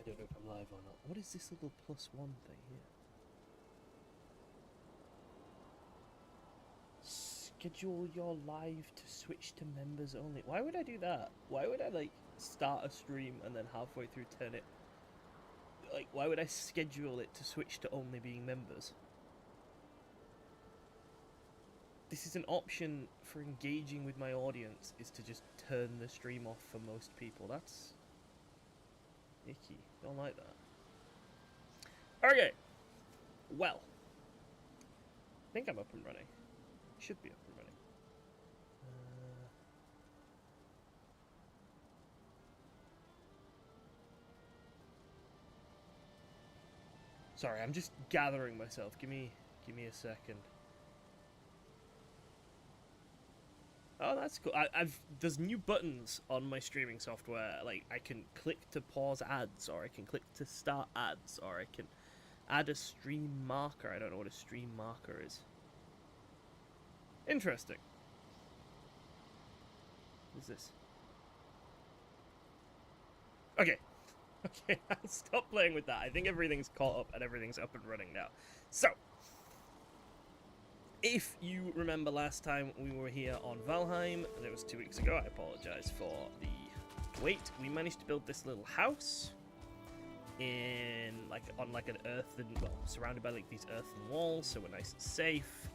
don't know if I'm live or not. What is this little +1 thing here? Schedule your live to switch to members only. Why would I do that? Why would I, like, start a stream and then halfway through turn it... Like, why would I schedule it to switch to only being members? This is an option for engaging with my audience, is to just turn the stream off for most people. That's icky. Don't like that. Okay. Well. I think I'm up and running. Should be up and running. Sorry, I'm just gathering myself. Give me a second. Oh, that's cool. There's new buttons on my streaming software. Like, I can click to pause ads, or I can click to start ads, or I can add a stream marker. I don't know what a stream marker is. Interesting. What is this? Okay. Okay, I'll stop playing with that. I think everything's caught up and everything's up and running now. So, if you remember last time we were here on Valheim, and it was 2 weeks ago, I apologise for the wait. We managed to build this little house in on an earthen, well, surrounded by like these earthen walls, so we're nice and safe.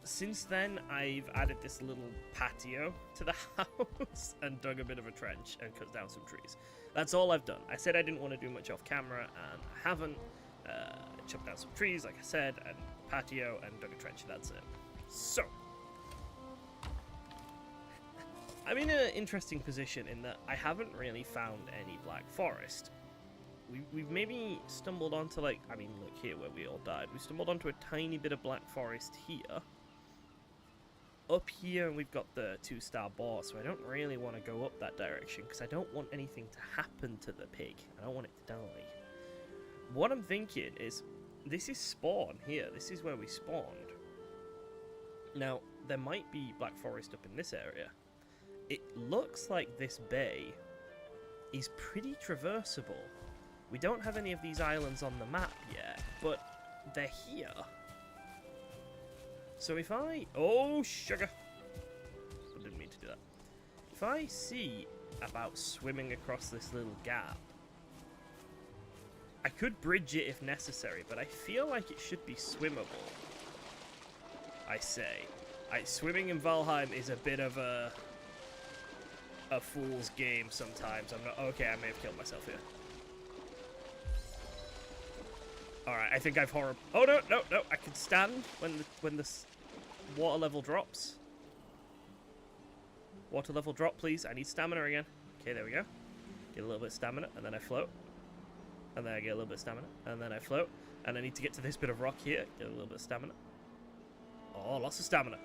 Since then, I've added this little patio to the house and dug a bit of a trench and cut down some trees. That's all I've done. I said I didn't want to do much off camera, and I haven't. Chopped down some trees, like I said, and patio, and dug a trench, and that's it. So, I'm in an interesting position in that I haven't really found any black forest. We've maybe stumbled onto, like, I mean, look here where we all died. We stumbled onto a tiny bit of black forest here. Up here, we've got the 2-star boar, so I don't really want to go up that direction, because I don't want anything to happen to the pig. I don't want it to die. What I'm thinking is, this is spawn here. This is where we spawned. Now, there might be black forest up in this area. It looks like this bay is pretty traversable. We don't have any of these islands on the map yet, but they're here. So if I... Oh, sugar! I didn't mean to do that. If I see about swimming across this little gap, I could bridge it if necessary, but I feel like it should be swimmable. I say. Swimming in Valheim is a bit of a fool's game sometimes. I'm not... Okay, I may have killed myself here. Alright, I think I've horrible... Oh, no! I can stand when the water level drops. Water level drop, please. I need stamina again. Okay, there we go. Get a little bit of stamina, and then I float. And then I get a little bit of stamina, and then I float. And I need to get to this bit of rock here. Get a little bit of stamina. Oh, lots of stamina.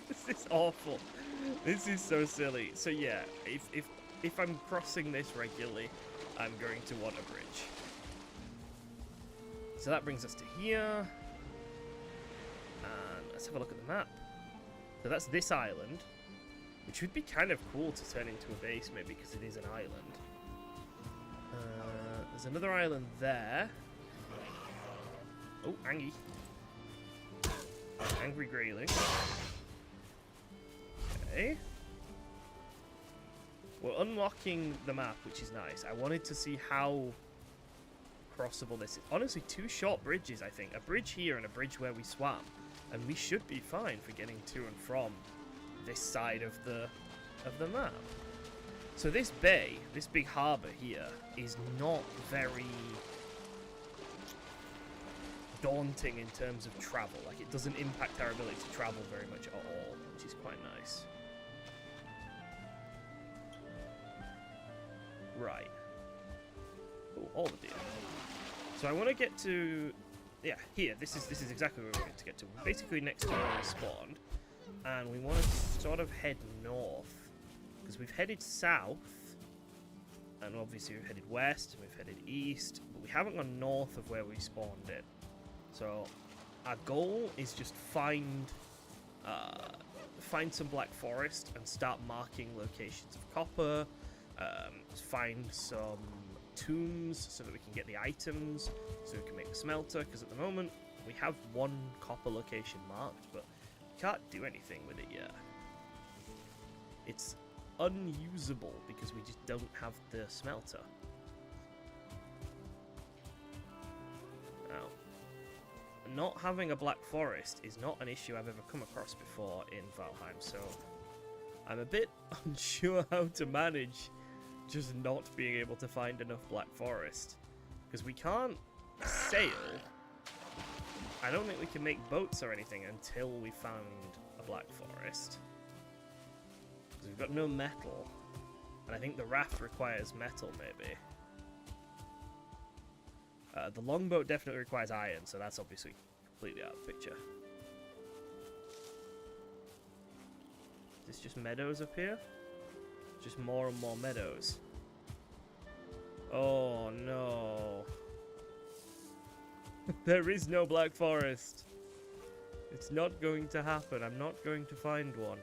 This is awful. This is so silly. So yeah, if I'm crossing this regularly, I'm going to want a bridge. So that brings us to here. And let's have a look at the map. So that's this island, which would be kind of cool to turn into a base, maybe, because it is an island. There's another island there. Oh, Angie. Angry Grayling. Okay. We're unlocking the map, which is nice. I wanted to see how crossable this is. Honestly, 2 short bridges, I think. A bridge here and a bridge where we swam. And we should be fine for getting to and from this side of the map. So this bay, this big harbour here, is not very daunting in terms of travel. Like, it doesn't impact our ability to travel very much at all, which is quite nice. Right. Oh, all the deer. So I want to get to... Yeah, here. This is exactly where we're going to get to. We're basically next to where we spawned. And we want to sort of head north. Because we've headed south, and obviously we've headed west, and we've headed east, but we haven't gone north of where we spawned in. So our goal is just find some black forest and start marking locations of copper find some tombs so that we can get the items, so we can make the smelter, because at the moment we have one copper location marked, but we can't do anything with it yet. It's unusable because we just don't have the smelter. Now, not having a black forest is not an issue I've ever come across before in Valheim, so I'm a bit unsure how to manage just not being able to find enough black forest. Because we can't sail. I don't think we can make boats or anything until we found a black forest. Because we've got no metal. And I think the raft requires metal, maybe. The longboat definitely requires iron, so that's obviously completely out of the picture. Is this just meadows up here? Just more and more meadows. Oh no. There is no black forest. It's not going to happen. I'm not going to find one.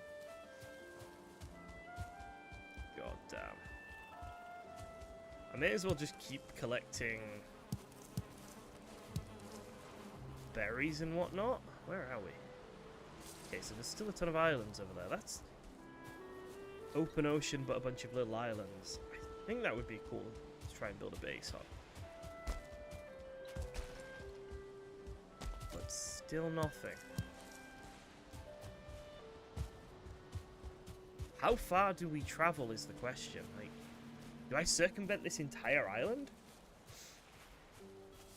God damn. I may as well just keep collecting berries and whatnot. Where are we? Okay, so there's still a ton of islands over there. That's open ocean, but a bunch of little islands. I think that would be cool to try and build a base on. But still nothing. How far do we travel is the question. Like, do I circumvent this entire island?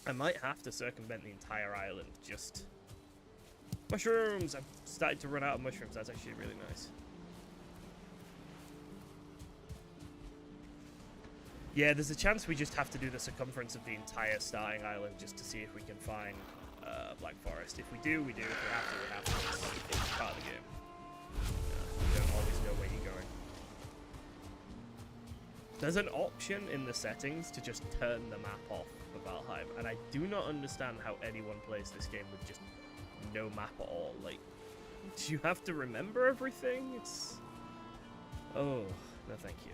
I might have to circumvent the entire island, just... Mushrooms! I've started to run out of mushrooms, that's actually really nice. Yeah, there's a chance we just have to do the circumference of the entire starting island just to see if we can find Black Forest. If we do, we do. If we have to, we have to. It's part of the game. You don't always know where you're going. There's an option in the settings to just turn the map off for Valheim, and I do not understand how anyone plays this game with just no map at all. Like, do you have to remember everything? It's... Oh, no thank you.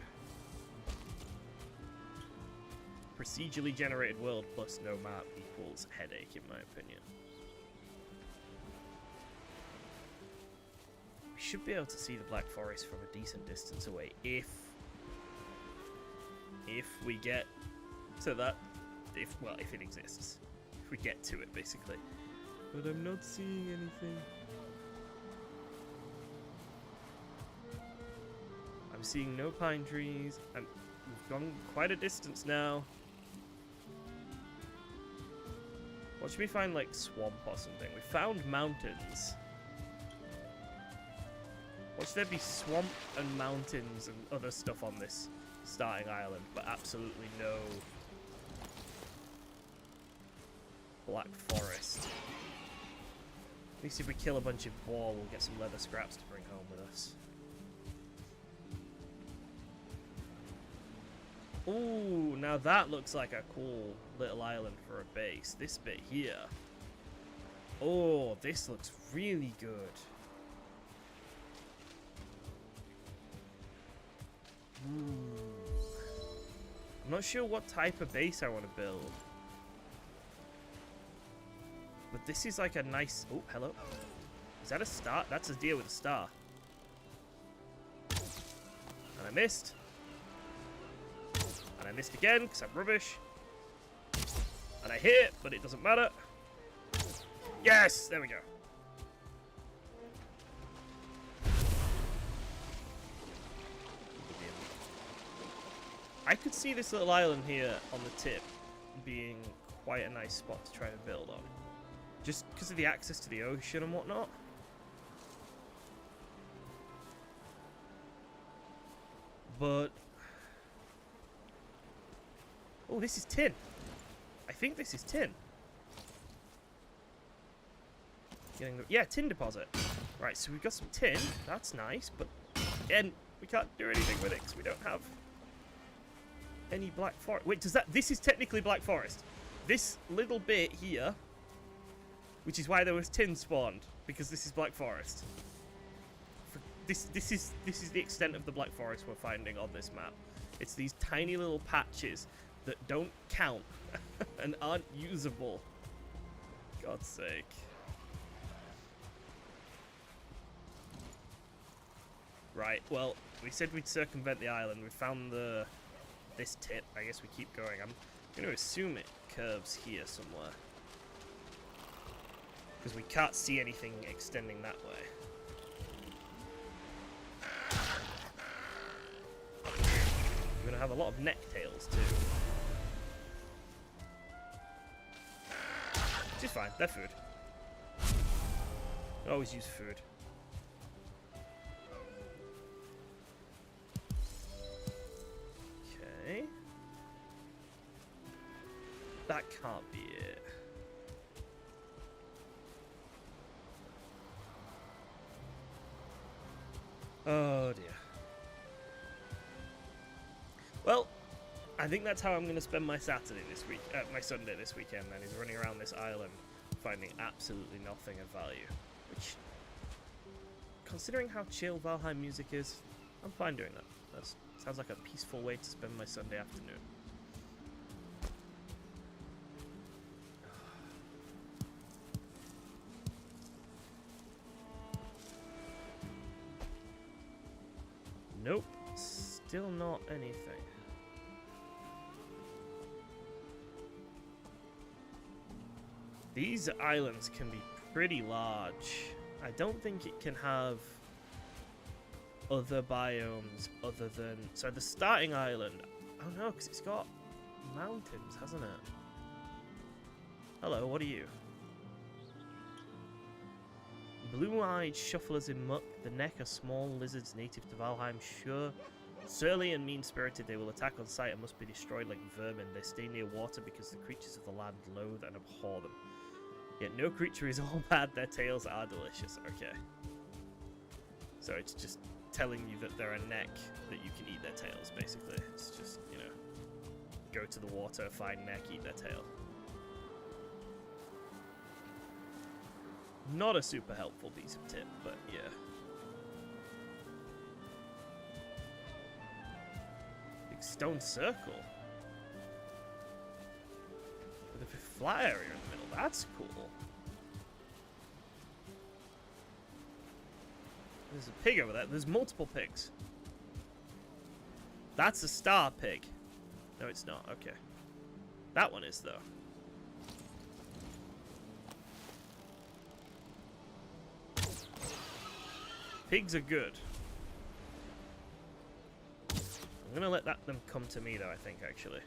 Procedurally generated world plus no map equals headache, in my opinion. We should be able to see the Black Forest from a decent distance away if we get to that, if it exists. If we get to it, basically. But I'm not seeing anything. I'm seeing no pine trees. We've gone quite a distance now. Watch me find, like, swamp or something. We found mountains. Watch there be swamp and mountains and other stuff on this starting island, but absolutely no Black Forest. At least if we kill a bunch of boar, we'll get some leather scraps to bring home with us. Ooh, now that looks like a cool little island for a base. This bit here. Oh, this looks really good. I'm not sure what type of base I want to build. But this is like a nice... Oh, hello. Is that a star? That's a deer with a star. And I missed. And I missed again, because I'm rubbish. And I hit, but it doesn't matter. Yes! There we go. I could see this little island here on the tip being quite a nice spot to try and build on. Just because of the access to the ocean and whatnot. But... Oh, this is tin. I think this is tin. Yeah, tin deposit. Right, so we've got some tin. That's nice, but again, we can't do anything with it because we don't have any Black Forest. Wait, this is technically Black Forest. This little bit here, which is why there was tin spawned, because this is Black Forest. For this is the extent of the Black Forest we're finding on this map. It's these tiny little patches that don't count and aren't usable. God's sake. Right, well, we said we'd circumvent the island. We found this tip. I guess we keep going. I'm going to assume it curves here somewhere, because we can't see anything extending that way. We're going to have a lot of necktails too. Which is fine, they're food. Always use food. Okay. That can't be it. Oh dear. Well, I think that's how I'm going to spend my Saturday this week, my Sunday this weekend then, is running around this island, finding absolutely nothing of value. Which, considering how chill Valheim music is, I'm fine doing that. That sounds like a peaceful way to spend my Sunday afternoon. Nope, still not anything. These islands can be pretty large. I don't think it can have other biomes other than... So the starting island... Oh no, because it's got mountains, hasn't it? Hello, what are you? Blue-eyed shufflers in muck. The neck are small lizards native to Valheim. Sure. Surly and mean-spirited, they will attack on sight and must be destroyed like vermin. They stay near water because the creatures of the land loathe and abhor them. Yet no creature is all bad, their tails are delicious. Okay. So it's just telling you that they're a neck that you can eat their tails, basically. It's just, you know, go to the water, find neck, eat their tail. Not a super helpful piece of tip, but yeah. Big stone circle. With a flat area in the middle. That's cool. There's a pig over there. There's multiple pigs. That's a star pig. No, it's not. Okay. That one is, though. Pigs are good. I'm gonna let them come to me, though, I think, actually.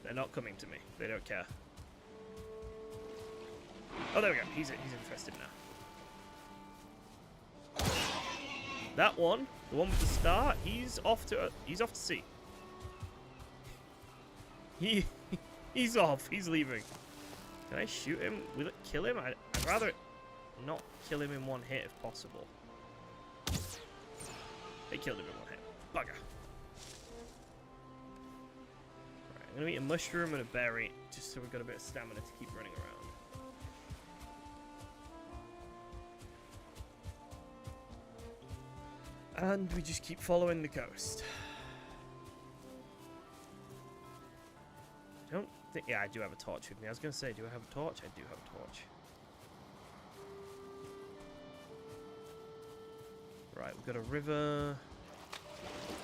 They're not coming to me. They don't care. Oh, there we go. He's interested now. That one, the one with the star, he's off to sea. He's off. He's leaving. Can I shoot him? Will it kill him? I'd rather not kill him in one hit if possible. They killed him in one hit. Bugger. Right, I'm gonna eat a mushroom and a berry just so we've got a bit of stamina to keep running around. And we just keep following the coast. I don't think... Yeah, I do have a torch with me. I was going to say, do I have a torch? I do have a torch. Right, we've got a river.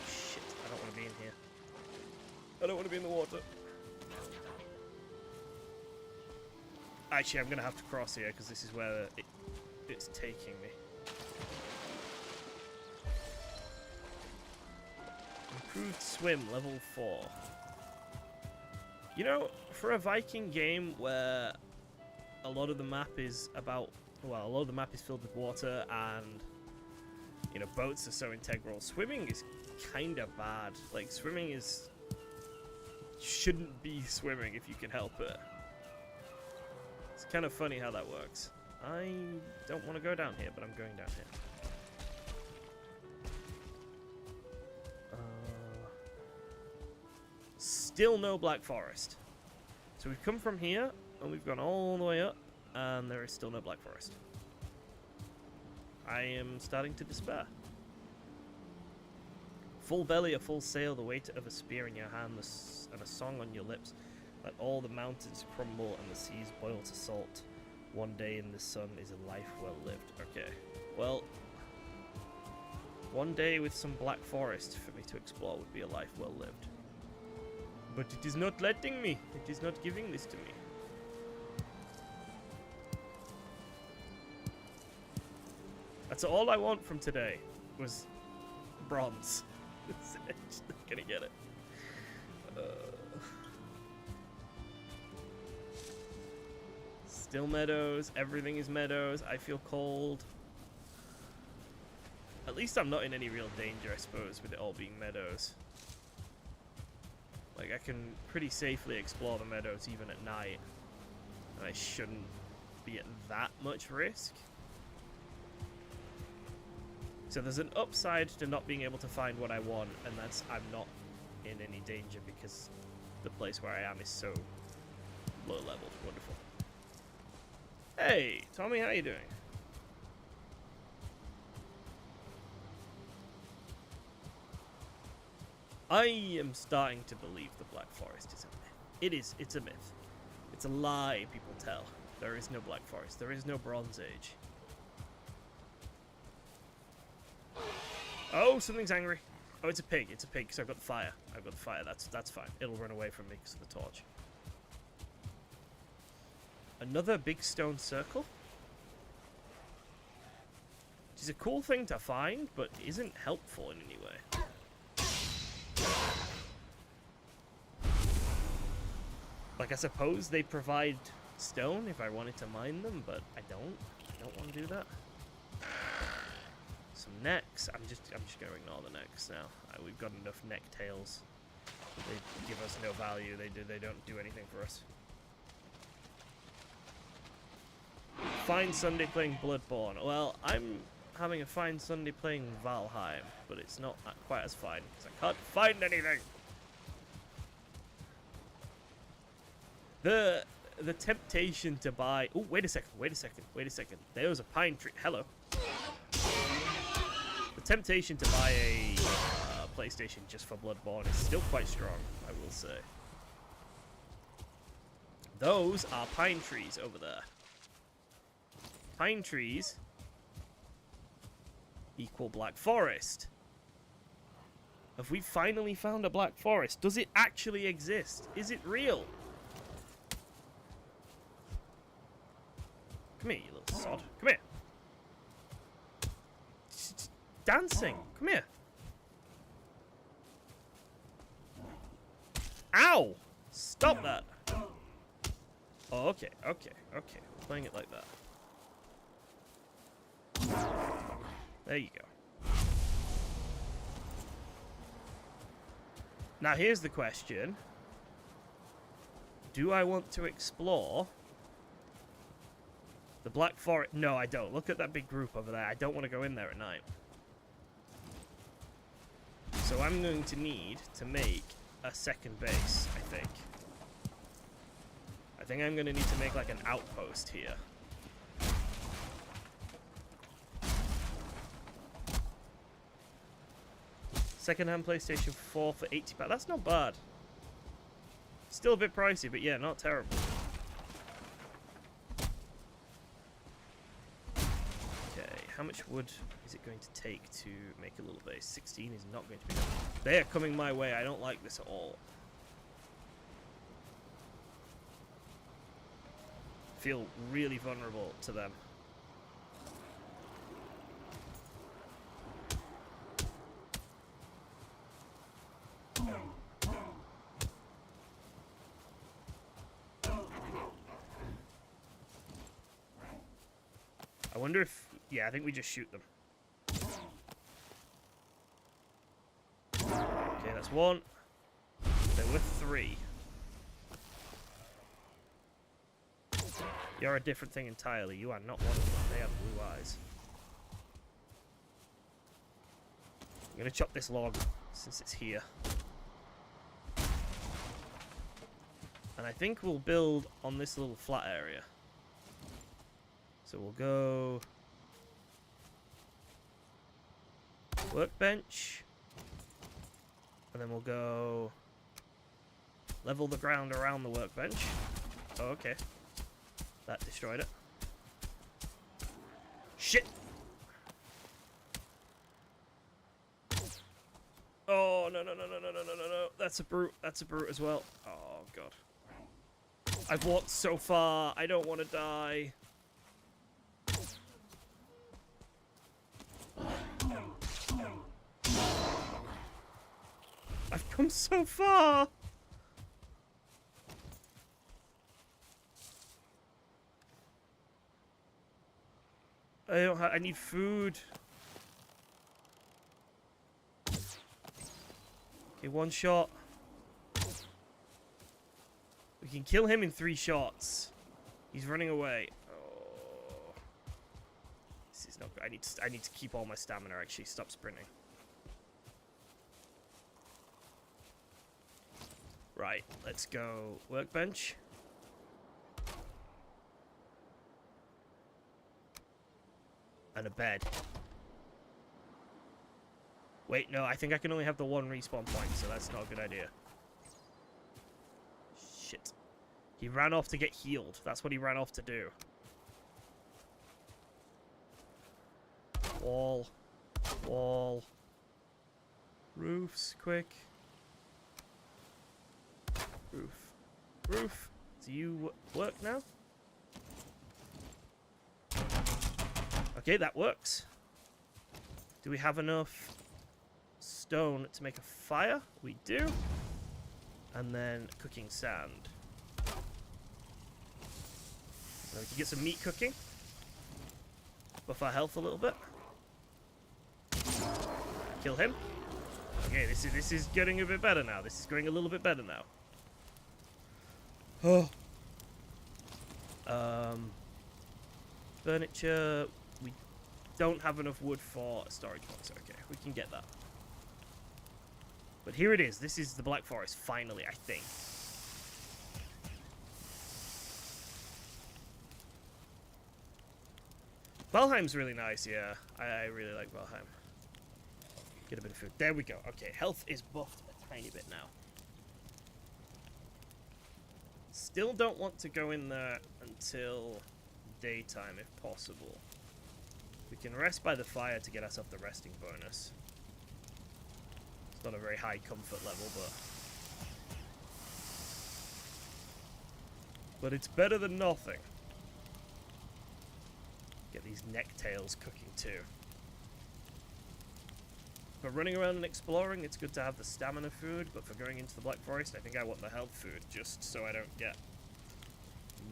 Shit, I don't want to be in here. I don't want to be in the water. Actually, I'm going to have to cross here because this is where it's taking me. Improved swim, level 4. You know, for a Viking game where a lot of the map is about... Well, a lot of the map is filled with water and... You know, boats are so integral. Swimming is kind of bad. Like, swimming is... Shouldn't be swimming if you can help it. It's kind of funny how that works. I don't want to go down here, but I'm going down here. Still no Black Forest. So we've come from here, and we've gone all the way up, and there is still no Black Forest. I am starting to despair. Full belly or full sail, the weight of a spear in your hand and a song on your lips. Let all the mountains crumble and the seas boil to salt. One day in the sun is a life well lived. Okay, well, one day with some black forest for me to explore would be a life well lived. But it is not letting me. It is not giving this to me. That's all I want from today was bronze. Just not gonna get it. Still meadows. Everything is meadows. I feel cold. At least I'm not in any real danger, I suppose, with it all being meadows. Like, I can pretty safely explore the meadows even at night. And I shouldn't be at that much risk. So there's an upside to not being able to find what I want, and that's I'm not in any danger because the place where I am is so low level. Wonderful. Hey, Tommy, how you doing? I am starting to believe the Black Forest is a myth. It's a myth. It's a lie people tell. There is no Black Forest. There is no Bronze Age. Oh, something's angry. Oh, it's a pig. It's a pig because I've got the fire. I've got the fire. That's fine. It'll run away from me because of the torch. Another big stone circle? Which is a cool thing to find, but isn't helpful in any way. Like, I suppose they provide stone if I wanted to mine them, but I don't. I don't want to do that. Some necks. I'm just going to ignore the necks now. We've got enough neck tails. They give us no value. They don't do anything for us. Fine Sunday playing Bloodborne. Well, I'm having a fine Sunday playing Valheim, but it's not quite as fine because I can't find anything. The temptation to buy... Oh, wait a second. There's a pine tree. Hello. The temptation to buy a PlayStation just for Bloodborne is still quite strong, I will say. Those are pine trees over there. Pine trees equal Black Forest. Have we finally found a Black Forest? Does it actually exist? Is it real? Come here, you little sod. Come here. Dancing. Come here. Ow! Stop that. Oh, okay. We're playing it like that. There you go. Now here's the question. Do I want to explore the Black Forest? No, I don't. Look at that big group over there. I don't want to go in there at night. So I'm going to need to make a second base, I think. I think I'm going to need to make like an outpost here. Second-hand PlayStation 4 for £80. That's not bad. Still a bit pricey, but yeah, not terrible. Okay, how much wood is it going to take to make a little base? 16 is not going to be enough. They are coming my way. I don't like this at all. Feel really vulnerable to them. I wonder if... Yeah, I think we just shoot them. Okay, that's one. There were three. You're a different thing entirely. You are not one of them. They have blue eyes. I'm going to chop this log since it's here. And I think we'll build on this little flat area. So we'll go Workbench. And then we'll go level the ground around the workbench. Oh, okay. That destroyed it. Shit! Oh, no, no, no, no, no, no, no, no, no. That's a brute. That's a brute as well. Oh, God. I've walked so far. I don't want to die. I've come so far. I need food. Okay, one shot. We can kill him in 3 shots. He's running away. Oh. This is not good. I need to keep all my stamina, actually. Stop sprinting. Right, let's go workbench. And a bed. Wait, no, I think I can only have the 1 respawn point, so that's not a good idea. Shit. He ran off to get healed. That's what he ran off to do. Wall. Wall. Roofs, quick. Roof. Roof. Do you work now? Okay, that works. Do we have enough stone to make a fire? We do. And then cooking sand. Now we can get some meat cooking. Buff our health a little bit. Kill him. Okay, this is getting a bit better now. This is going a little bit better now. Oh. Furniture. We don't have enough wood for a storage box. Okay, we can get that. But here it is. This is the Black Forest, finally, I think. Valheim's really nice, yeah. I really like Valheim. Get a bit of food. There we go. Okay, health is buffed a tiny bit now. Still don't want to go in there until daytime, if possible. We can rest by the fire to get ourselves the resting bonus. It's not a very high comfort level, but it's better than nothing. Get these necktails cooking too. For running around and exploring, it's good to have the stamina food, but for going into the Black Forest, I think I want the health food, just so I don't get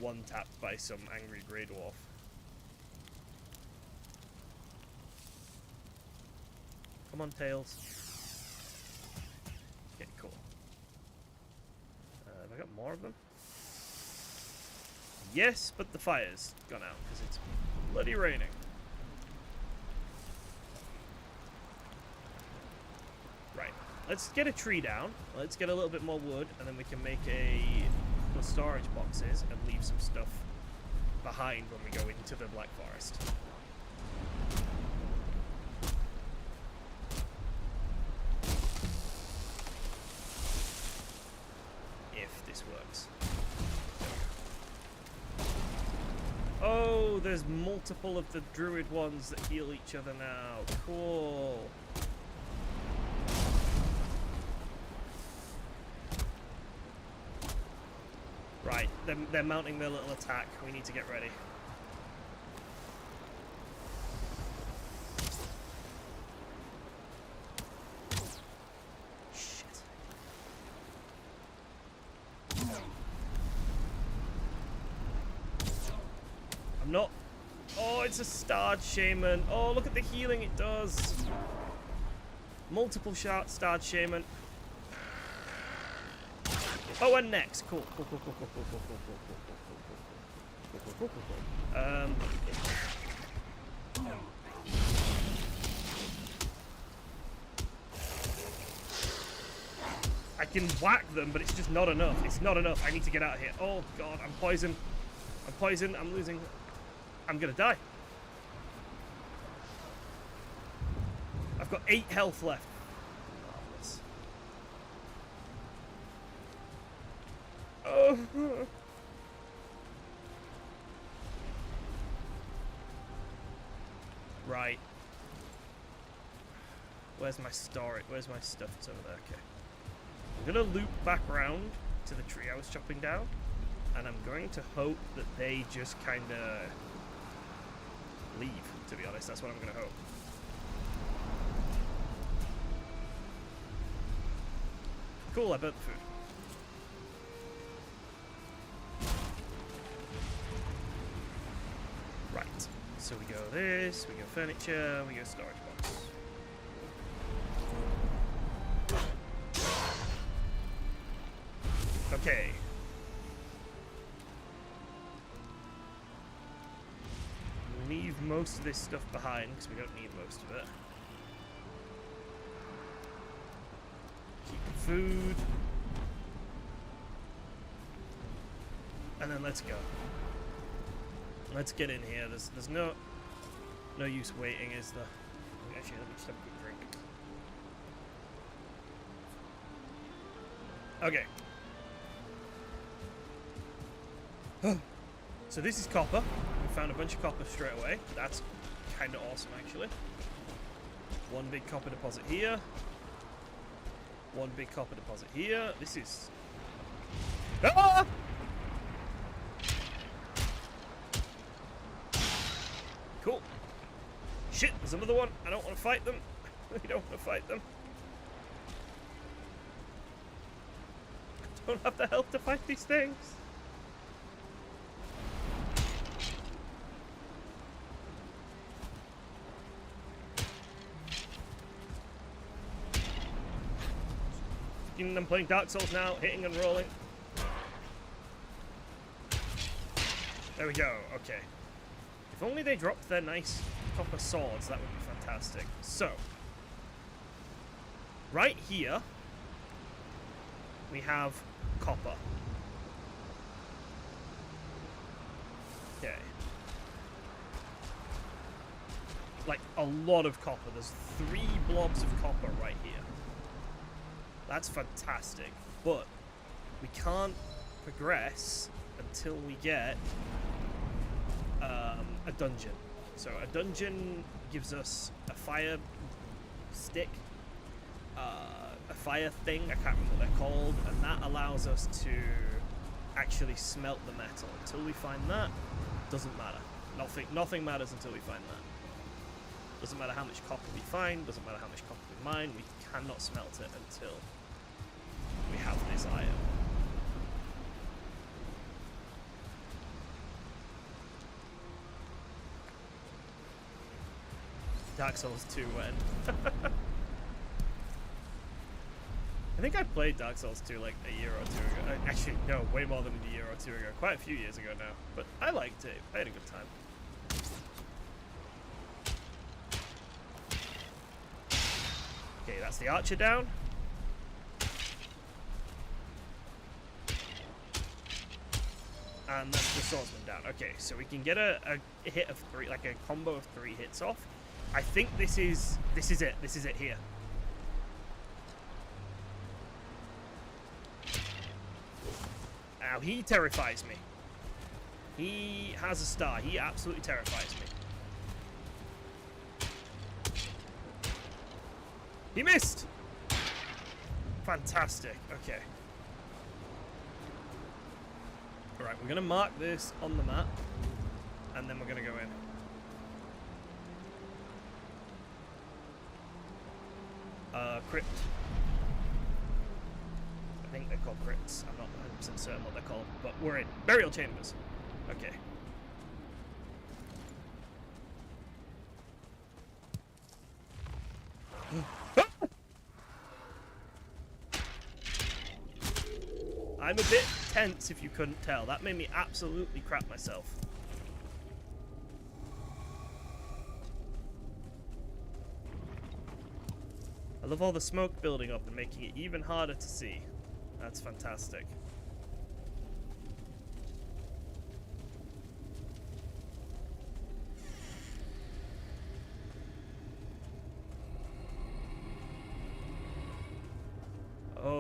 one-tapped by some angry Grey Dwarf. Come on, Tails. Okay, cool. Have I got more of them? Yes, but the fire's gone out, because it's bloody raining. Right, let's get a tree down. Let's get a little bit more wood, and then we can make the storage boxes and leave some stuff behind when we go into the Black Forest. If this works. Oh, there's multiple of the druid ones that heal each other now. Cool. Right, they're mounting their little attack. We need to get ready. Shit. I'm not... Oh, it's a starred shaman. Oh, look at the healing it does. Multiple starred shaman. Oh, and next. Cool. Cool. I can whack them, but it's just not enough. It's not enough. I need to get out of here. Oh, God. I'm poisoned. I'm losing. I'm gonna die. I've got 8 health left. Marvelous. Oh. Right. Where's my storage? Where's my stuff? It's over there. Okay. I'm gonna loop back around to the tree I was chopping down, and I'm going to hope that they just kind of leave. To be honest, that's what I'm gonna hope. Cool. I burnt the food. Right. So we go this. We go furniture. We go storage box. Okay. Leave most of this stuff behind because we don't need most of it. Keep the food. And then let's go. Let's get in here. There's no use waiting, is there? Actually, let me just have a quick drink. Okay. So this is copper. We found a bunch of copper straight away. That's kind of awesome, actually. One big copper deposit here. One big copper deposit here. This is... Ah! Cool. Shit, there's another one. I don't want to fight them. I don't want to fight them. I don't have the health to fight these things. I'm playing Dark Souls now, hitting and rolling. There we go, okay. If only they dropped their nice copper swords, that would be fantastic. So, right here, we have copper. Okay. Like, a lot of copper. There's 3 blobs of copper right here. That's fantastic, but we can't progress until we get a dungeon. So a dungeon gives us a fire stick, a fire thing, I can't remember what they're called, and that allows us to actually smelt the metal. Until we find that, doesn't matter. Nothing matters until we find that. Doesn't matter how much copper we find, doesn't matter how much copper we mine, we cannot smelt it until we have this iron. Dark Souls 2 when? I think I played Dark Souls 2 like a year or 2 ago. Actually, no, way more than a year or 2 ago. Quite a few years ago now. But I liked it. I had a good time. Okay, that's the archer down. And that's the swordsman down. Okay, so we can get a hit of 3, like a combo of 3 hits off. I think this is it. This is it here. Now, he terrifies me. He has a star. He absolutely terrifies me. He missed! Fantastic. Okay. Alright, we're going to mark this on the map, and then we're going to go in. Crypt. I think they're called crypts. I'm not 100% certain what they're called, but we're in. Burial chambers. Okay. I'm a bit tense if you couldn't tell. That made me absolutely crap myself. I love all the smoke building up and making it even harder to see. That's fantastic.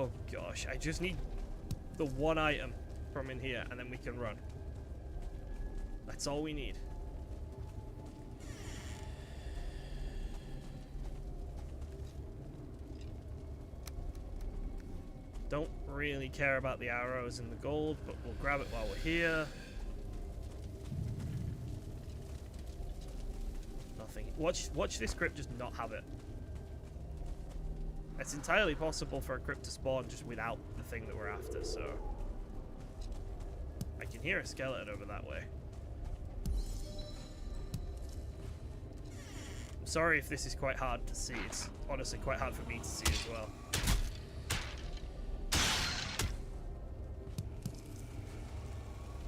Oh gosh, I just need the one item from in here and then we can run. That's all we need. Don't really care about the arrows and the gold, but we'll grab it while we're here. Nothing. Watch this crypt just not have it. It's entirely possible for a crypt to spawn just without the thing that we're after, so... I can hear a skeleton over that way. I'm sorry if this is quite hard to see. It's honestly quite hard for me to see as well.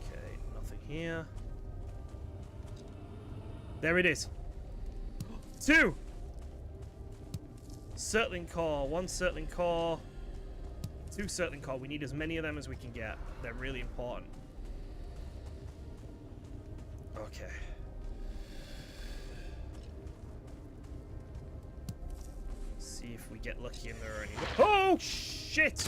Okay, nothing here. There it is. 2! Surtling core, 1 surtling core, 2 surtling core. We need as many of them as we can get. They're really important. Okay. See if we get lucky and there are any. Oh shit!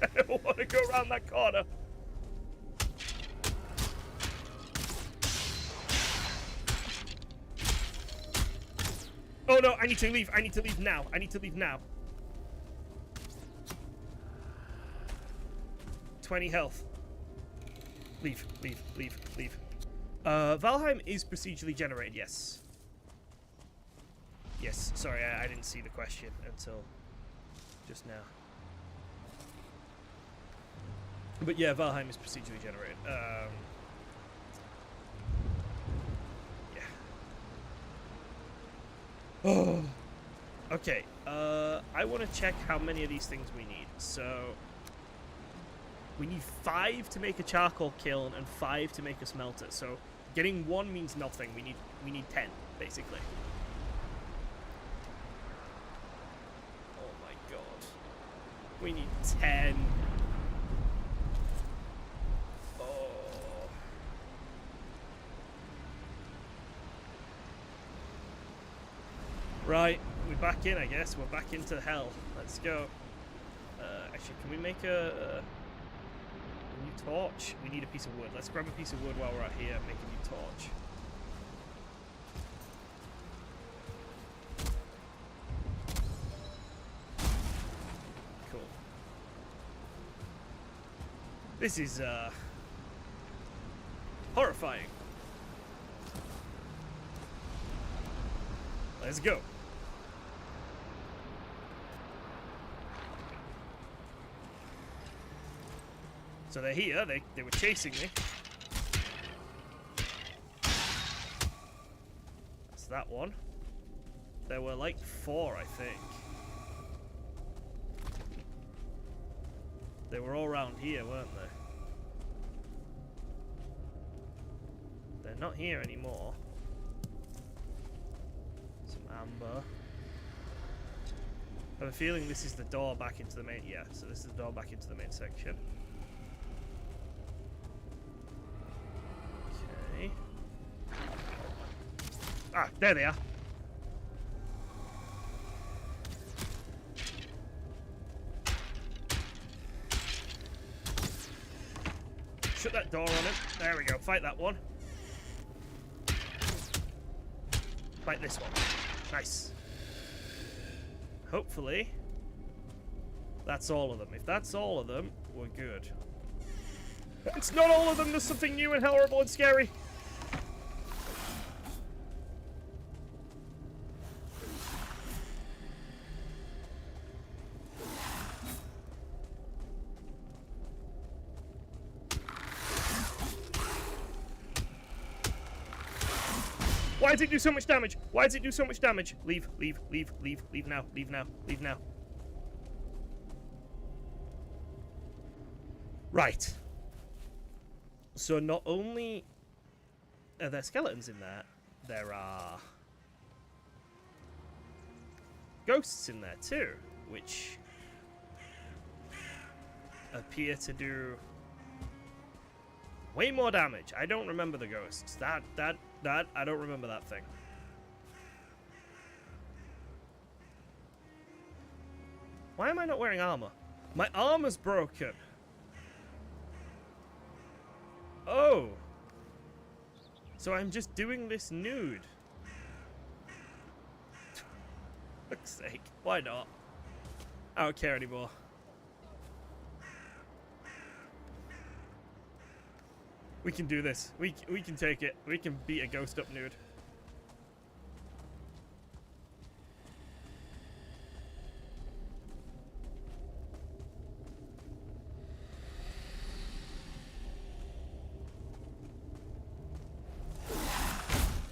I don't want to go around that corner. Oh no, I need to leave. I need to leave now. I need to leave now. 20 health. Leave, leave, leave, leave. Valheim is procedurally generated, yes. Yes, sorry, I didn't see the question until just now. But yeah, Valheim is procedurally generated. Oh, okay. I want to check how many of these things we need. So we need 5 to make a charcoal kiln and 5 to make a smelter. So getting 1 means nothing. We need 10 basically. Oh my god, we need 10. Right, we're back in, I guess. We're back into hell. Let's go. Actually, can we make a new torch? We need a piece of wood. Let's grab a piece of wood while we're out here and make a new torch. Cool. This is, horrifying. Let's go. So they're here, they were chasing me. That's that one. There were like 4, I think. They were all around here, weren't they? They're not here anymore. Some amber. I have a feeling this is the door back into the main... Yeah, so this is the door back into the main section. Okay. Ah, there they are. Shut that door on him. There we go. Fight that one. Fight this one. Nice. Hopefully, that's all of them. If that's all of them, we're good. It's not all of them. There's something new and horrible and scary. Why does it do so much damage? Why does it do so much damage? Leave, leave, leave, leave, leave now, leave now, leave now. Right. So not only are there skeletons in there, there are ghosts in there too, which appear to do way more damage. I don't remember the ghosts. That, I don't remember that thing. Why am I not wearing armor? My armor's broken. Oh. So I'm just doing this nude. Fuck's sake. Why not? I don't care anymore. We can do this. We can take it. We can beat a ghost up nude.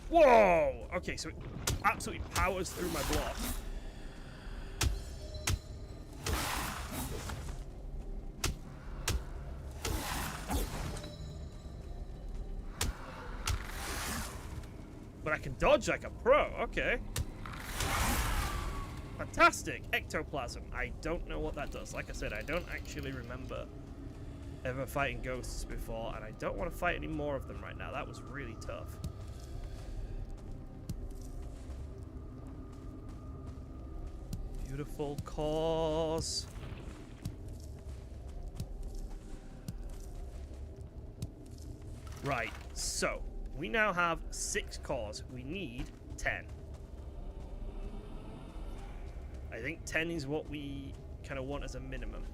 Whoa! Okay, so it absolutely powers through my block. But I can dodge like a pro. Okay. Fantastic. Ectoplasm. I don't know what that does. Like I said, I don't actually remember ever fighting ghosts before, and I don't want to fight any more of them right now. That was really tough. Beautiful cause. Right, so we now have 6 cores. We need 10. I think 10 is what we kind of want as a minimum.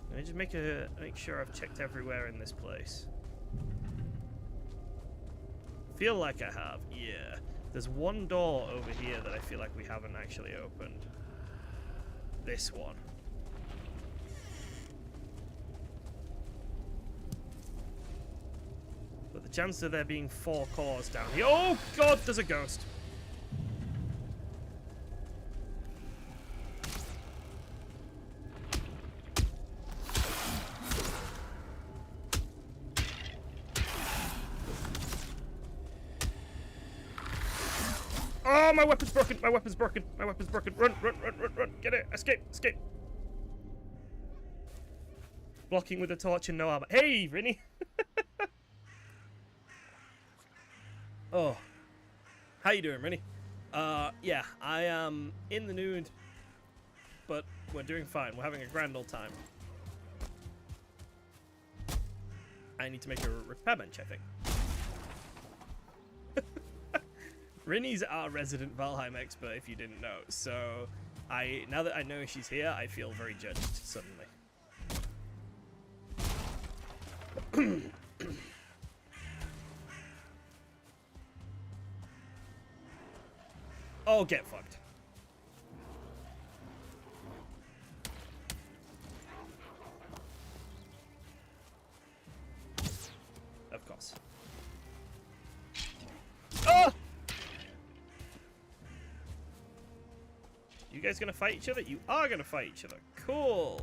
Let me just make sure I've checked everywhere in this place. Feel like I have, yeah. There's one door over here that I feel like we haven't actually opened. This one. But the chance of there being 4 cores down here. Oh god, there's a ghost. Oh, my weapon's broken. My weapon's broken. My weapon's broken. Run, run, run, run, run. Get it. Escape, escape. Blocking with a torch and no armor. Hey, Rinny. Oh. How you doing, Rinny? Yeah, I am in the nude, but we're doing fine. We're having a grand old time. I need to make a repair bench, I think. Rinny's our resident Valheim expert, if you didn't know. So, now that I know she's here, I feel very judged suddenly. Oh, get fucked. Of course. Oh! You guys gonna fight each other? You are gonna fight each other. Cool.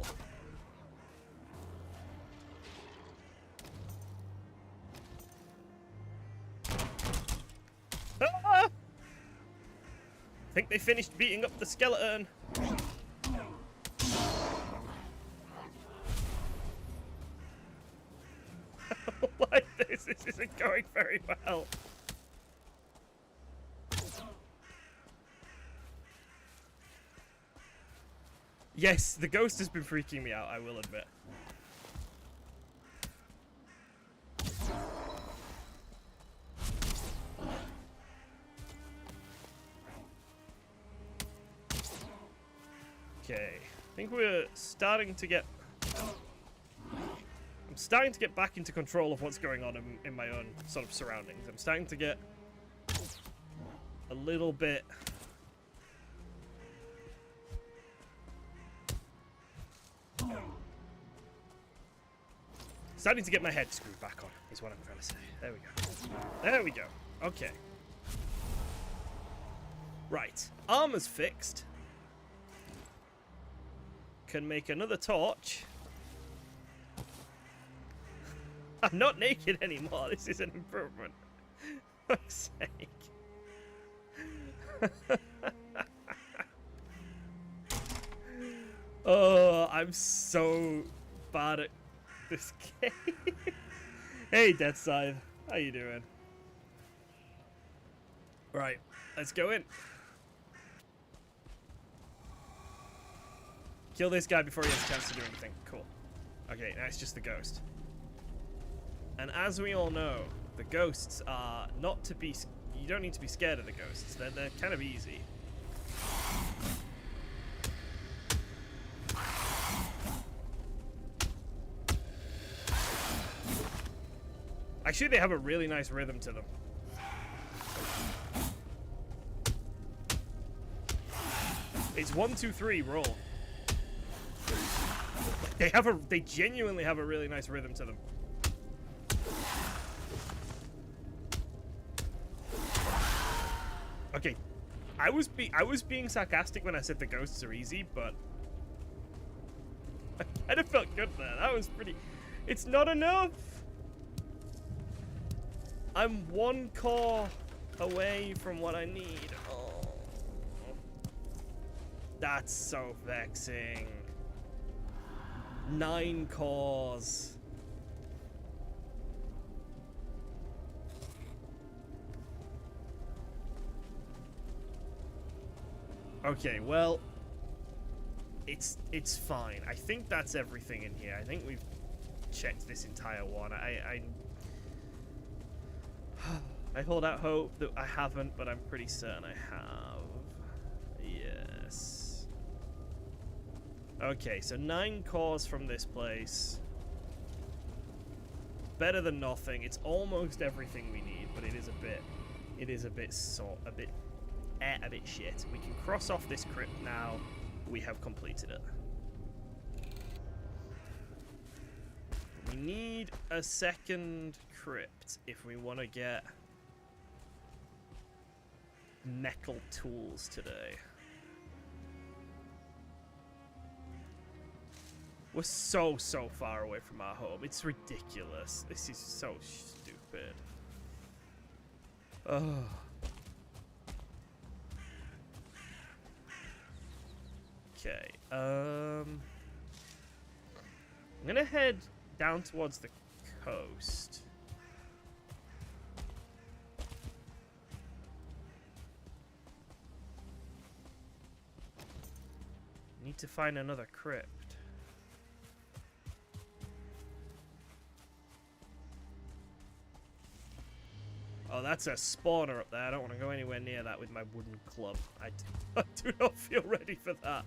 Ah! I think they finished beating up the skeleton. Like this isn't going very well. Yes, the ghost has been freaking me out, I will admit. Okay, I think we're starting to get... I'm starting to get back into control of what's going on in my own sort of surroundings. I'm starting to get a little bit... Starting to get my head screwed back on, is what I'm trying to say. There we go. There we go. Okay. Right. Armor's fixed. Can make another torch. I'm not naked anymore. This is an improvement. For fuck's sake. Oh, I'm so bad at this game. Hey, Death Scythe. How you doing? Right, let's go in. Kill this guy before he has a chance to do anything. Cool. Okay, now it's just the ghost. And as we all know, the ghosts are not to be... You don't need to be scared of the ghosts. They're kind of easy. Actually, they have a really nice rhythm to them. It's 1, 2, 3, roll. They genuinely have a really nice rhythm to them. Okay, I was being sarcastic when I said the ghosts are easy, but I kind of felt good there. That was pretty. It's not enough. I'm 1 core away from what I need. Oh, that's so vexing. 9 cores. Okay, well, it's fine. I think that's everything in here. I think we've checked this entire one. I hold out hope that I haven't, but I'm pretty certain I have. Yes. Okay, so 9 cores from this place. Better than nothing. It's almost everything we need, but it is a bit shit. We can cross off this crypt now. We have completed it. We need a second crypt if we want to get metal tools today. We're so far away from our home. It's ridiculous. This is so stupid. Oh. Okay. I'm gonna head down towards the coast. Need to find another crypt. Oh, that's a spawner up there. I don't want to go anywhere near that with my wooden club. I do not feel ready for that.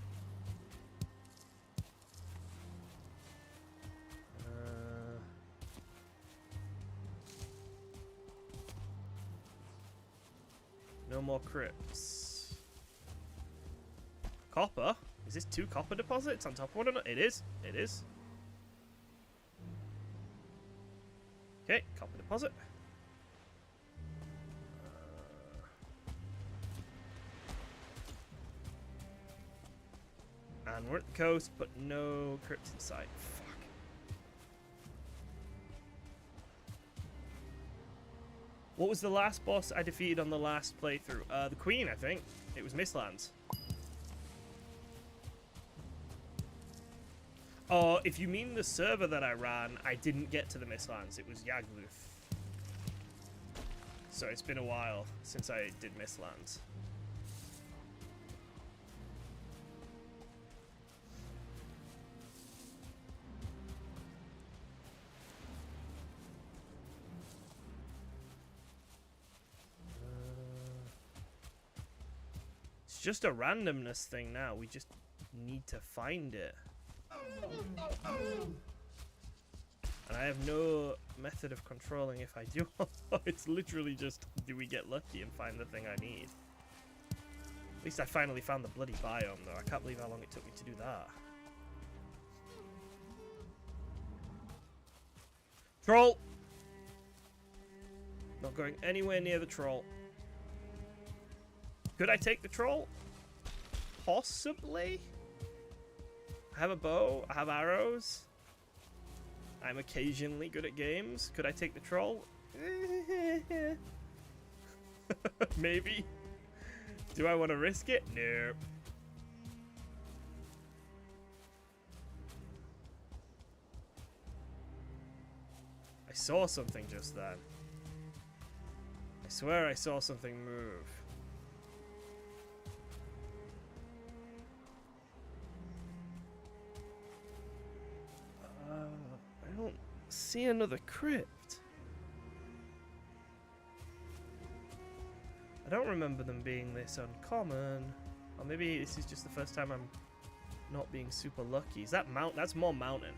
No more crypts. Copper? Is this 2 copper deposits on top of one another? It is. It is. Okay, copper deposit. And we're at the coast, but no crypts in sight. Fuck. What was the last boss I defeated on the last playthrough? The Queen, I think. It was Mistlands. Oh, if you mean the server that I ran, I didn't get to the Mistlands. It was Yagluth. So it's been a while since I did Mistlands. It's just a randomness thing now. We just need to find it. And I have no method of controlling if I do. It's literally just, do we get lucky and find the thing I need? At least I finally found the bloody biome, though. I can't believe how long it took me to do that. Troll! Not going anywhere near the troll. Could I take the troll? Possibly? I have a bow. I have arrows. I'm occasionally good at games. Could I take the troll? Maybe. Do I want to risk it? No. I saw something just then. I swear I saw something move. see another crypt. I don't remember them being this uncommon. Or maybe this is just the first time I'm not being super lucky. Is that mount? That's more mountain.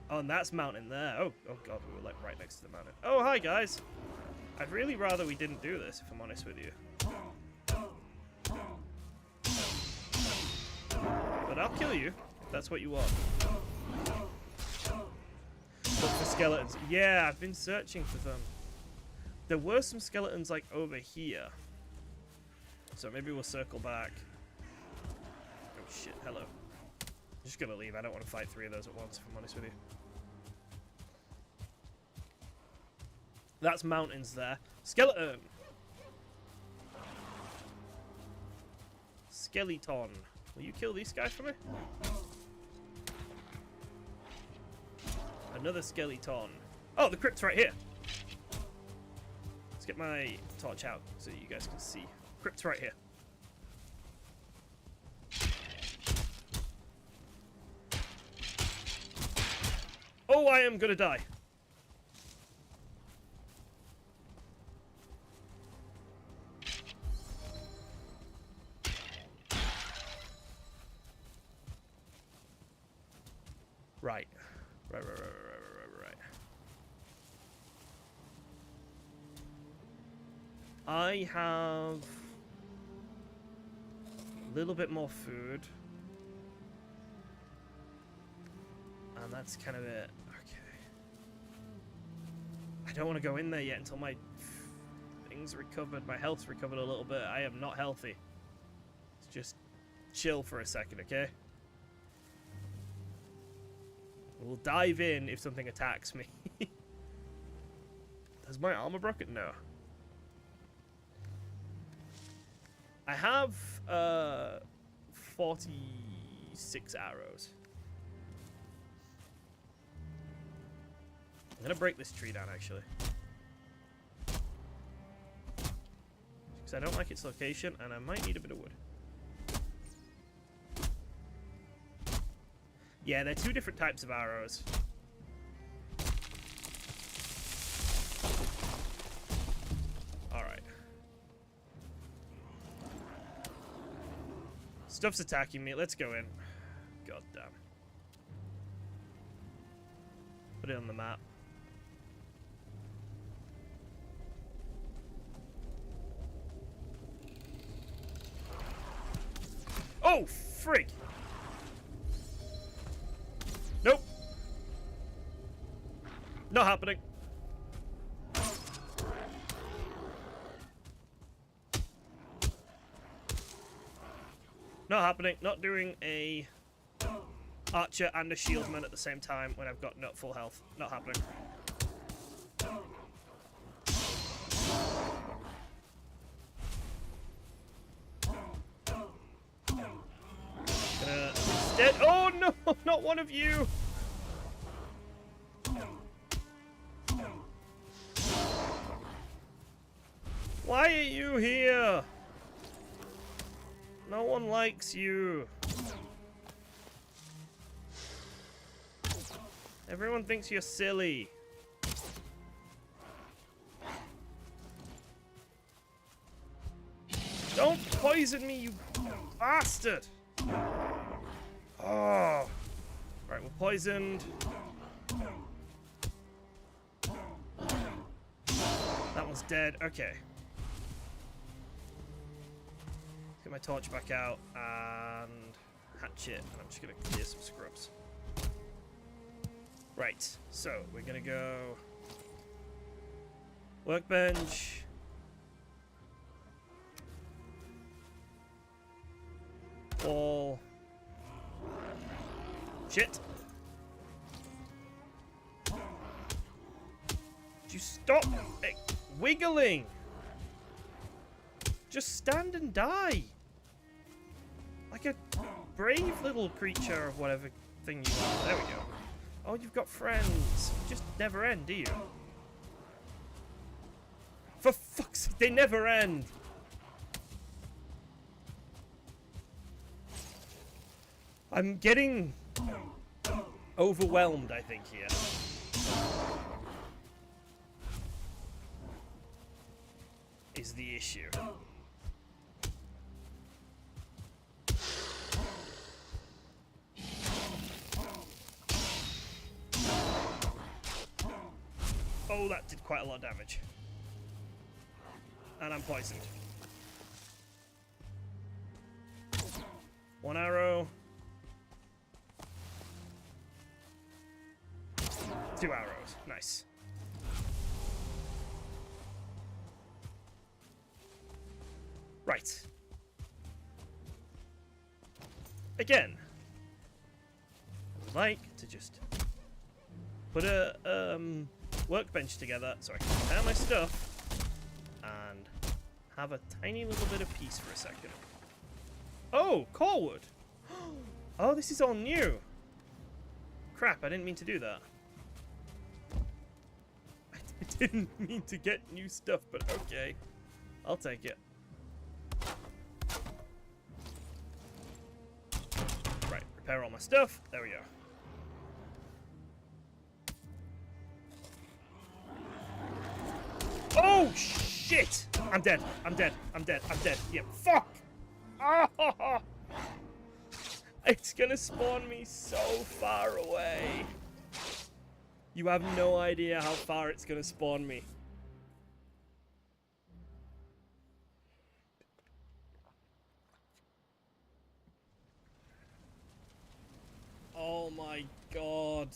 Oh, and that's mountain there. Oh god, we were like right next to the mountain. Oh, hi guys. I'd really rather we didn't do this, if I'm honest with you. But I'll kill you, if that's what you want. Look for skeletons. Yeah, I've been searching for them. There were some skeletons, like, over here. So maybe we'll circle back. Oh shit, hello. I'm just gonna leave. I don't want to fight 3 of those at once, if I'm honest with you. That's mountains there. Skeleton! Skeleton. Will you kill these guys for me? Another skeleton. Oh, the crypt's right here. Let's get my torch out so you guys can see. Crypt's right here. Oh, I am gonna die. Right. Right. I have a little bit more food. And that's kind of it. Okay. I don't want to go in there yet until my things recovered. My health's recovered a little bit. I am not healthy. Let's just chill for a second, okay? We'll dive in if something attacks me. Has my armor broken? No. I have 46 arrows. I'm gonna break this tree down actually. Because I don't like its location and I might need a bit of wood. Yeah, they're 2 different types of arrows. Alright. Stuff's attacking me. Let's go in. God damn. Put it on the map. Oh, frig! Nope. Not happening. Not happening. Not doing a archer and a shieldman at the same time when I've got not full health. Not happening. Instead, oh no, not one of you. Why are you here? No one likes you. Everyone thinks you're silly. Don't poison me, you bastard! Oh. Right, we're poisoned. That one's dead. Okay. Get my torch back out and hatchet, and I'm just gonna clear some scrubs. Right, so we're gonna go workbench. Wall. Shit. Would you stop wiggling? Just stand and die. Like a brave little creature of whatever thing you are. There we go. Oh, you've got friends. You just never end, do you? For fuck's sake, they never end. I'm getting overwhelmed, I think, here. Is the issue. Oh, that did quite a lot of damage. And I'm poisoned. One arrow. 2 arrows. Nice. Right. Again, I would like to just put a workbench together so I can prepare my stuff and have a tiny little bit of peace for a second. Oh, corewood. Oh, this is all new. Crap, I didn't mean to do that. I didn't mean to get new stuff, but okay. I'll take it. Right, repair all my stuff. There we go. Oh, shit! I'm dead. I'm dead. I'm dead. I'm dead. Yeah, fuck! Oh! It's gonna spawn me so far away. You have no idea how far it's gonna spawn me. Oh my god.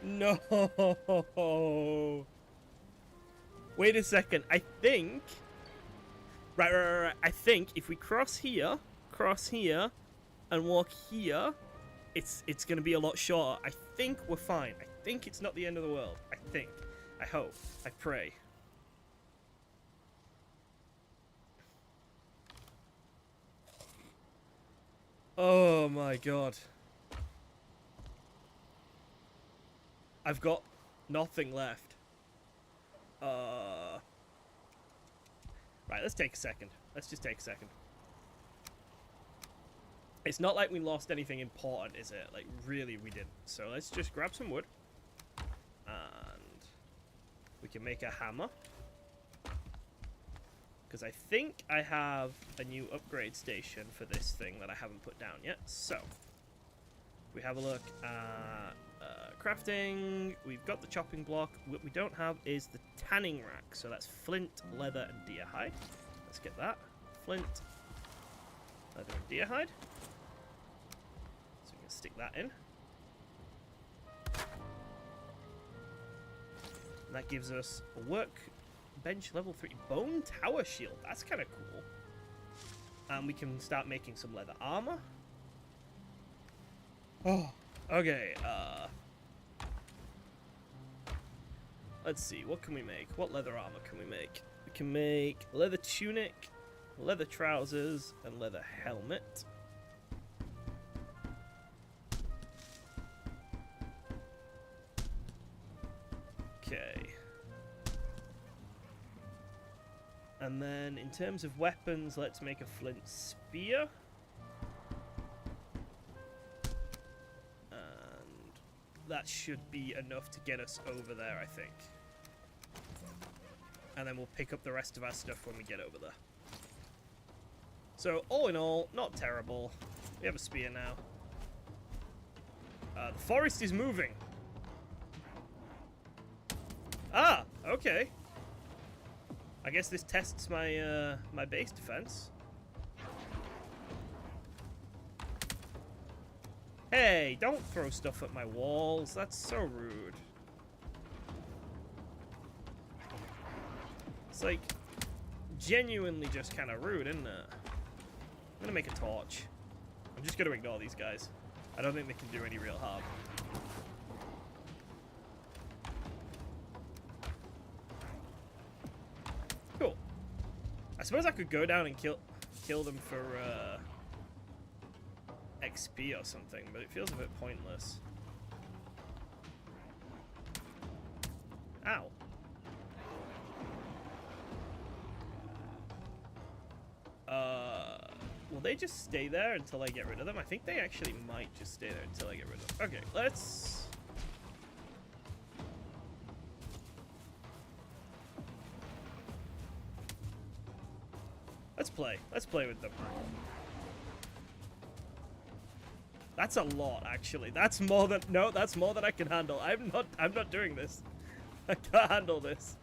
No. Wait a second. I think... Right. I think if we cross here, and walk here, it's gonna be a lot shorter. I think we're fine. I think it's not the end of the world. I think. I hope. I pray. Oh my god. I've got nothing left. Right, let's take a second. Let's just take a second. It's not like we lost anything important, is it? Like, really, we didn't. So let's just grab some wood. And we can make a hammer. Because I think I have a new upgrade station for this thing that I haven't put down yet. So, we have a look at crafting. We've got the chopping block. What we don't have is the tanning rack. So that's flint, leather, and deer hide. Let's get that. Flint, leather, and deer hide. So we can stick that in. And that gives us a workbench level 3 bone tower shield. That's kind of cool. And we can start making some leather armor. Oh, okay. Let's see. What can we make? What leather armor can we make? We can make leather tunic, leather trousers, and leather helmet. Okay. And then in terms of weapons, let's make a flint spear. And that should be enough to get us over there, I think. And then we'll pick up the rest of our stuff when we get over there. So, all in all, not terrible. We have a spear now. The forest is moving. Ah, okay. I guess this tests my my base defense. Hey, don't throw stuff at my walls. That's so rude. It's like genuinely just kind of rude, isn't it? I'm gonna make a torch. I'm just gonna ignore these guys. I don't think they can do any real harm. Cool. I suppose I could go down and kill them for XP or something, but it feels a bit pointless. Ow. Will they just stay there until I get rid of them? I think they actually might just stay there until I get rid of them. Okay, let's... Let's play. Let's play with them. That's a lot, actually. That's more than... No, that's more than I can handle. I'm not doing this. I can't handle this.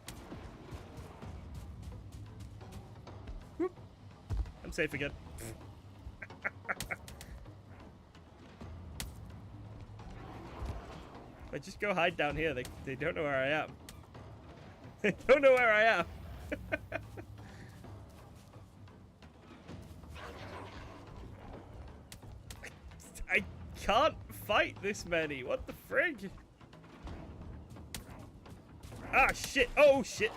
Whoop. I'm safe again. If I just go hide down here, they don't know where I am. They don't know where I am. I can't fight this many. What the frig? Ah, shit. Oh, shit.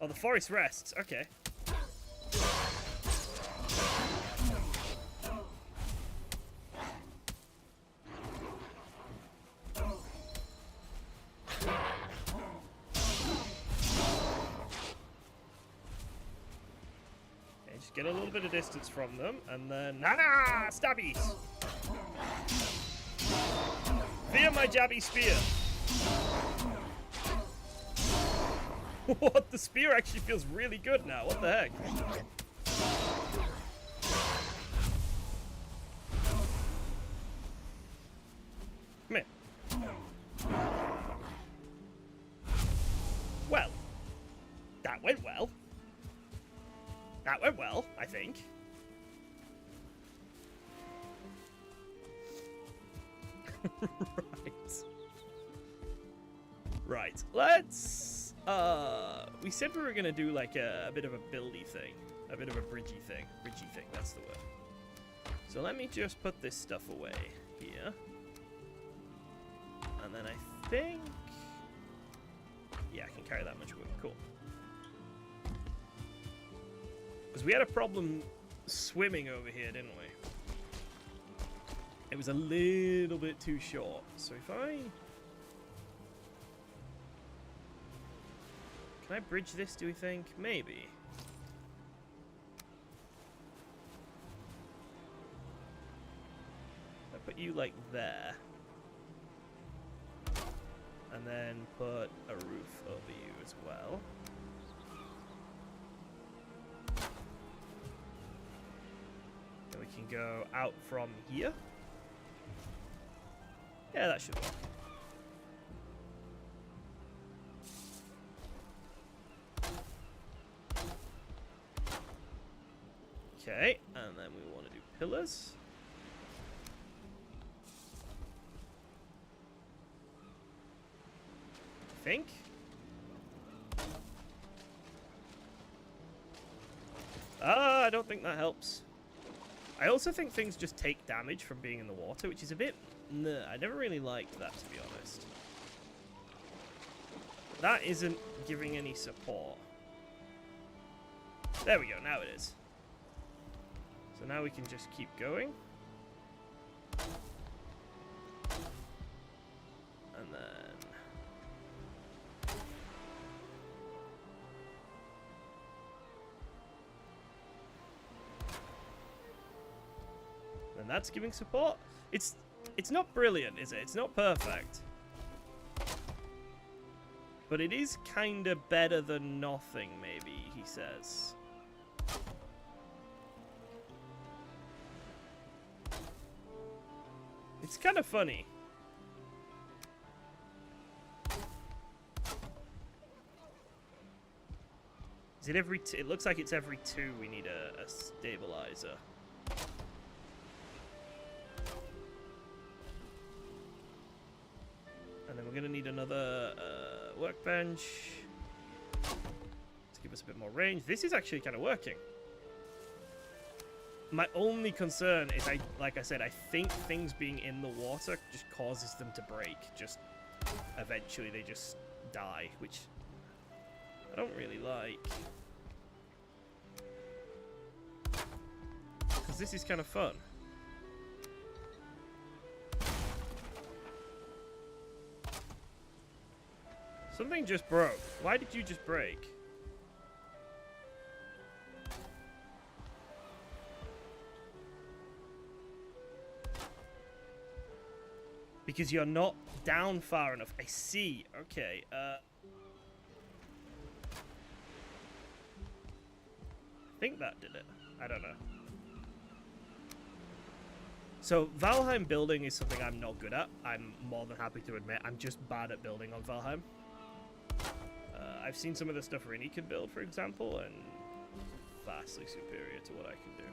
Oh, the forest rests. Okay. Get a little bit of distance from them, and then... Nana! Stabbies! Fear my jabby spear! What? The spear actually feels really good now. What the heck? Come here. Well. That went well. That went well, I think. Right. Let's... we said we were going to do like a bit of a buildy thing. A bit of a bridgey thing. Bridgey thing, that's the word. So let me just put this stuff away here. And then I think... Yeah, I can carry that much wood. Cool. Because we had a problem swimming over here, didn't we? It was a little bit too short. So if I... Can I bridge this, do we think? Maybe. I put you like there. And then put a roof over you as well. Then we can go out from here. Yeah, that should work. Okay, and then we want to do pillars. I think. I don't think that helps. I also think things just take damage from being in the water, which is a bit... Nah, I never really liked that, to be honest. That isn't giving any support. There we go, now it is. So now we can just keep going. And then... And that's giving support. It's not brilliant, is it? It's not perfect. But it is kind of better than nothing, maybe, he says. It's kind of funny. Is it every it looks like it's every 2 we need a stabilizer. And then we're going to need another workbench to give us a bit more range. This is actually kind of working. My only concern is, like I said, I think things being in the water just causes them to break. Just eventually they just die, which I don't really like. Because this is kind of fun. Something just broke. Why did you just break? Because you're not down far enough. I see. Okay. I think that did it. I don't know. So, Valheim building is something I'm not good at. I'm more than happy to admit I'm just bad at building on Valheim. I've seen some of the stuff Rini can build, for example, and vastly superior to what I can do.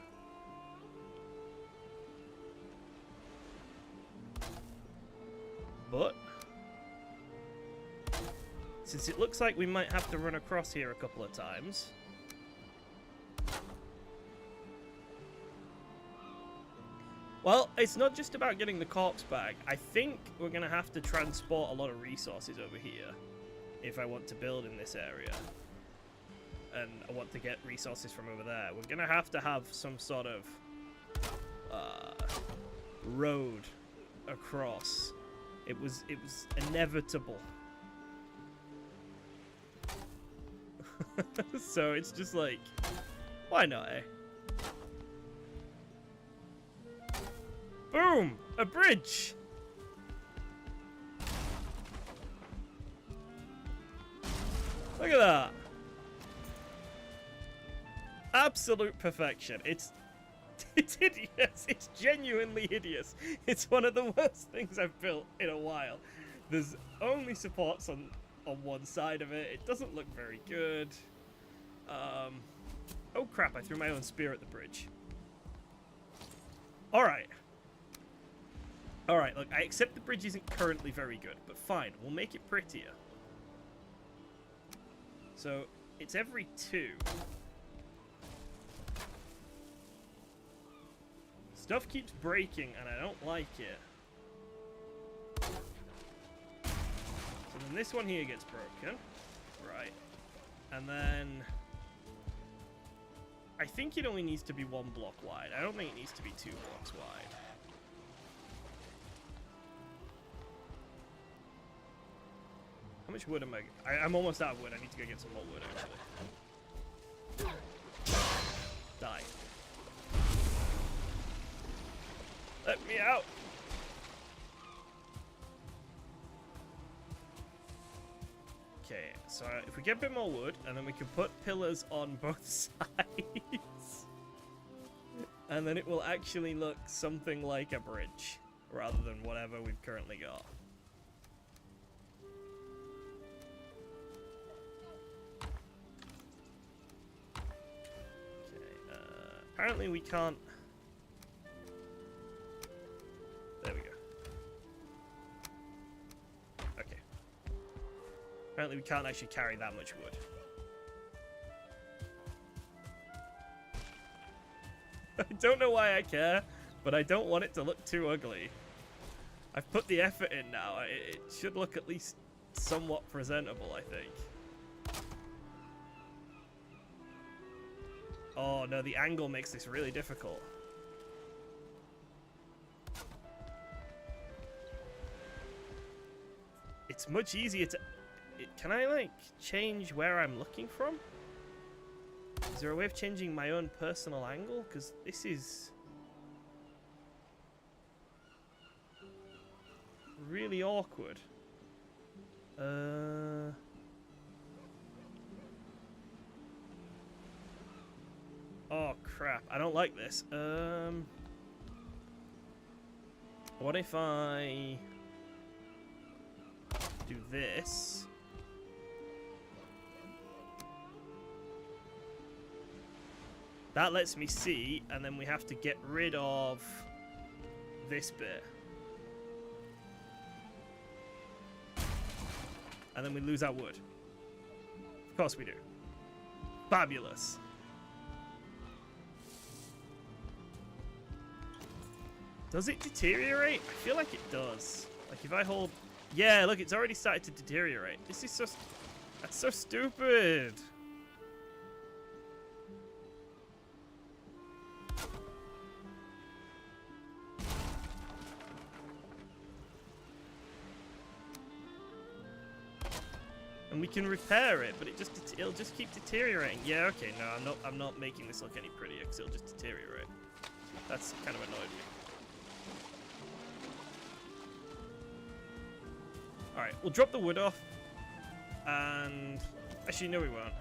But since it looks like we might have to run across here a couple of times, well, it's not just about getting the corpse back. I think we're going to have to transport a lot of resources over here if I want to build in this area. And I want to get resources from over there. We're going to have some sort of road across. It was inevitable. So it's just like, why not, eh? Boom! A bridge! Look at that! Absolute perfection. It's hideous. It's genuinely hideous. It's one of the worst things I've built in a while. There's only supports on one side of it. It doesn't look very good. Oh crap, I threw my own spear at the bridge. Alright. Alright, look, I accept the bridge isn't currently very good, but fine, we'll make it prettier. So, it's every 2. Stuff keeps breaking, and I don't like it. So then this one here gets broken. Right. And then I think it only needs to be 1 block wide. I don't think it needs to be 2 blocks wide. How much wood am I'm almost out of wood. I need to go get some more wood, actually. Die. Let me out! Okay, so if we get a bit more wood, and then we can put pillars on both sides, and then it will actually look something like a bridge, rather than whatever we've currently got. Okay, apparently we can't... There we go. Okay. Apparently we can't actually carry that much wood. I don't know why I care, but I don't want it to look too ugly. I've put the effort in now. It should look at least somewhat presentable, I think. Oh no, the angle makes this really difficult. It's much easier to... Can I, like, change where I'm looking from? Is there a way of changing my own personal angle? Because this is... really awkward. Oh, crap. I don't like this. What if I... do this? That lets me see, and then we have to get rid of this bit. And then we lose our wood. Of course we do. Fabulous. Does it deteriorate? I feel like it does. Like if I hold... Yeah, look, it's already started to deteriorate. This is just... That's so stupid. And we can repair it, but it'll just keep deteriorating. Yeah, okay, no, I'm not making this look any prettier because it'll just deteriorate. That's kind of annoyed me. Alright, we'll drop the wood off. And... Actually, no we won't.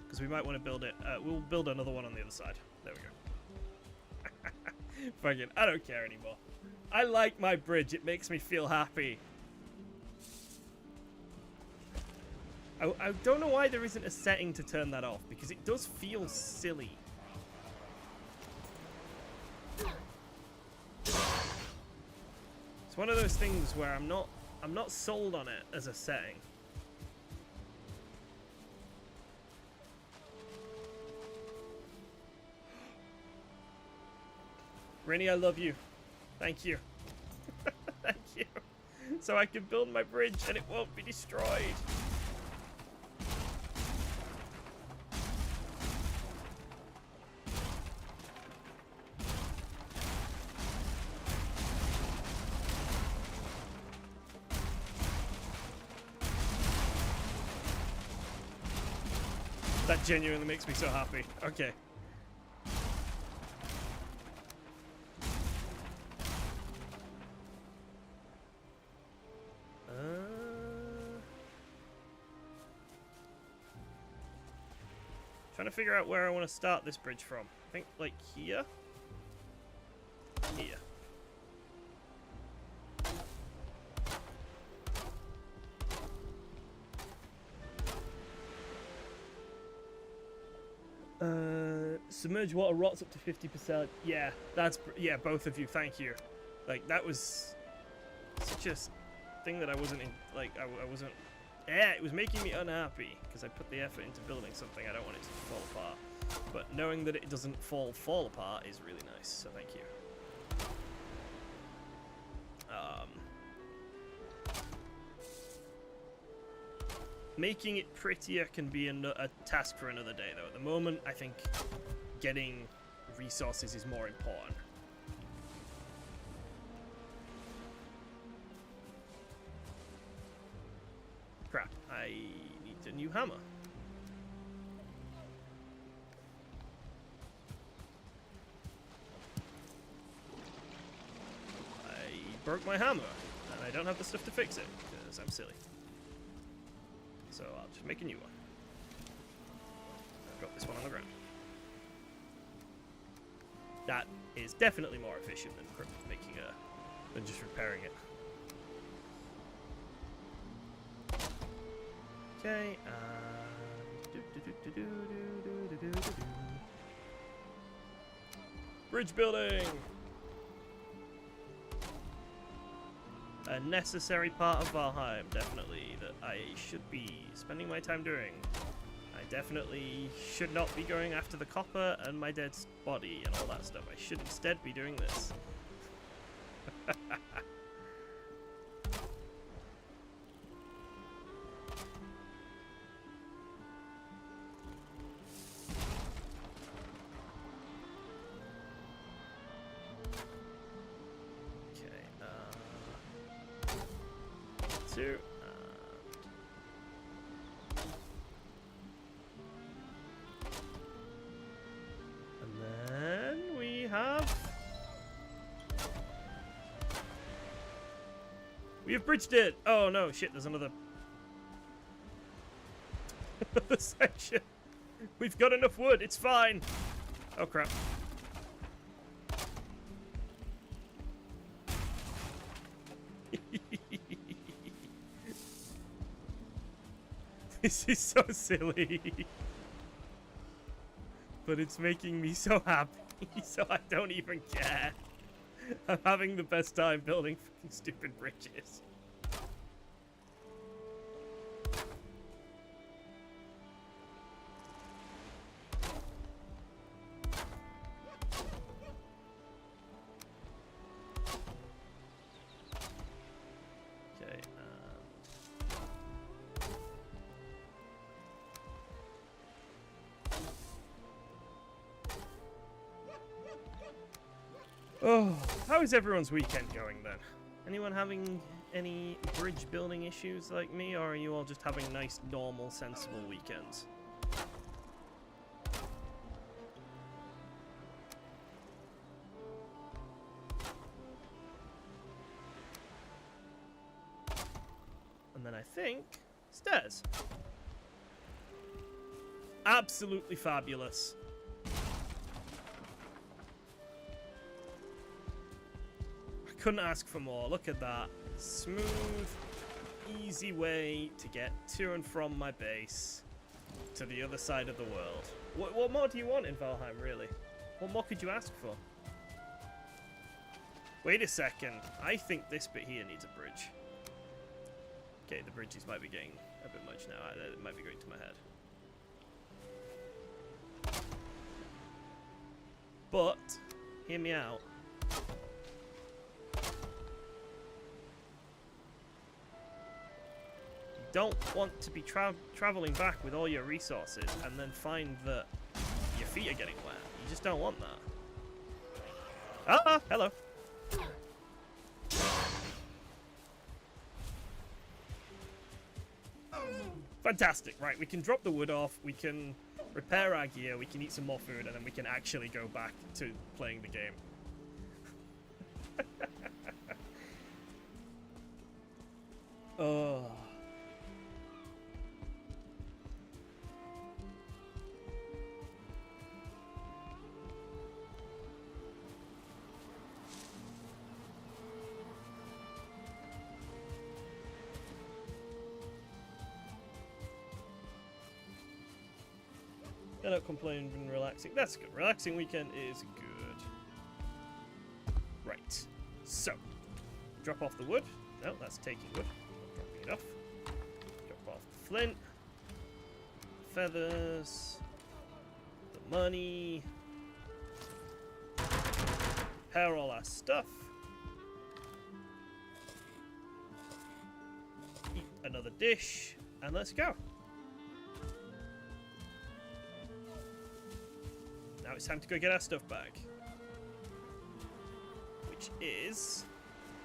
Because we might want to build it. We'll build another one on the other side. There we go. Fucking, I don't care anymore. I like my bridge. It makes me feel happy. I don't know why there isn't a setting to turn that off, because it does feel silly. It's one of those things where I'm not sold on it as a setting. Rainy, I love you. Thank you. Thank you. So I can build my bridge and it won't be destroyed. That genuinely makes me so happy. Okay. Trying to figure out where I want to start this bridge from. I think, like, here? Here. Submerged water rots up to 50%. Yeah, that's... Yeah, both of you, thank you. Like, that was such a thing that I wasn't in... Like, I wasn't... Yeah, it was making me unhappy, because I put the effort into building something I don't want it to fall apart. But knowing that it doesn't fall apart is really nice, so thank you. Making it prettier can be a task for another day, though. At the moment, I think getting resources is more important. Crap, I need a new hammer. I broke my hammer, and I don't have the stuff to fix it, because I'm silly. So I'll just make a new one. Drop this one on the ground. That is definitely more efficient than making than just repairing it. Okay. Bridge building. A necessary part of Valheim, definitely, that I should be spending my time doing. I definitely should not be going after the copper and my dead body and all that stuff. I should instead be doing this. And then we have... We have bridged it! Oh no, shit, there's another section. We've got enough wood, it's fine. Oh crap. This is so silly. But it's making me so happy, so I don't even care. I'm having the best time building fucking stupid bridges. Okay, Oh, how is everyone's weekend going then? Anyone having any bridge building issues like me, or are you all just having nice, normal, sensible weekends? then I think stairs. Absolutely fabulous. I couldn't ask for more. Look at that. Smooth, easy way to get to and from my base to the other side of the world. What more do you want in Valheim, really? What more could you ask for? Wait a second. I think this bit here needs a bridge. Okay, the bridges might be getting a bit much now. It might be going to my head. But, hear me out. You don't want to be traveling back with all your resources and then find that your feet are getting wet. You just don't want that. Ah, hello. Fantastic. Right, we can drop the wood off. We can repair our gear. We can eat some more food, and then we can actually go back to playing the game. Oh. They're not complaining and relaxing. That's good. Relaxing weekend is good. Right. So, drop off the wood. No, that's taking wood. Not dropping it off. Drop off the flint. Feathers. The money. Repair all our stuff. Eat another dish. And let's go. Now it's time to go get our stuff back. Which is,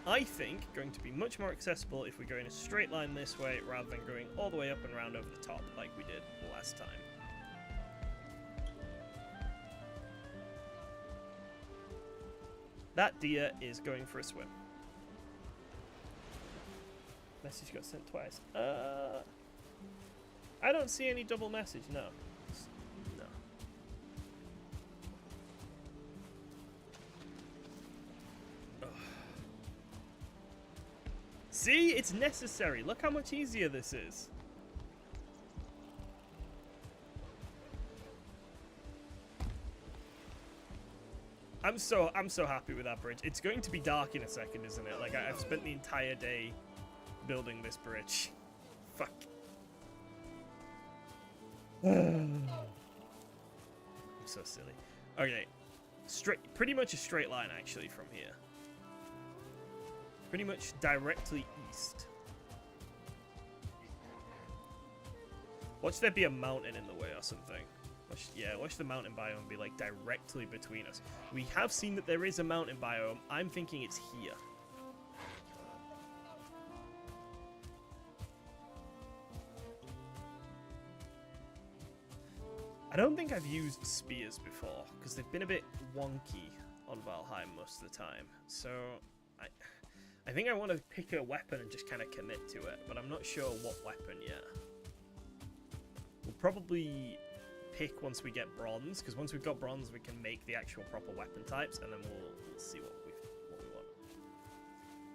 I think, going to be much more accessible if we go in a straight line this way rather than going all the way up and around over the top like we did last time. That deer is going for a swim. Message got sent twice. I don't see any double message, no. No. Ugh. See? It's necessary. Look how much easier this is. I'm so happy with that bridge. It's going to be dark in a second, isn't it? Like, I've spent the entire day building this bridge. Fuck. I'm so silly. Okay. Pretty much a straight line, actually, from here. Pretty much directly east. Watch there be a mountain in the way or something. Watch the mountain biome be, like, directly between us. We have seen that there is a mountain biome. I'm thinking it's here. I don't think I've used spears before, because they've been a bit wonky on Valheim most of the time. So, I think I want to pick a weapon and just kind of commit to it, but I'm not sure what weapon yet. We'll probably pick once we get bronze, because once we've got bronze we can make the actual proper weapon types, and then we'll see what we want.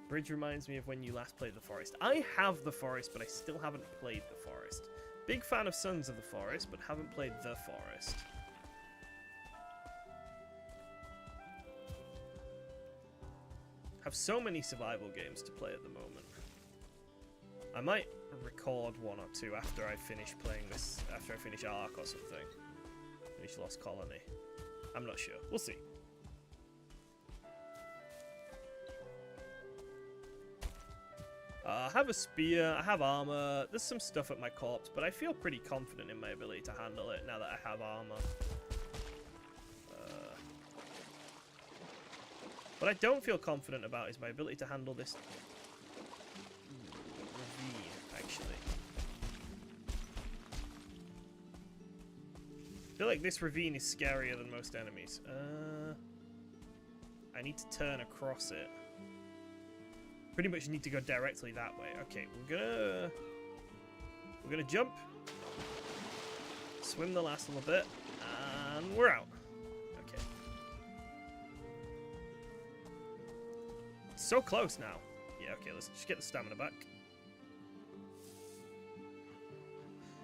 Bridge reminds me of when you last played the forest. I have the forest, but I still haven't played the forest. Big fan of Sons of the Forest, but haven't played the forest. Have so many survival games to play at the moment. I might record one or two after I finish playing this, after I finish Ark or something. Finish Lost Colony. I'm not sure. We'll see. I have a spear, I have armor, there's some stuff at my corpse, but I feel pretty confident in my ability to handle it now that I have armor. What I don't feel confident about is my ability to handle this ravine, actually. I feel like this ravine is scarier than most enemies. I need to turn across it. pretty much need to go directly that way. Okay, we're gonna jump, swim the last little bit, and we're out. Okay. So close now. Yeah, okay, let's just get the stamina back.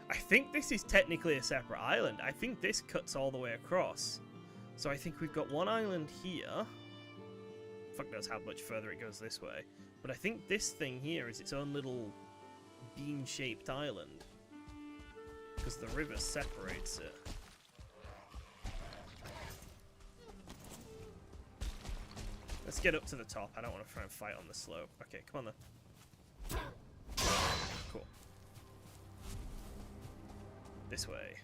I think this is technically a separate island. I think this cuts all the way across. So I think we've got one island here. Fuck knows how much further it goes this way. But I think this thing here is its own little bean-shaped island. Because the river separates it. Let's get up to the top. I don't want to try and fight on the slope. Okay, come on then. Cool. This way.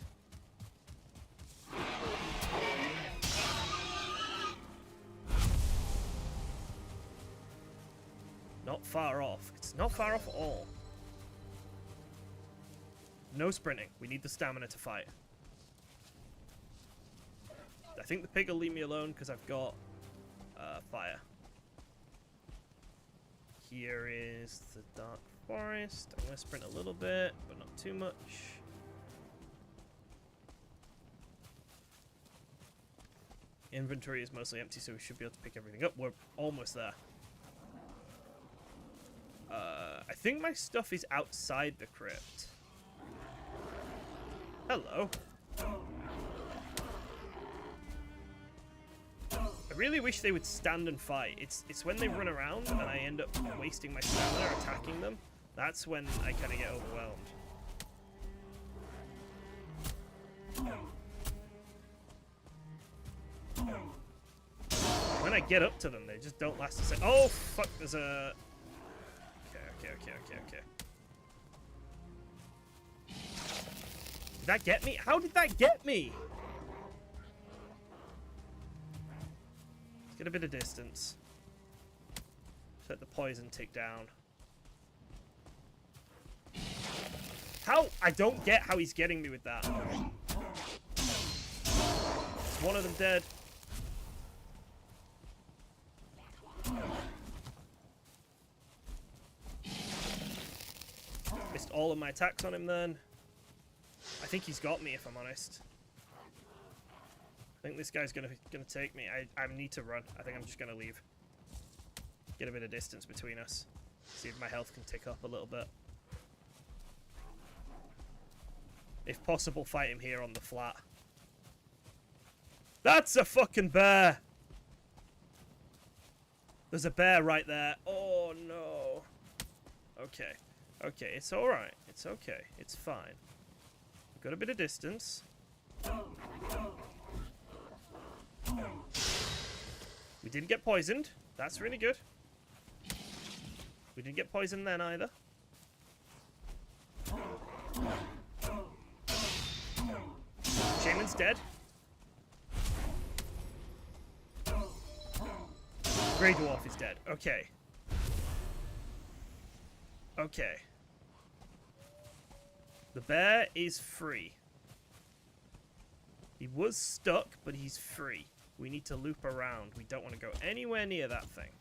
Not far off. It's not far off at all. No sprinting. We need the stamina to fight. I think the pig will leave me alone because I've got fire. Here is the dark forest. I'm going to sprint a little bit, but not too much. Inventory is mostly empty, so we should be able to pick everything up. We're almost there. I think my stuff is outside the crypt. Hello. I really wish they would stand and fight. It's when they run around and I end up wasting my stamina attacking them. That's when I kind of get overwhelmed. When I get up to them, they just don't last a second. Oh, fuck, there's a... Okay. Did that get me? How did that get me? Let's get a bit of distance. Let the poison tick down. How? I don't get how he's getting me with that. Is one of them dead? Missed all of my attacks on him then. I think he's got me, if I'm honest. I think this guy's gonna take me. I need to run. I think I'm just gonna leave. Get a bit of distance between us. See if my health can tick up a little bit. If possible, fight him here on the flat. That's a fucking bear! There's a bear right there. Oh no. Okay. Okay, it's alright. It's okay. It's fine. We've got a bit of distance. We didn't get poisoned. That's really good. We didn't get poisoned then either. Shaman's dead. Grey Dwarf is dead. Okay. Okay. The bear is free. He was stuck, but he's free. We need to loop around. We don't want to go anywhere near that thing.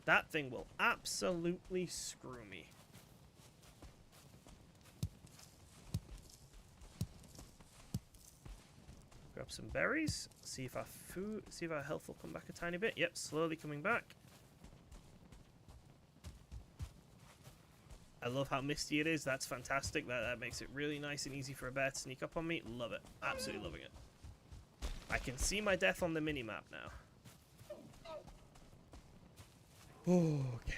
That thing will absolutely screw me. Grab some berries. See if our health will come back a tiny bit. Yep, slowly coming back. I love how misty it is. That's fantastic. That makes it really nice and easy for a bear to sneak up on me. Love it. Absolutely loving it. I can see my death on the mini-map now. Okay.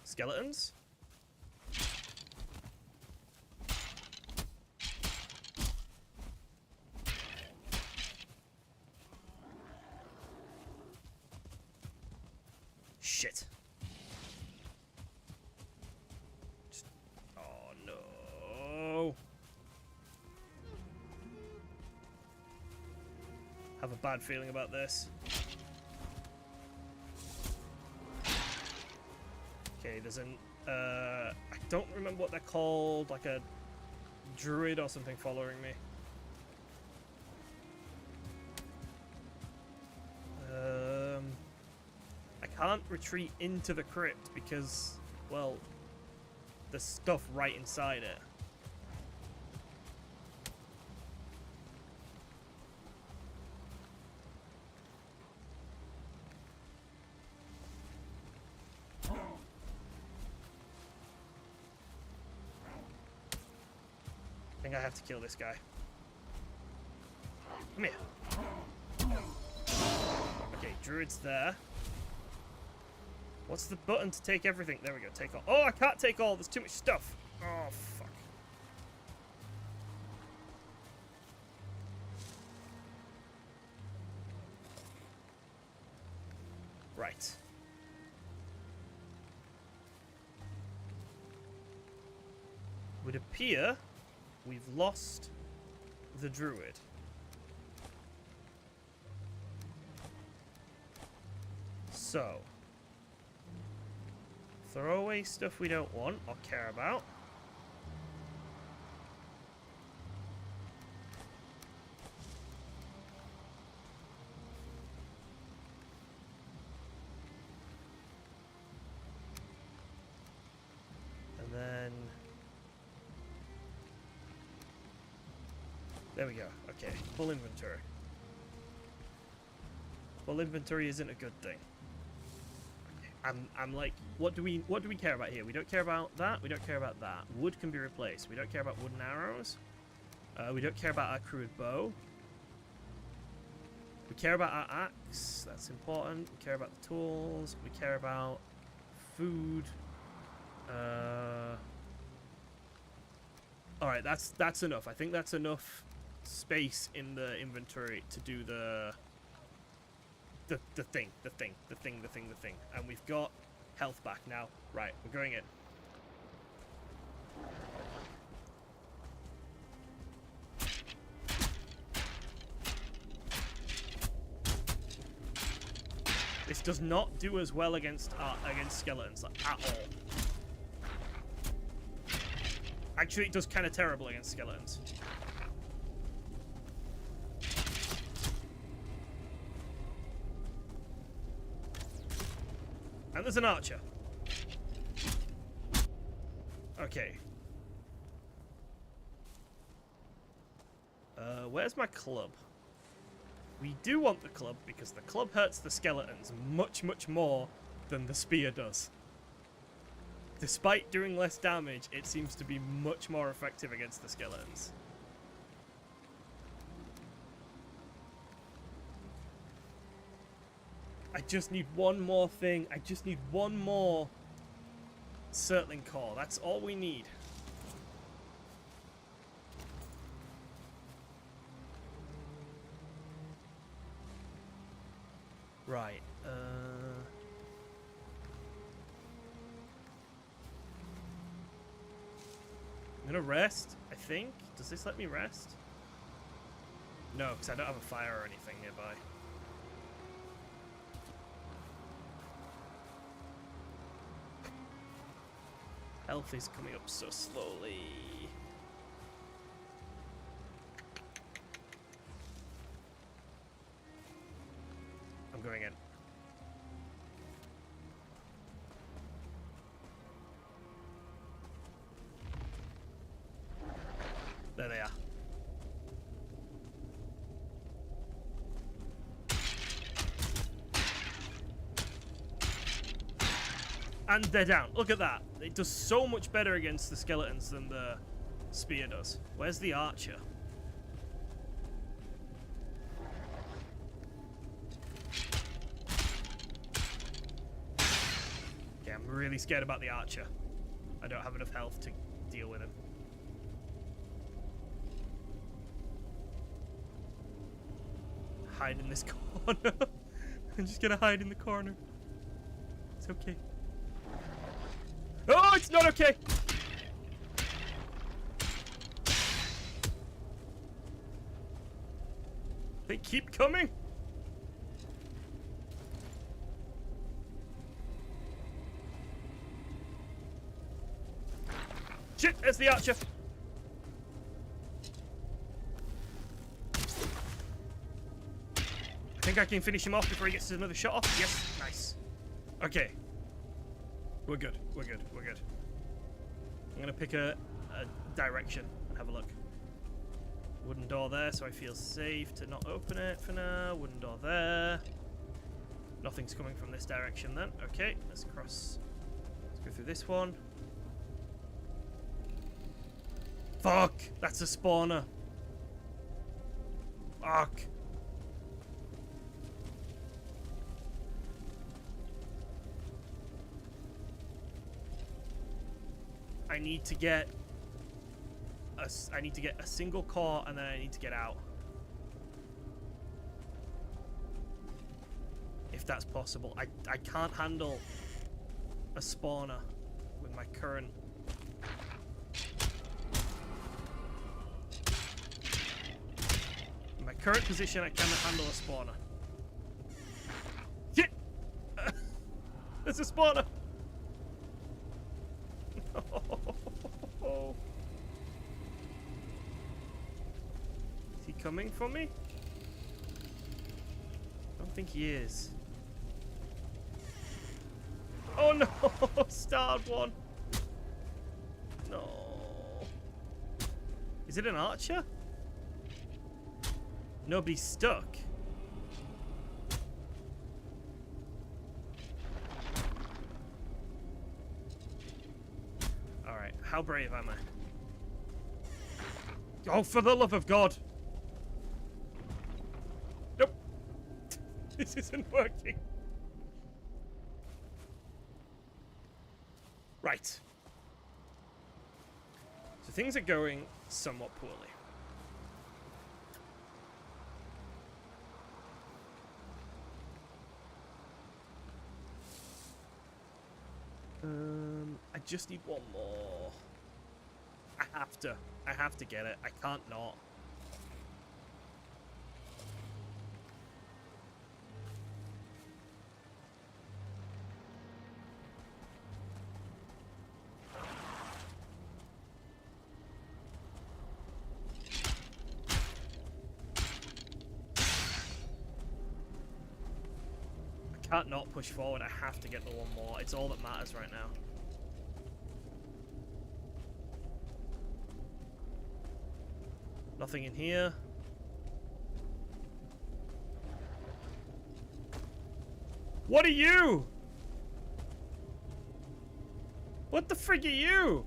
Skeletons? Shit. Oh no. Have a bad feeling about this. Okay, there's an I don't remember what they're called, like a druid or something following me. can't retreat into the crypt because, well, there's stuff right inside it. I think I have to kill this guy. Come here. Okay, druid's there. What's the button to take everything? There we go, take all. Oh, I can't take all. There's too much stuff. Oh, fuck. Right. Would appear we've lost the druid. So, throw away stuff we don't want or care about. And then... there we go. Okay, full inventory. Full inventory isn't a good thing. I'm like, what do we care about here? We don't care about that. We don't care about that. Wood can be replaced. We don't care about wooden arrows. We don't care about our crude bow. We care about our axe. That's important. We care about the tools. We care about food. All right, that's enough. I think that's enough space in the inventory to do the thing. And we've got health back now. Right, we're going in. This does not do as well against skeletons at all. Actually, it does kind of terrible against skeletons. And there's an archer. Okay. Where's my club? We do want the club because the club hurts the skeletons much, much more than the spear does. Despite doing less damage, it seems to be much more effective against the skeletons. I just need one more thing. I just need one more Surtling core. That's all we need. Right. I'm gonna rest, I think. Does this let me rest? No, because I don't have a fire or anything nearby. Health is coming up so slowly. I'm going in. There they are. And they're down. Look at that. It does so much better against the skeletons than the spear does. Where's the archer? Yeah, I'm really scared about the archer. I don't have enough health to deal with him. Hide in this corner. I'm just gonna hide in the corner. It's okay. Oh, it's not okay! They keep coming! Shit, there's the archer! I think I can finish him off before he gets another shot off. Yes, nice. Okay. We're good. We're good. We're good. I'm gonna pick a direction and have a look. Wooden door there, so I feel safe to not open it for now. Wooden door there. Nothing's coming from this direction then. Okay, let's cross. Let's go through this one. Fuck! That's a spawner. Fuck. I need to get a single core and then I need to get out. If that's possible. I can't handle a spawner with my current. In my current position, I cannot handle a spawner. Shit! There's a spawner! Is he coming for me? I don't think he is. Oh no! Starved one! No. Is it an archer? Nobody's stuck. Alright, how brave am I? Oh, for the love of God! Nope! This isn't working. Right. So things are going somewhat poorly. I just need one more. I have to get it. I can't not. I can't not push forward. I have to get the one more. It's all that matters right now. Nothing in here. What are you? What the frig are you?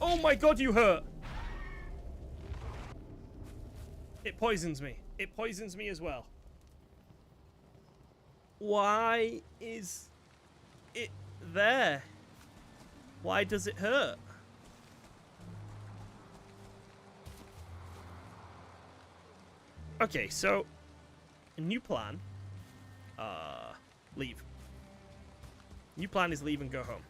Oh my God, you hurt. It poisons me. It poisons me as well. Why is it there? Why does it hurt? Okay, so a new plan. Leave. New plan is leave and go home.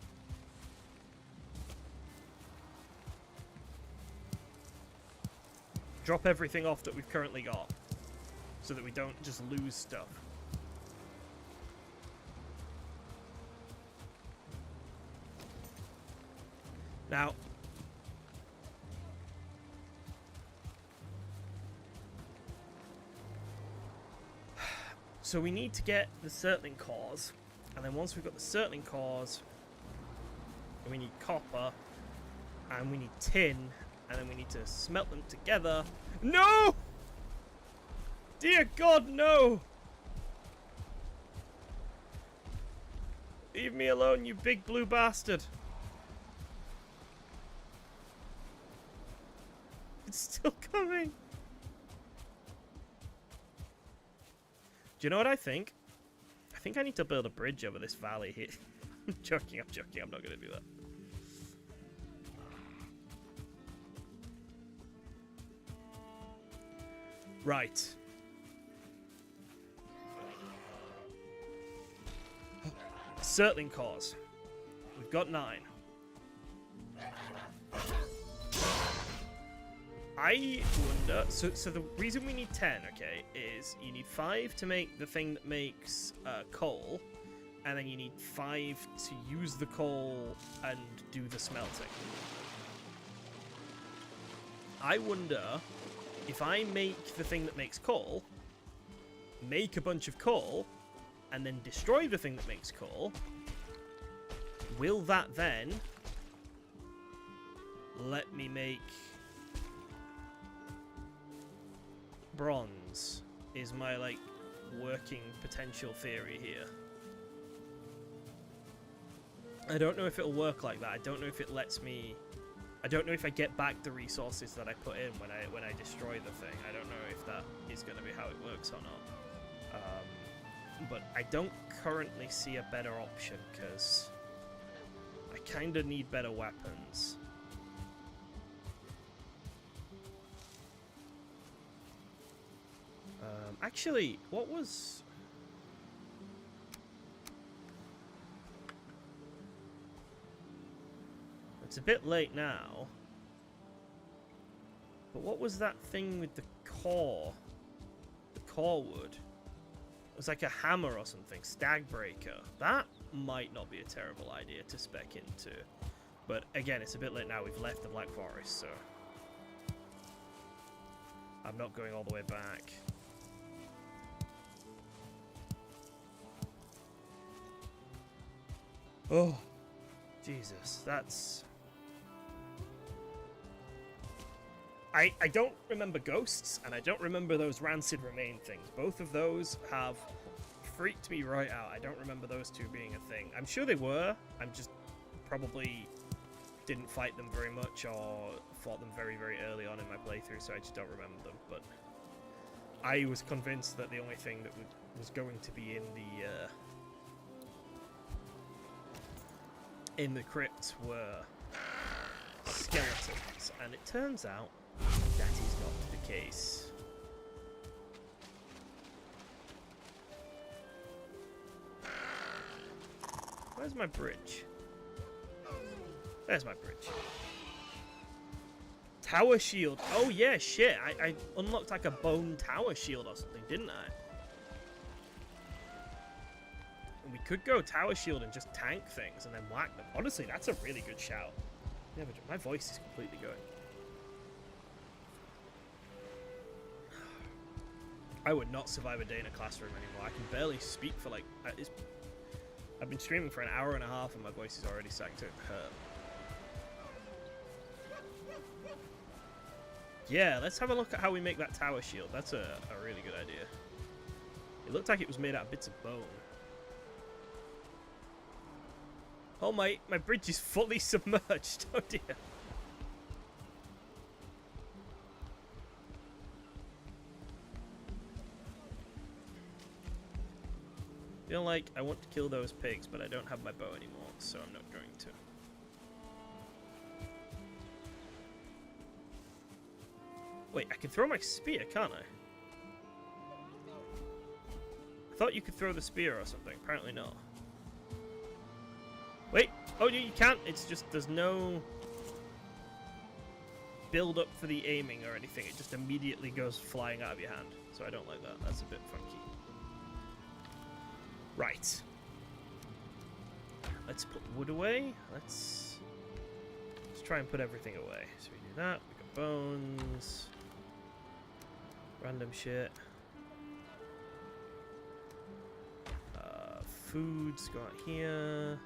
Drop everything off that we've currently got, so that we don't just lose stuff. Now, so we need to get the Surtling cores, and then once we've got the Surtling cores, we need copper, and we need tin, and then we need to smelt them together. No! Dear God, no! Leave me alone, you big blue bastard. It's still coming. Do you know what I think? I think I need to build a bridge over this valley here. I'm joking, I'm not going to do that. Right. Surtling cores. We've got 9. I wonder... So the reason we need 10, okay, is you need 5 to make the thing that makes coal, and then you need 5 to use the coal and do the smelting. I wonder... If I make the thing that makes coal, make a bunch of coal, and then destroy the thing that makes coal, will that then let me make bronze? Is my, like, working potential theory here. I don't know if it'll work like that. I don't know if it lets me... I don't know if I get back the resources that I put in when I destroy the thing. I don't know if that is going to be how it works or not. But I don't currently see a better option, because I kind of need better weapons. Actually, what was... It's a bit late now. But what was that thing with the core? The core wood? It was like a hammer or something. Stag breaker. That might not be a terrible idea to spec into. But again, it's a bit late now. We've left the Black Forest, so... I'm not going all the way back. Oh, Jesus, that's... I don't remember ghosts, and I don't remember those rancid remain things. Both of those have freaked me right out. I don't remember those two being a thing. I'm sure they were. I'm just probably didn't fight them very much, or fought them very, very early on in my playthrough, so I just don't remember them. But I was convinced that the only thing that was going to be in the crypt were skeletons, and it turns out that is not the case. Where's my bridge? There's my bridge. Tower shield. Oh yeah, shit. I unlocked like a bone tower shield or something, didn't I? And we could go tower shield and just tank things and then whack them. Honestly, that's a really good shout. Yeah, but my voice is completely going. I would not survive a day in a classroom anymore. I can barely speak for like... I've been streaming for an hour and a half and my voice is already starting to hurt. Yeah, let's have a look at how we make that tower shield. That's a really good idea. It looked like it was made out of bits of bone. Oh my bridge is fully submerged. Oh dear. I feel like I want to kill those pigs, but I don't have my bow anymore, so I'm not going to. Wait, I can throw my spear, can't I? I thought you could throw the spear or something. Apparently not. Wait! Oh, you can't! It's just, there's no build up for the aiming or anything. It just immediately goes flying out of your hand. So I don't like that. That's a bit funky. Right. Let's put wood away. Let's try and put everything away. So we do that. We got bones. Random shit. Foods go out here.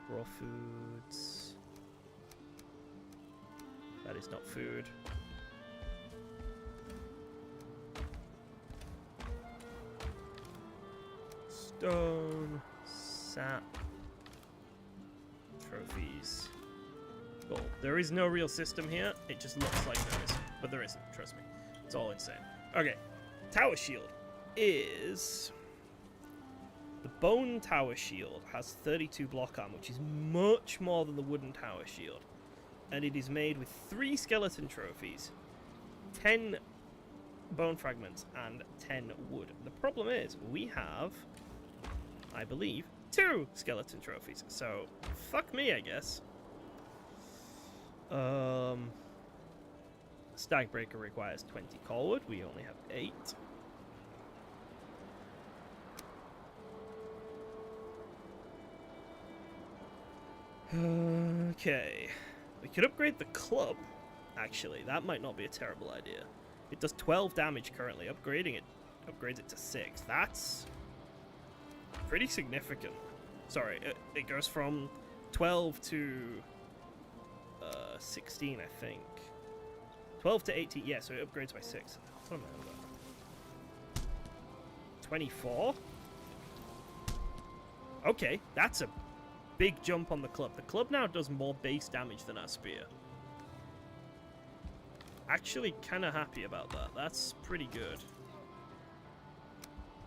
Raw foods. That is not food. Stone. Sap. Trophies. Cool. There is no real system here. It just looks like there is. But there isn't, trust me. It's all insane. Okay. Tower shield is... The bone tower shield has 32 block armor, which is much more than the wooden tower shield. And it is made with 3 skeleton trophies, 10 bone fragments, and 10 wood. The problem is, we have, I believe, 2 skeleton trophies. So, fuck me, I guess. Stag breaker requires 20 core wood. We only have 8. Okay. We could upgrade the club, actually. That might not be a terrible idea. It does 12 damage currently. Upgrading it upgrades it to 6. That's pretty significant. Sorry, it goes from 12 to 16, I think. 12 to 18, yeah, so it upgrades by 6. What am I on about? 24? Okay, that's a big jump on the club. The club now does more base damage than our spear. Actually, kind of happy about that. That's pretty good.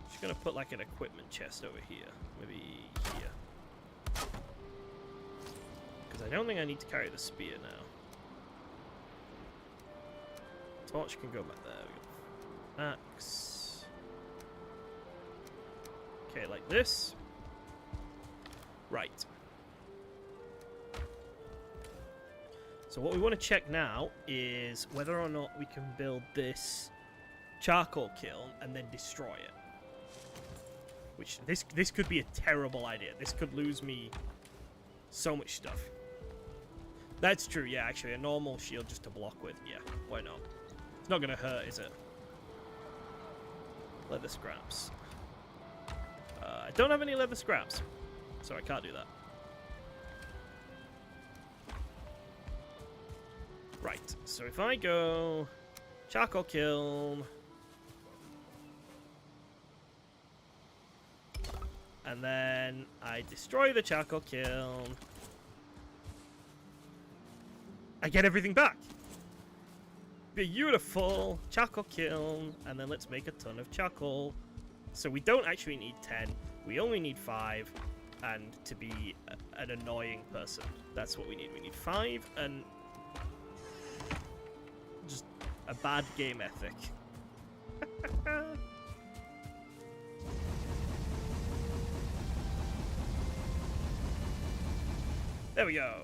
Just gonna put like an equipment chest over here. Maybe here. Because I don't think I need to carry the spear now. Torch can go back there. We go. Axe. Okay, like this. Right. So what we want to check now is whether or not we can build this charcoal kiln and then destroy it. Which, this could be a terrible idea. This could lose me so much stuff. That's true, yeah, actually. A normal shield just to block with. Yeah, why not? It's not going to hurt, is it? Leather scraps. I don't have any leather scraps, so I can't do that. Right, so if I go charcoal kiln, and then I destroy the charcoal kiln, I get everything back. Beautiful. Charcoal kiln, and then let's make a ton of charcoal. So we don't actually need 10, we only need 5, and to be an annoying person. That's what we need. We need 5 and just a bad game ethic. There we go.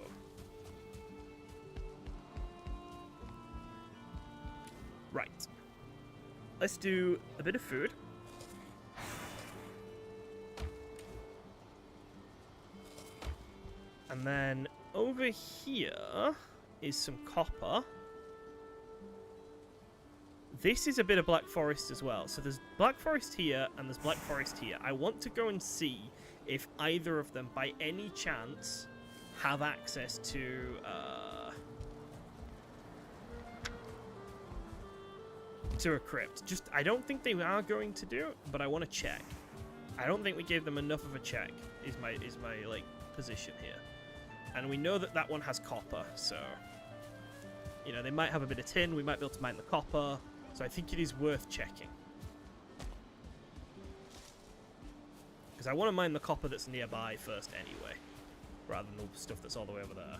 Right. Let's do a bit of food. And then over here is some copper. This is a bit of Black Forest as well. So there's Black Forest here and there's Black Forest here. I want to go and see if either of them, by any chance, have access to a crypt. Just, I don't think they are going to do, but I want to check. I don't think we gave them enough of a check. Is my like position here. And we know that that one has copper, so you know they might have a bit of tin. We might be able to mine the copper. So I think it is worth checking. Because I want to mine the copper that's nearby first anyway, rather than the stuff that's all the way over there.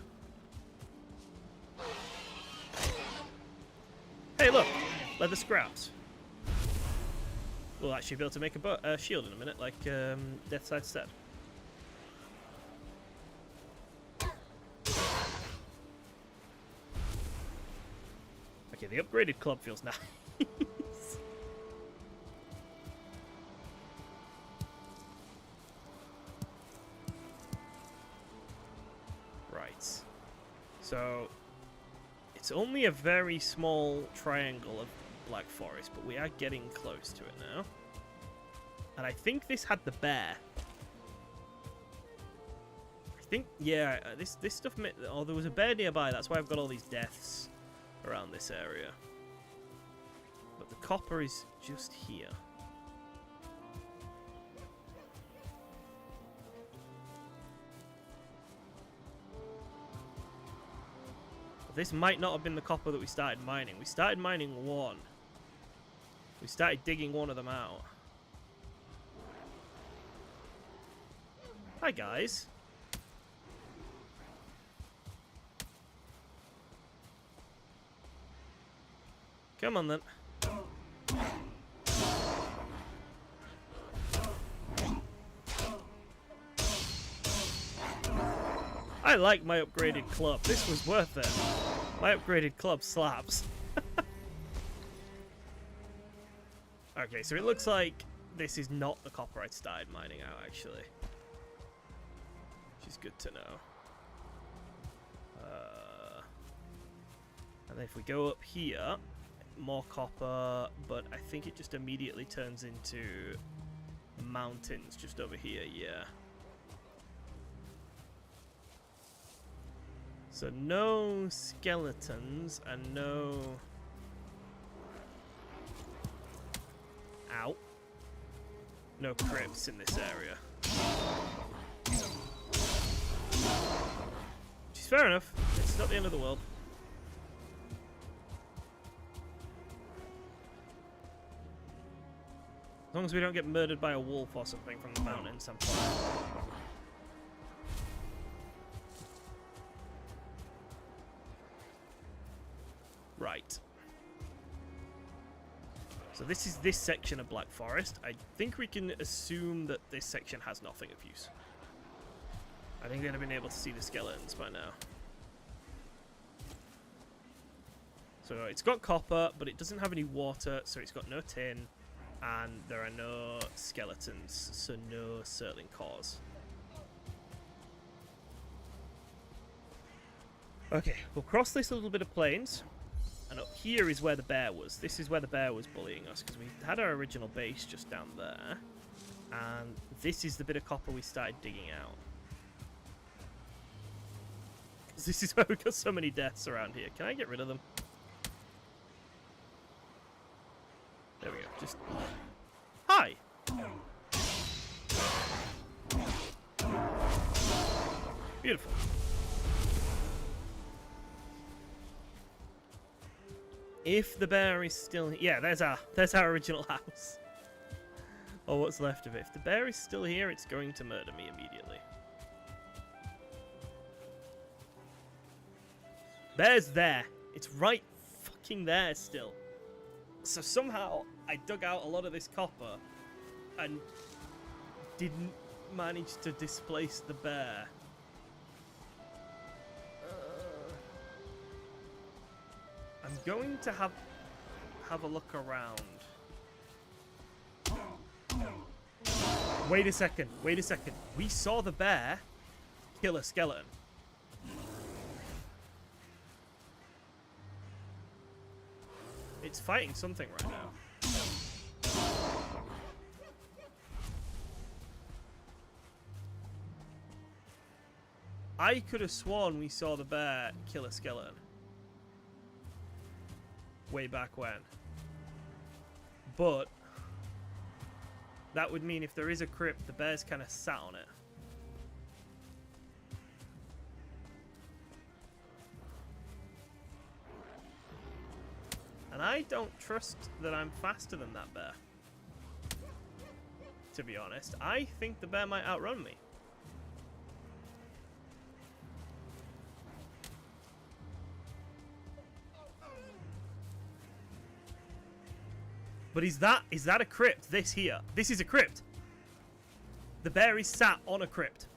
Hey, look! Leather scraps. We'll actually be able to make a shield in a minute, like Deathside said. Okay, the upgraded club feels nice. Right. So, it's only a very small triangle of Black Forest, but we are getting close to it now. And I think this had the bear. I think, yeah, this stuff... Oh, there was a bear nearby, that's why I've got all these deaths around this area. But the copper is just here. This might not have been the copper that we started mining. We started mining one. We started digging one of them out. Hi, guys. Come on, then. I like my upgraded club. This was worth it. My upgraded club slaps. Okay, so it looks like this is not the copper I started mining out, actually. Which is good to know. And then if we go up here, more copper, but I think it just immediately turns into mountains just over here, yeah. So no skeletons and no... Ow. No crypts in this area. Which is fair enough. It's not the end of the world. As long as we don't get murdered by a wolf or something from the mountains, I'm fine. Right. So this is this section of Black Forest. I think we can assume that this section has nothing of use. I think they'd have been able to see the skeletons by now. So it's got copper, but it doesn't have any water, so it's got no tin. And there are no skeletons, so no Surtling cores. Okay, we'll cross this little bit of plains. And up here is where the bear was. This is where the bear was bullying us, because we had our original base just down there. And this is the bit of copper we started digging out. This is where we got so many deaths around here. Can I get rid of them? There we go. Just... Hi! Beautiful. If the bear is still... Yeah, there's our original house. Or what's left of it. If the bear is still here, it's going to murder me immediately. Bear's there. It's right fucking there still. So somehow I dug out a lot of this copper and didn't manage to displace the bear. I'm going to have a look around. Wait a second. Wait a second. We saw the bear kill a skeleton. It's fighting something right now. I could have sworn we saw the bear kill a skeleton. Way back when. But that would mean if there is a crypt, the bear's kind of sat on it. And I don't trust that I'm faster than that bear. To be honest, I think the bear might outrun me. But is that a crypt? This here. This is a crypt. The bear is sat on a crypt.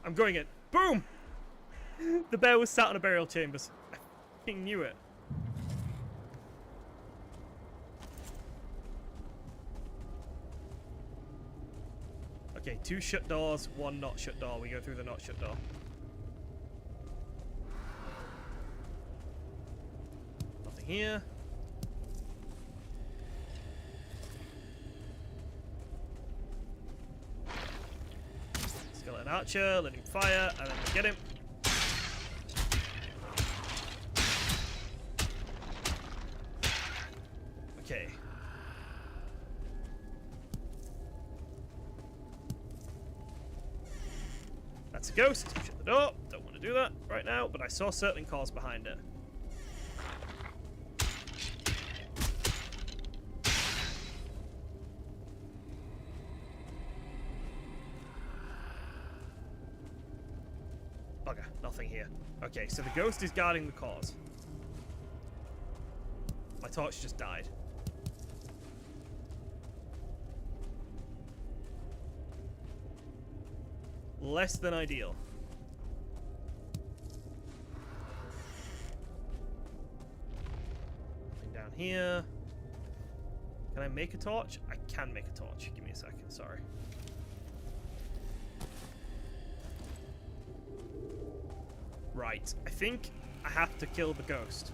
I'm going in. Boom! The bear was sat on a burial chambers. I fucking knew it. Okay, 2 shut doors, 1 not shut door. We go through the not shut door. Nothing here. Skeleton archer, let him fire, and then we get him. Okay. That's a ghost. Shut the door. Don't want to do that right now, but I saw certain cars behind it. Bugger, nothing here. Okay, so the ghost is guarding the cause. My torch just died. Less than ideal. Nothing down here. Can I make a torch? I can make a torch. Give me a second, sorry. Right. I think I have to kill the ghost.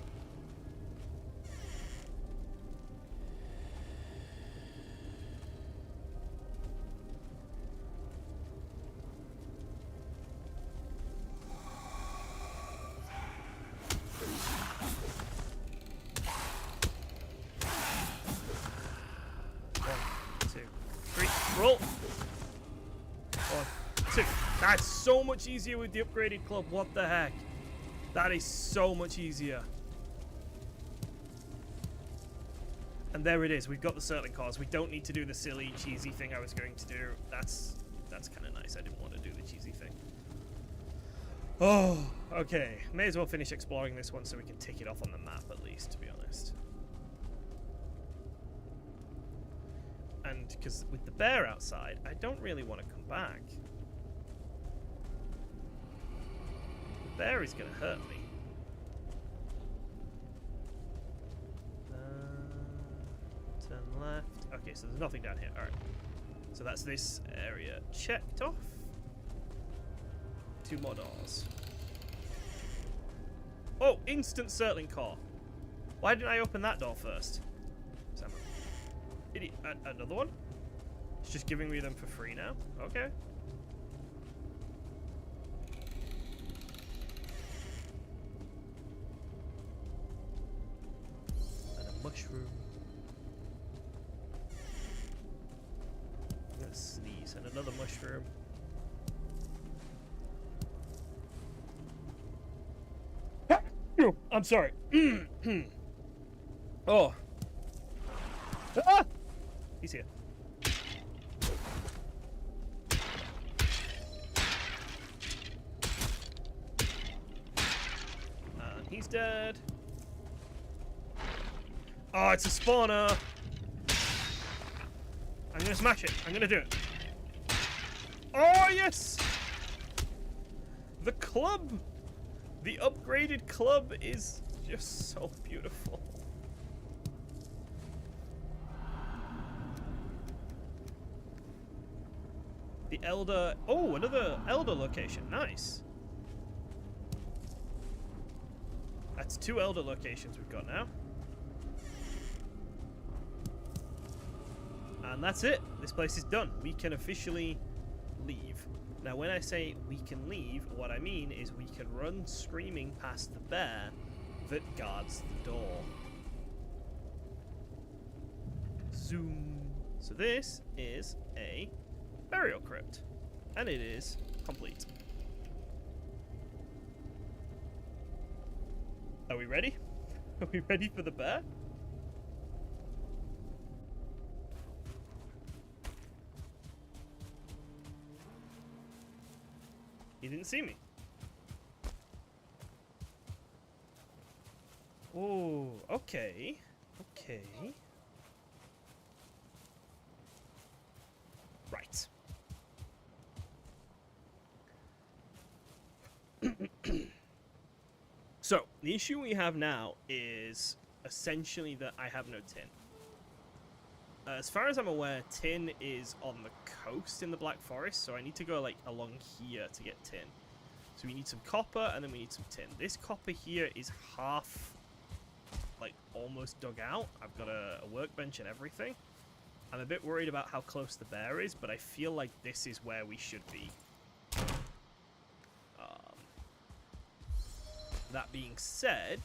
Roll. 1, 2. That's so much easier with the upgraded club. What the heck? That is so much easier. And there it is. We've got the circling cars. We don't need to do the silly, cheesy thing I was going to do. That's kind of nice. I didn't want to do the cheesy thing. Oh, okay. May as well finish exploring this one so we can tick it off on the map at least, to be honest. And because with the bear outside, I don't really want to come back. The bear is going to hurt me. Turn left. Okay, so there's nothing down here. Alright. So that's this area checked off. 2 more doors. Oh, instant circling car. Why didn't I open that door first? Sam. Idiot. Another one? It's just giving me them for free now? Okay. And a mushroom. I'm gonna sneeze. And another mushroom. I'm sorry. Oh. Ah! He's here. And he's dead. Oh, it's a spawner. I'm gonna smash it. I'm gonna do it. Oh, yes! The club! The upgraded club is just so beautiful. The Elder... Oh, another Elder location. Nice. That's 2 Elder locations we've got now. And that's it. This place is done. We can officially leave. Now, when I say we can leave, what I mean is we can run screaming past the bear that guards the door. Zoom. So this is a burial crypt, and it is complete. Are we ready? Are we ready for the bear? He didn't see me. Oh, okay. Okay. Right. So, the issue we have now is essentially that I have no tin. As far as I'm aware, tin is on the coast in the Black Forest, so I need to go, like, along here to get tin. So we need some copper, and then we need some tin. This copper here is half, like, almost dug out. I've got a workbench and everything. I'm a bit worried about how close the bear is, but I feel like this is where we should be. That being said,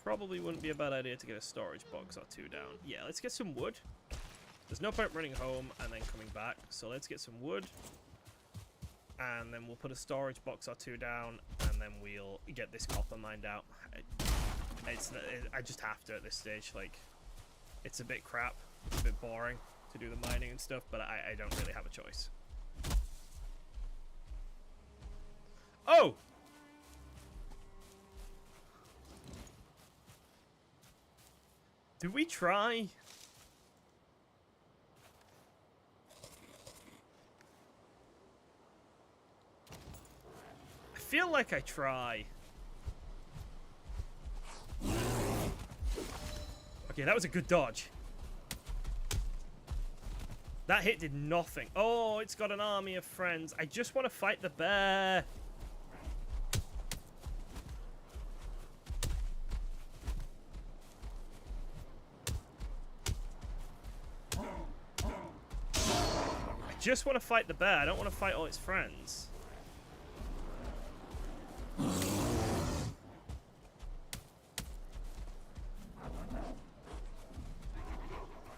probably wouldn't be a bad idea to get a storage box or 2 down. Yeah, let's get some wood. There's no point running home and then coming back, so let's get some wood. And then we'll put a storage box or 2 down, and then we'll get this copper mined out. I just have to at this stage. Like, it's a bit crap, it's a bit boring to do the mining and stuff, but I don't really have a choice. Oh! Did we try? I feel like I try. Okay, that was a good dodge. That hit did nothing. Oh, it's got an army of friends. I just want to fight the bear. just want to fight the bear. I don't want to fight all its friends.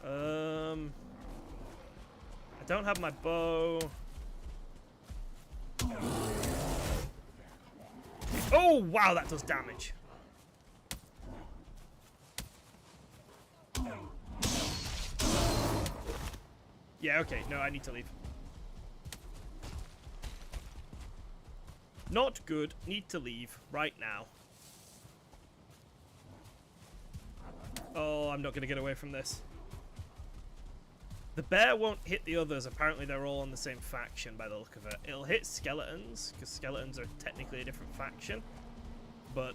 I don't have my bow. Oh, wow, that does damage. Yeah, okay. No, I need to leave. Not good. Need to leave right now. Oh, I'm not going to get away from this. The bear won't hit the others. Apparently, they're all on the same faction by the look of it. It'll hit skeletons, because skeletons are technically a different faction. But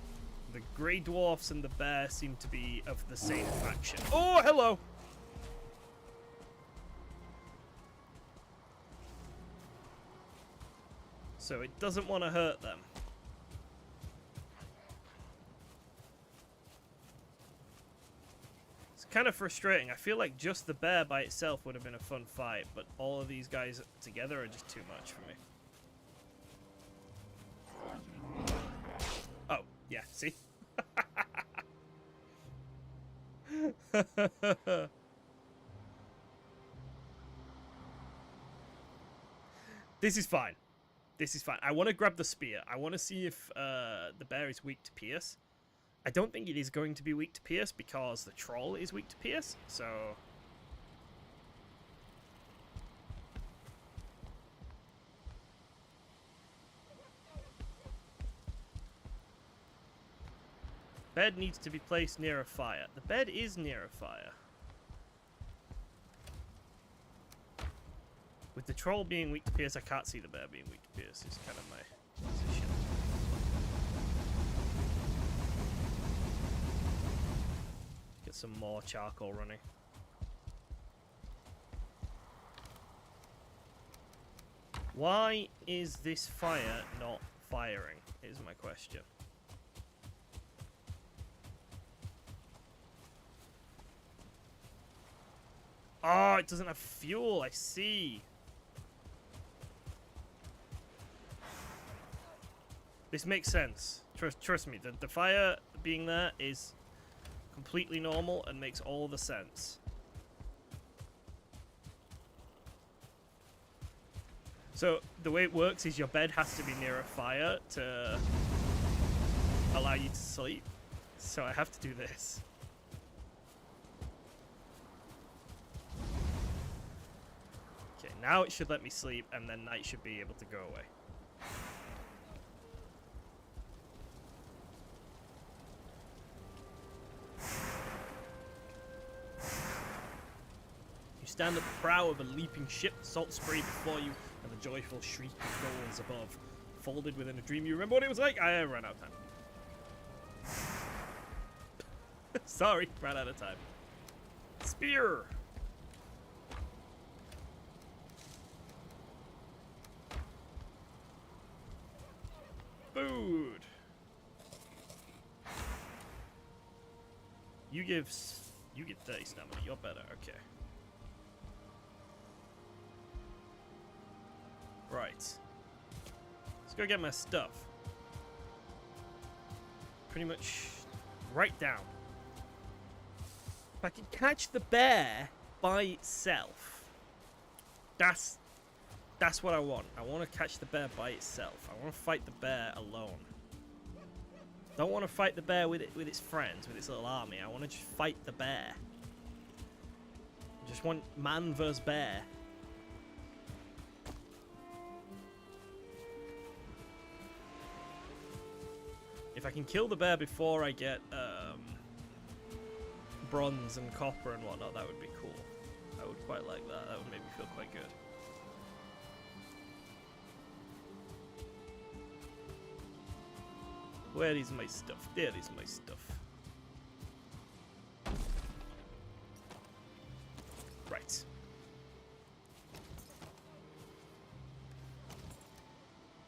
the grey dwarfs and the bear seem to be of the same faction. Oh, hello! So it doesn't want to hurt them. It's kind of frustrating. I feel like just the bear by itself would have been a fun fight, but all of these guys together are just too much for me. Oh, yeah, see? This is fine. This is fine. I want to grab the spear. I want to see if the bear is weak to pierce. I don't think it is going to be weak to pierce because the troll is weak to pierce, so... Bed needs to be placed near a fire. The bed is near a fire. With the troll being weak to pierce, I can't see the bear being weak to pierce. It's kind of my position. Get some more charcoal running. Why is this fire not firing? Is my question. Oh, it doesn't have fuel. I see. This makes sense. Trust me. The fire being there is completely normal and makes all the sense. So the way it works is your bed has to be near a fire to allow you to sleep. So I have to do this. Okay, now it should let me sleep, and then night should be able to go away. You stand at the prow of a leaping ship, salt spray before you, and the joyful shriek of gulls above. Folded within a dream, you remember what it was like? I ran out of time. Sorry, ran out of time. Spear! Food! You get 30 stamina. You're better. Okay. Right. Let's go get my stuff. Pretty much right down. If I can catch the bear by itself, that's what I want. I want to catch the bear by itself. I want to fight the bear alone. Don't want to fight the bear with its friends, with its little army. I want to just fight the bear. I just want man versus bear. If I can kill the bear before I get bronze and copper and whatnot, that would be cool. I would quite like that. That would make me feel quite good. Where is my stuff? There is my stuff. Right.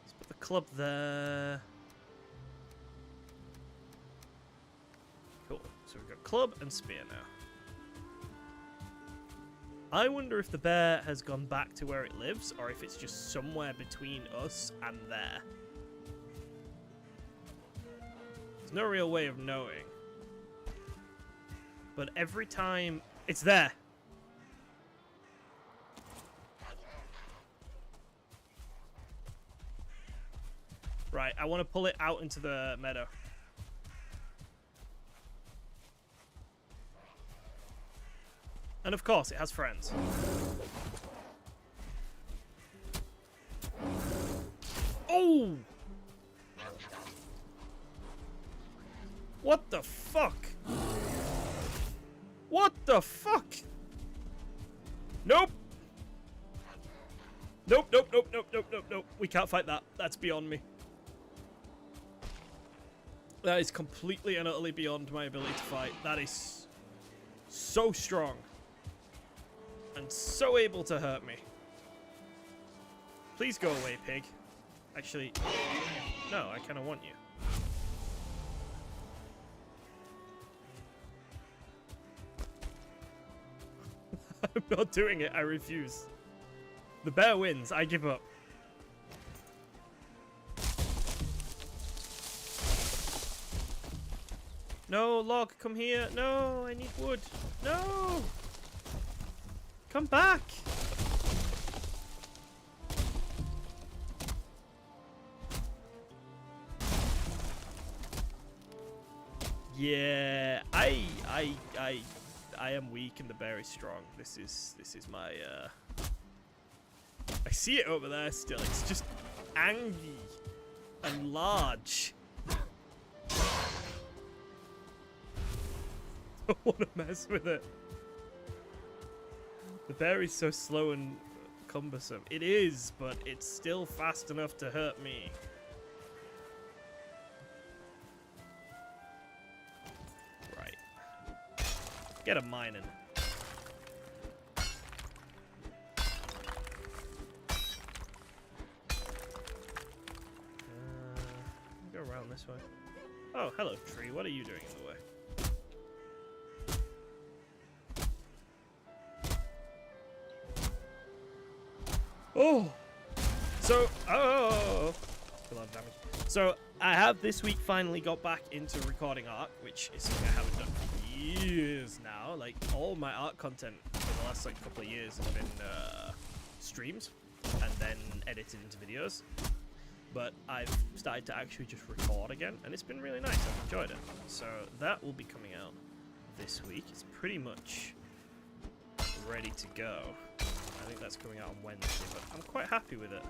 Let's put the club there. Cool. So we've got club and spear now. I wonder if the bear has gone back to where it lives, or if it's just somewhere between us and there. There's no real way of knowing. But every time... It's there! Right, I want to pull it out into the meadow. And of course, it has friends. Oh! What the fuck? What the fuck? Nope. Nope, nope, nope, nope, nope, nope, nope. We can't fight that. That's beyond me. That is completely and utterly beyond my ability to fight. That is so strong. And so able to hurt me. Please go away, pig. Actually, no, I kind of want you. I'm not doing it. I refuse. The bear wins. I give up. No, log, come here. No, I need wood. No! Come back! Yeah, I am weak and the bear is strong. This is my I see it over there still. It's just angry and large. I want to mess with it. The bear is so slow and cumbersome. It is, but it's still fast enough to hurt me. Right. Get a mining. Go around this way. Oh, hello, tree. What are you doing in the way? Oh! So, oh! A lot of damage. So, I have this week finally got back into recording art, which is something I haven't done for years now. Like, all my art content for the last, like, couple of years has been streams and then edited into videos. But I've started to actually just record again, and it's been really nice. I've enjoyed it. So, that will be coming out this week. It's pretty much ready to go. I think that's coming out on Wednesday, but I'm quite happy with it.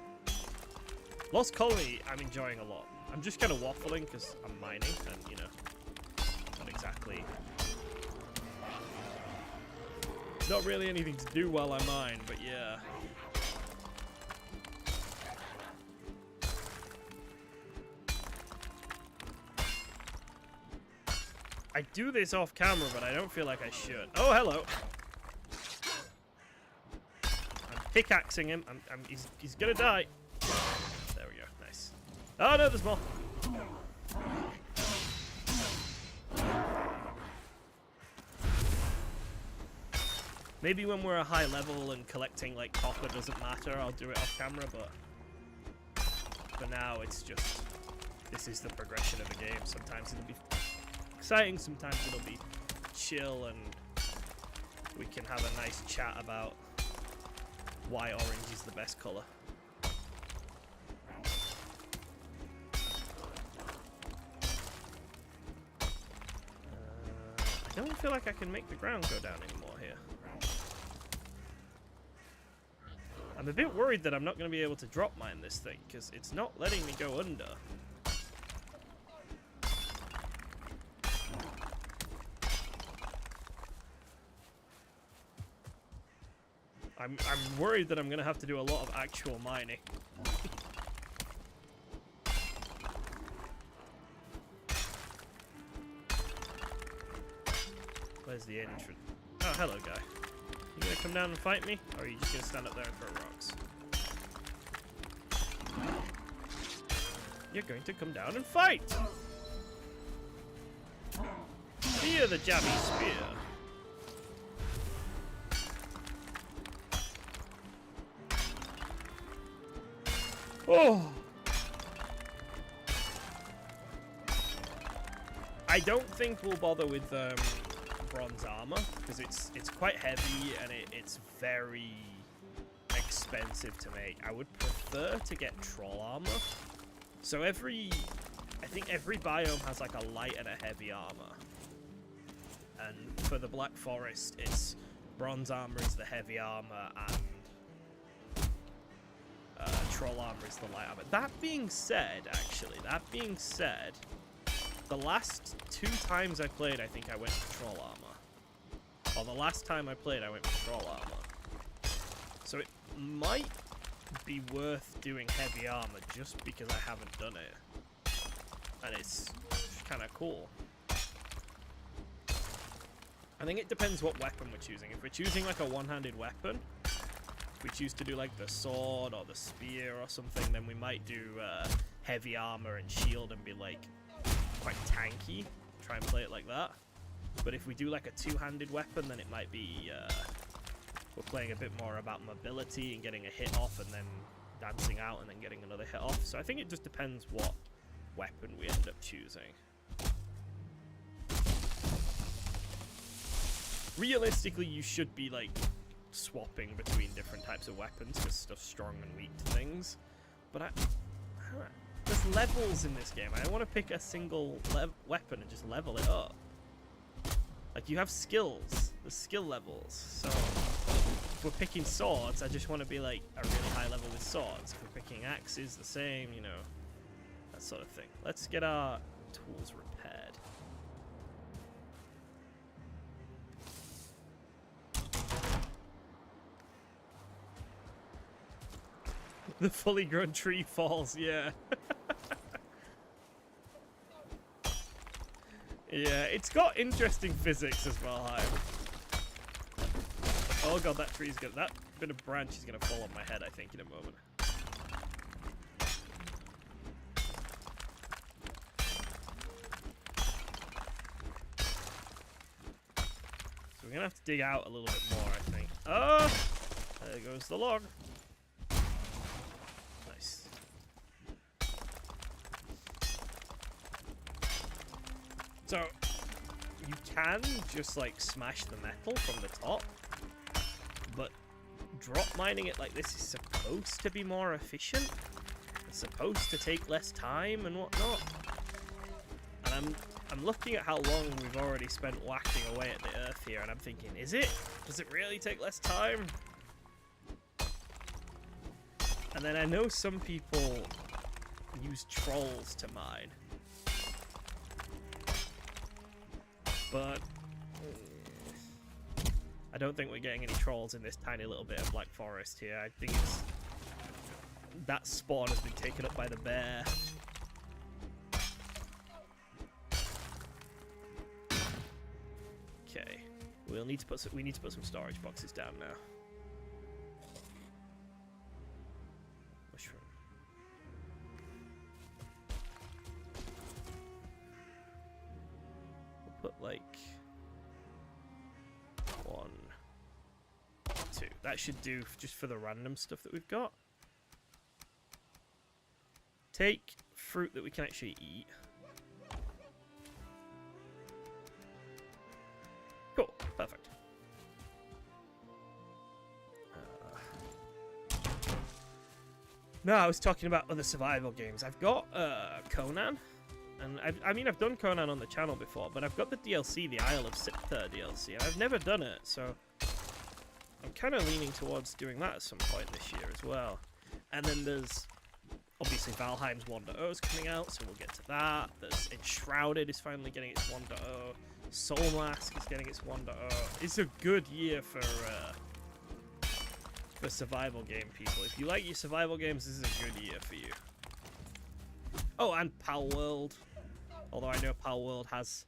Lost Colony, I'm enjoying a lot. I'm just kind of waffling because I'm mining, and you know, not exactly. Not really anything to do while I mine, but yeah. I do this off camera, but I don't feel like I should. Oh, hello. Pickaxing him. He's gonna die. There we go. Nice. Oh no, there's more. Maybe when we're a high level and collecting like copper doesn't matter, I'll do it off camera, but for now it's just, this is the progression of the game. Sometimes it'll be exciting, sometimes it'll be chill, and we can have a nice chat about why orange is the best colour. I don't feel like I can make the ground go down anymore here. I'm a bit worried that I'm not going to be able to drop mine this thing, because it's not letting me go under. I'm worried that I'm going to have to do a lot of actual mining. Where's the entrance? Oh, hello, guy. You going to come down and fight me? Or are you just going to stand up there and throw rocks? You're going to come down and fight! Fear the jabby spear. Oh! I don't think we'll bother with bronze armor, because it's quite heavy and it's very expensive to make. I would prefer to get troll armor. So I think every biome has like a light and a heavy armor. And for the Black Forest, it's bronze armor is the heavy armor and troll armor is the light armor. That being said, the last 2 times I played, I think I went for troll armor. Or the last time I played, I went for troll armor. So it might be worth doing heavy armor just because I haven't done it. And it's kind of cool. I think it depends what weapon we're choosing. If we're choosing like a one-handed weapon, if we choose to do like the sword or the spear or something, then we might do heavy armor and shield and be like quite tanky. Try and play it like that. But if we do like a two-handed weapon, then it might be we're playing a bit more about mobility and getting a hit off and then dancing out and then getting another hit off. So I think it just depends what weapon we end up choosing. Realistically, you should be like swapping between different types of weapons because stuff's strong and weak to things. But there's levels in this game. I don't want to pick a single weapon and just level it up. Like, you have skills. There's skill levels. So if we're picking swords, I just want to be like a really high level with swords. If we're picking axes, the same, you know, that sort of thing. Let's get our tools repaired. The fully grown tree falls, yeah. Yeah, it's got interesting physics as well, Valheim. Oh god, that tree's gonna, that bit of branch is gonna fall on my head, I think, in a moment. So we're gonna have to dig out a little bit more, I think. Oh! There goes the log. Nice. So, you can just like smash the metal from the top, but drop mining it like this is supposed to be more efficient. It's supposed to take less time and whatnot. And I'm looking at how long we've already spent whacking away at the earth here, and I'm thinking, is it? Does it really take less time? And then I know some people use trolls to mine. But I don't think we're getting any trolls in this tiny little bit of Black Forest here. I think it's, that spawn has been taken up by the bear. Okay, we need to put some storage boxes down now. Mushroom. We'll put like 1, 2. That should do just for the random stuff that we've got. Take fruit that we can actually eat. Cool, perfect. No, I was talking about other survival games. I've got Conan, and I've done Conan on the channel before, but I've got the DLC, the Isle of Siptha DLC, and I've never done it, so I'm kind of leaning towards doing that at some point this year as well. And then there's obviously Valheim's 1.0 is coming out, so we'll get to that. There's Enshrouded is finally getting its 1.0. Soul Mask is getting its 1.0. It's a good year for survival game people. If you like your survival games, this is a good year for you. Oh, and Pal World. Although I know Pal World has...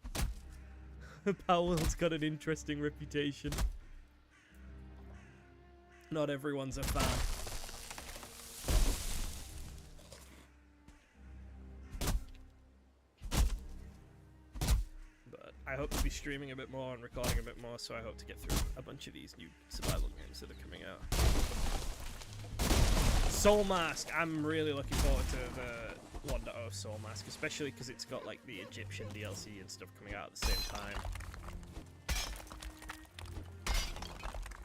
Pal World's got an interesting reputation. Not everyone's a fan. I hope to be streaming a bit more and recording a bit more, so I hope to get through a bunch of these new survival games that are coming out. Soul Mask. I'm really looking forward to the 1.0 Soul Mask, especially because it's got like the Egyptian DLC and stuff coming out at the same time.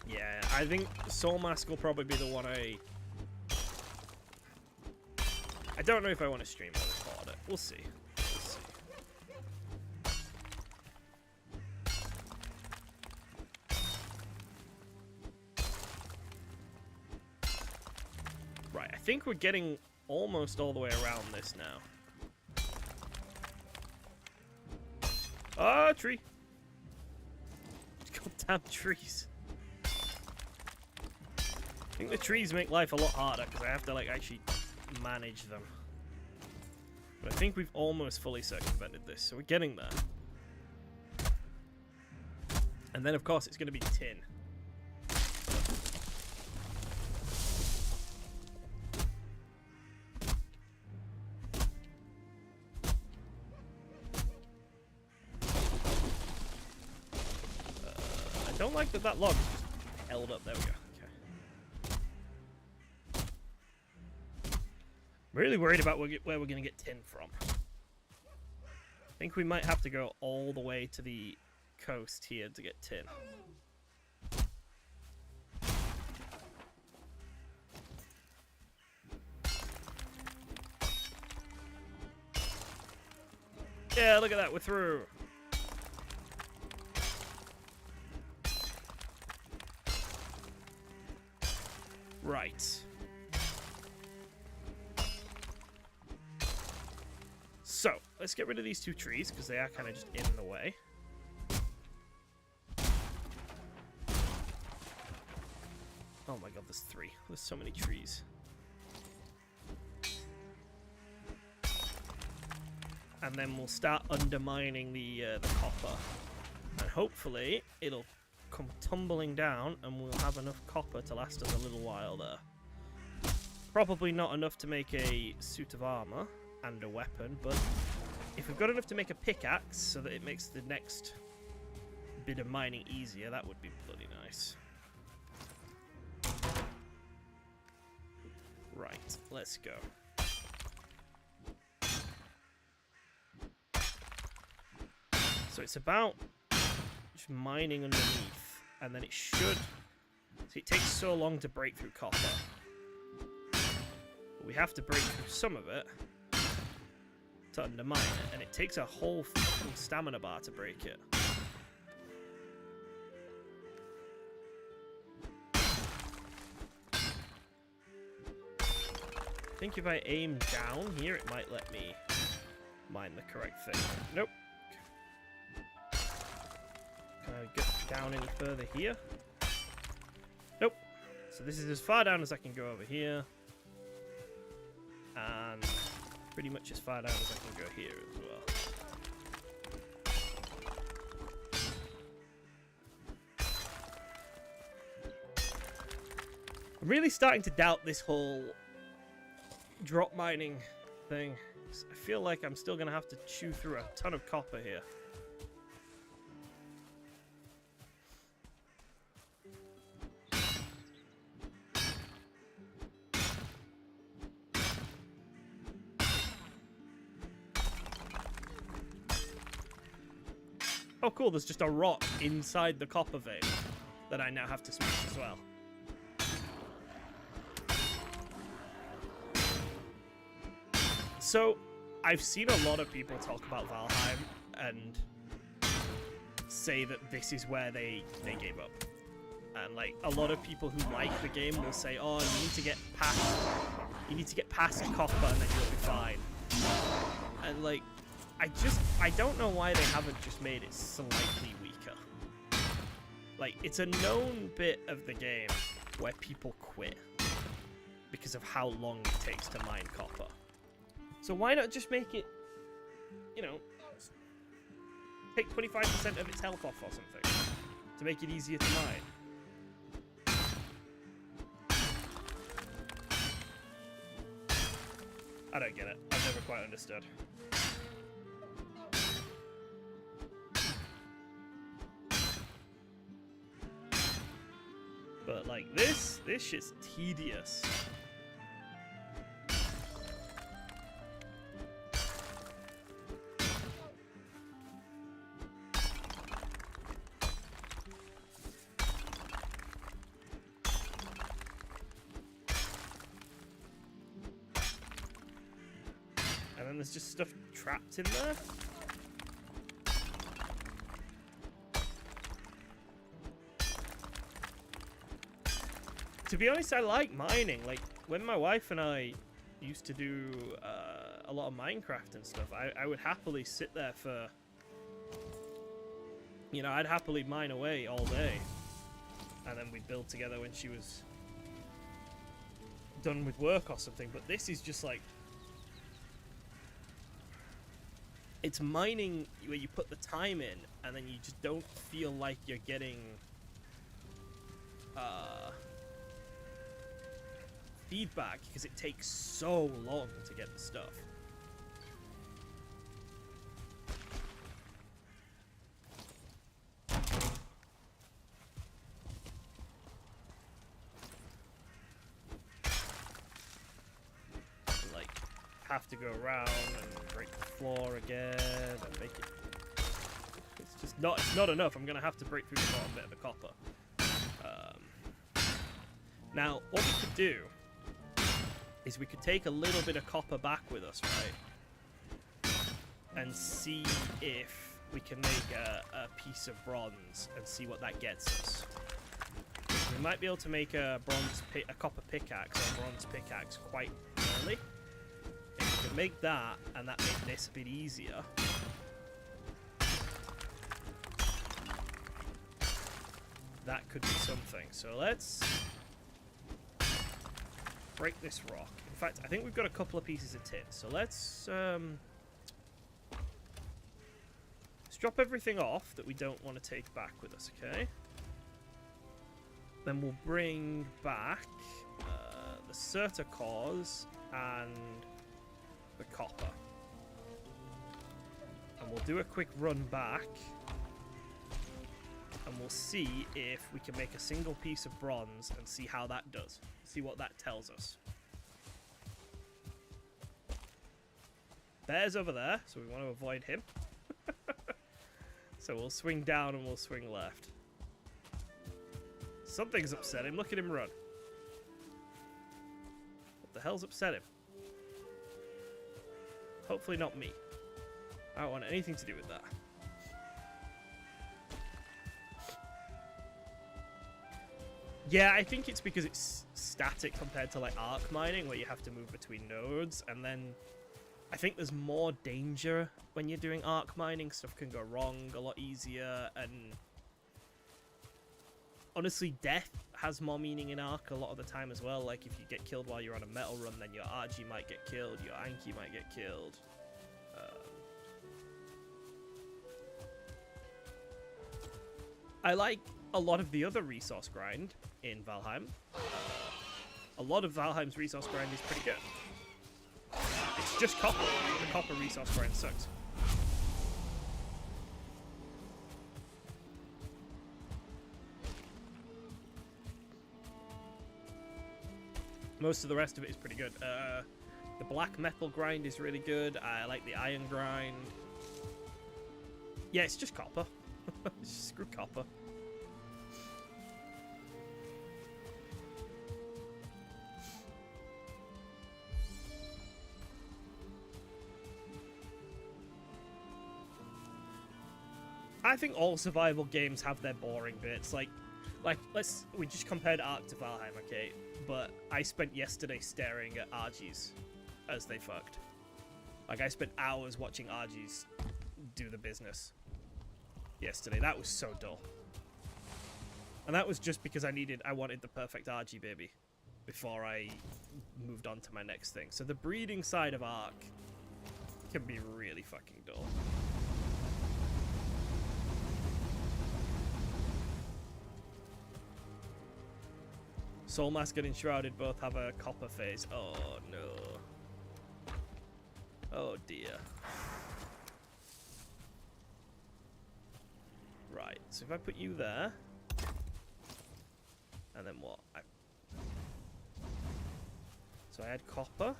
Yeah, I think Soul Mask will probably be the one I don't know if I want to stream or record it. We'll see. We'll see. Right, I think we're getting almost all the way around this now. Ah, tree. Goddamn trees. I think the trees make life a lot harder because I have to like actually manage them. But I think we've almost fully circumvented this, so we're getting there. And then of course it's going to be tin. I don't like that log is just held up. There we go. I'm really worried about where we're going to get tin from. I think we might have to go all the way to the coast here to get tin. Yeah, look at that, we're through. Right. So, let's get rid of these two trees, because they are kind of just in the way. Oh my god, there's three. There's so many trees. And then we'll start undermining the copper. And hopefully, it'll come tumbling down, and we'll have enough copper to last us a little while there. Probably not enough to make a suit of armor and a weapon, but if we've got enough to make a pickaxe so that it makes the next bit of mining easier, that would be bloody nice. Right, let's go. So it's about just mining underneath, and then it should... See, it takes so long to break through copper. But we have to break through some of it to undermine it, and it takes a whole fucking stamina bar to break it. I think if I aim down here, it might let me mine the correct thing. Nope. Can I get down any further here? Nope. So this is as far down as I can go over here. And pretty much as far down as I can go here as well. I'm really starting to doubt this whole drop mining thing. I feel like I'm still going to have to chew through a ton of copper here. Oh cool, there's just a rock inside the copper vein that I now have to smash as well. So, I've seen a lot of people talk about Valheim and say that this is where they gave up. And like, a lot of people who like the game will say, oh, you need to get past copper and then you'll be fine. And like, I don't know why they haven't just made it slightly weaker. Like, it's a known bit of the game where people quit because of how long it takes to mine copper. So why not just make it, you know, take 25% of its health off or something to make it easier to mine? I don't get it. I've never quite understood. But like this shit's tedious. there's just stuff trapped in there. To be honest, I like mining. Like, when my wife and I used to do a lot of Minecraft and stuff, I would happily sit there for... You know, I'd happily mine away all day. And then we'd build together when she was done with work or something. But this is just like... It's mining where you put the time in, and then you just don't feel like you're getting... feedback, because it takes so long to get the stuff. Like, have to go around and break the floor again and make it... It's just not, it's not enough. I'm gonna have to break through the bottom bit of the copper. Now, what we could do is we could take a little bit of copper back with us, right? And see if we can make a piece of bronze and see what that gets us. We might be able to make a copper pickaxe or a bronze pickaxe quite early. If we can make that, and that make this a bit easier. That could be something. So let's break this rock. In fact, I think we've got a couple of pieces of tin. So let's drop everything off that we don't want to take back with us, okay? Then we'll bring back the Surta cores and the copper. And we'll do a quick run back. And we'll see if we can make a single piece of bronze and see how that does. See what that tells us. Bear's over there, so we want to avoid him. So we'll swing down and we'll swing left. Something's upset him. Look at him run. What the hell's upset him? Hopefully not me. I don't want anything to do with that. Yeah, I think it's because it's static compared to like arc mining, where you have to move between nodes, and then I think there's more danger when you're doing arc mining. Stuff can go wrong a lot easier, and honestly, death has more meaning in arc a lot of the time as well. Like, if you get killed while you're on a metal run, then your RG might get killed, your Anki might get killed. I like a lot of the other resource grind in Valheim. A lot of Valheim's resource grind is pretty good. It's just copper. The copper resource grind sucks. Most of the rest of it is pretty good. The black metal grind is really good. I like the iron grind. Yeah, it's just copper. Screw copper. I think all survival games have their boring bits. Like we just compared Ark to Valheim, okay? But I spent yesterday staring at RGs as they fucked. Like, I spent hours watching RGs do the business yesterday. That was so dull. And that was just because I wanted the perfect RG baby before I moved on to my next thing. So the breeding side of Ark can be really fucking dull. Soulmask and Enshrouded both have a copper phase. Oh no. Oh dear. Right, so if I put you there, and then what? So I had copper.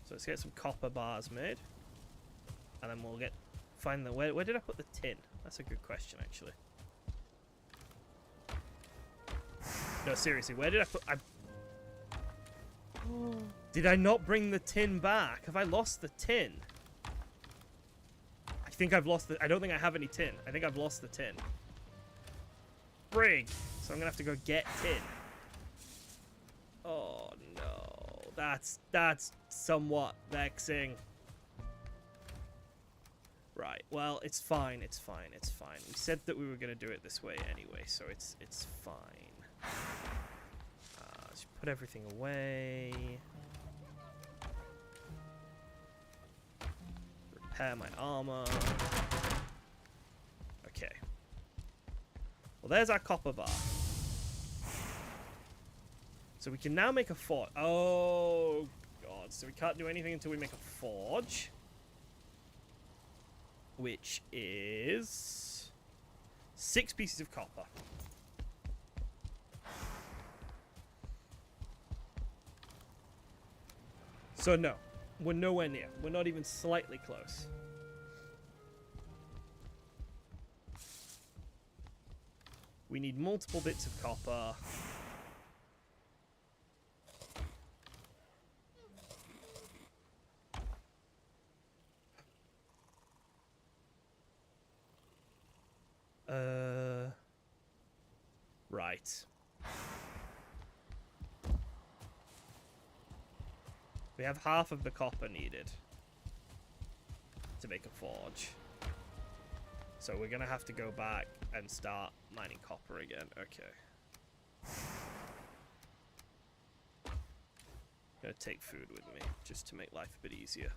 So let's get some copper bars made. And then we'll find the... Where did I put the tin? That's a good question, actually. No, seriously, where did I put... Did I not bring the tin back? Have I lost the tin? I think I've lost the... I don't think I have any tin. I think I've lost the tin. Brig! So I'm gonna have to go get tin. Oh, no. That's somewhat vexing. Right, well, it's fine, it's fine, it's fine. We said that we were gonna do it this way anyway, so it's fine. Let's put everything away. Repair my armor. Okay. Well, there's our copper bar. So we can now make a forge. Oh, God. So we can't do anything until we make a forge. Which is 6 pieces of copper. So no, we're nowhere near. We're not even slightly close. We need multiple bits of copper. Right. We have half of the copper needed to make a forge. So we're gonna have to go back and start mining copper again. Okay. Gonna take food with me just to make life a bit easier.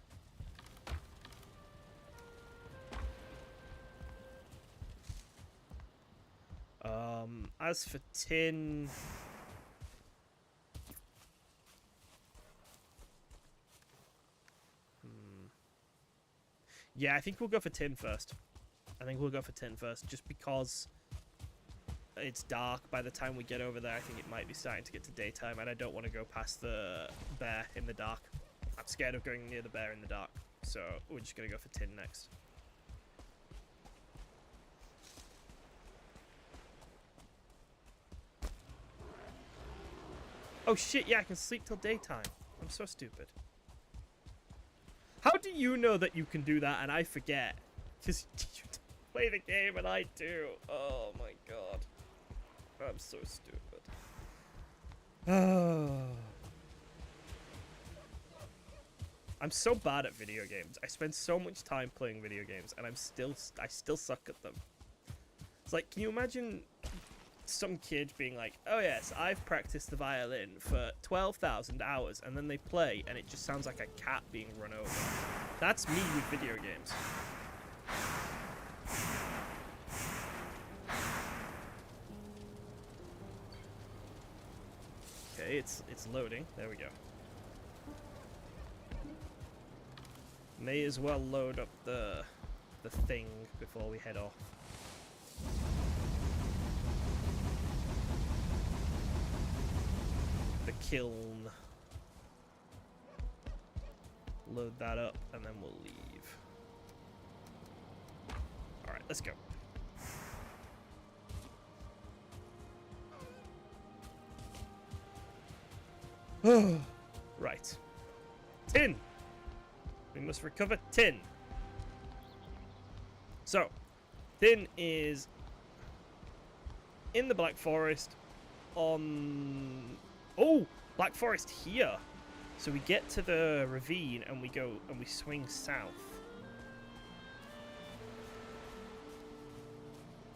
As for tin, yeah, I think we'll go for tin first. Just because it's dark by the time we get over there. I think it might be starting to get to daytime, and I don't want to go past the bear in the dark. I'm scared of going near the bear in the dark, so we're just gonna go for tin next. Oh shit, yeah, I can sleep till daytime. I'm so stupid. How do you know that you can do that and I forget? Because you play the game and I do. Oh my god. I'm so stupid. Oh. I'm so bad at video games. I spend so much time playing video games and I still suck at them. It's like, can you imagine some kid being like, oh yes, I've practiced the violin for 12,000 hours, and then they play and it just sounds like a cat being run over. That's me with video games. Okay, it's loading. There we go. May as well load up the thing before we head off. The kiln. Load that up and then we'll leave. Alright, let's go. Right. Tin! We must recover tin. So, tin is in the Black Forest on... Oh! Black Forest here! So we get to the ravine and we go and we swing south.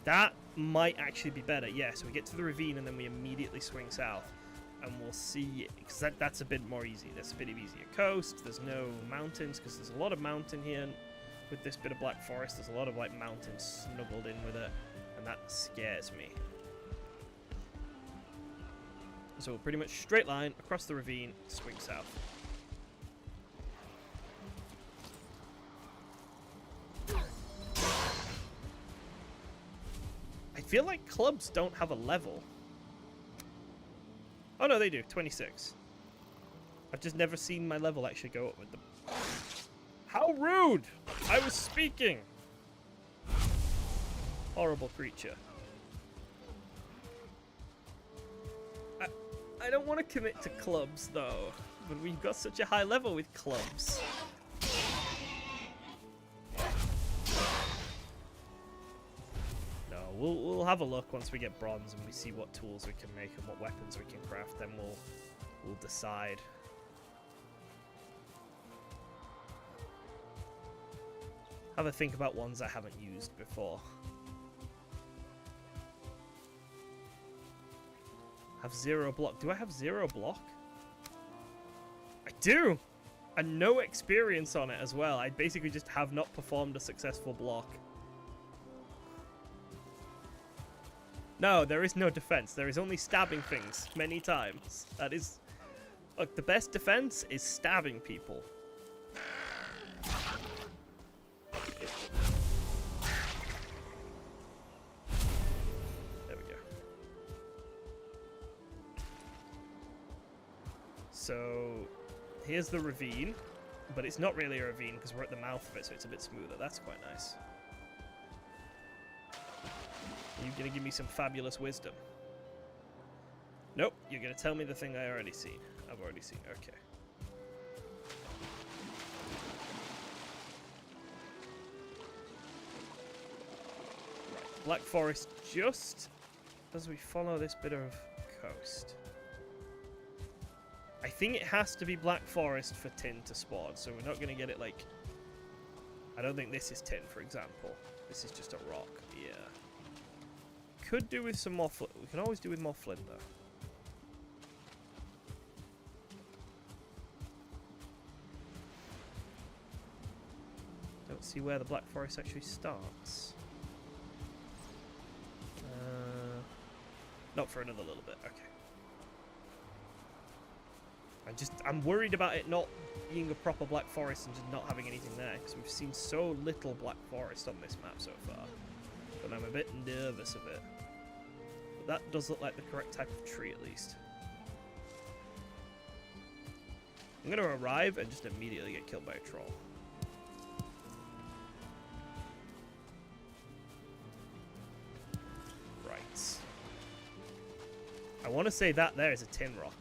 That might actually be better. Yeah, so we get to the ravine and then we immediately swing south. And we'll see, because that's a bit more easy. There's a bit of easier coast. There's no mountains, because there's a lot of mountain here with this bit of Black Forest. There's a lot of like mountains snuggled in with it, and that scares me. So we'll pretty much straight line across the ravine, swing south. I feel like clubs don't have a level. Oh no, they do. 26. I've just never seen my level actually go up with them. How rude! I was speaking! Horrible creature. I don't want to commit to clubs, though. But we've got such a high level with clubs. No, we'll have a look once we get bronze and we see what tools we can make and what weapons we can craft. Then we'll decide. Have a think about ones I haven't used before. Have 0 block. Do I have 0 block? I do! And no experience on it as well. I basically just have not performed a successful block. No, there is no defense. There is only stabbing things many times. That is... Look, the best defense is stabbing people. So, here's the ravine, but it's not really a ravine because we're at the mouth of it, so it's a bit smoother. That's quite nice. Are you going to give me some fabulous wisdom? Nope, you're going to tell me the thing I already seen. I've already seen, okay. Right, Black Forest just as we follow this bit of coast. I think it has to be Black Forest for tin to spawn, so we're not going to get it like... I don't think this is tin, for example. This is just a rock. Yeah. Could do with some more flint. We can always do with more flint, though. Don't see where the Black Forest actually starts. Not for another little bit. Okay. I'm worried about it not being a proper Black Forest and just not having anything there, because we've seen so little Black Forest on this map so far. But I'm a bit nervous of it. But that does look like the correct type of tree, at least. I'm going to arrive and just immediately get killed by a troll. Right. I want to say that there is a tin rock.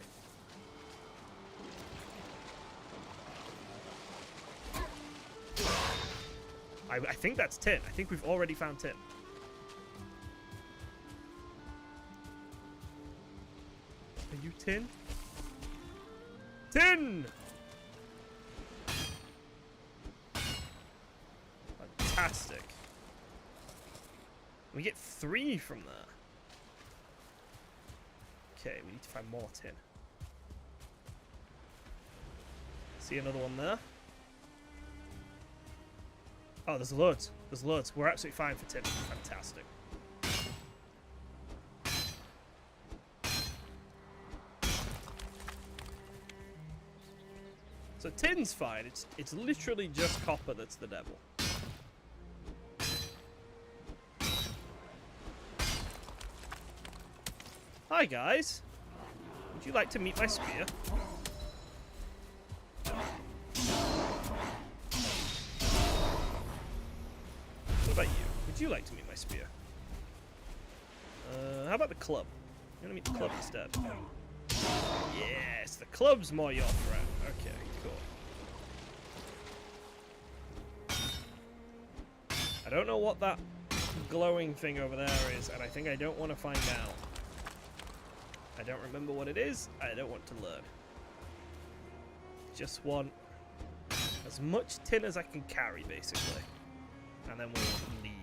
I think that's tin. I think we've already found tin. Are you tin? Tin! Fantastic. We get 3 from that. Okay, we need to find more tin. See another one there? Oh, there's loads. There's loads. We're absolutely fine for tin. Fantastic. So tin's fine. It's literally just copper that's the devil. Hi guys. Would you like to meet my spear? What about you? Would you like to meet my spear? How about the club? You want to meet the club instead? Yes, the club's more your friend. Okay, cool. I don't know what that glowing thing over there is, and I think I don't want to find out. I don't remember what it is. I don't want to learn. Just want as much tin as I can carry, basically. And then we'll leave.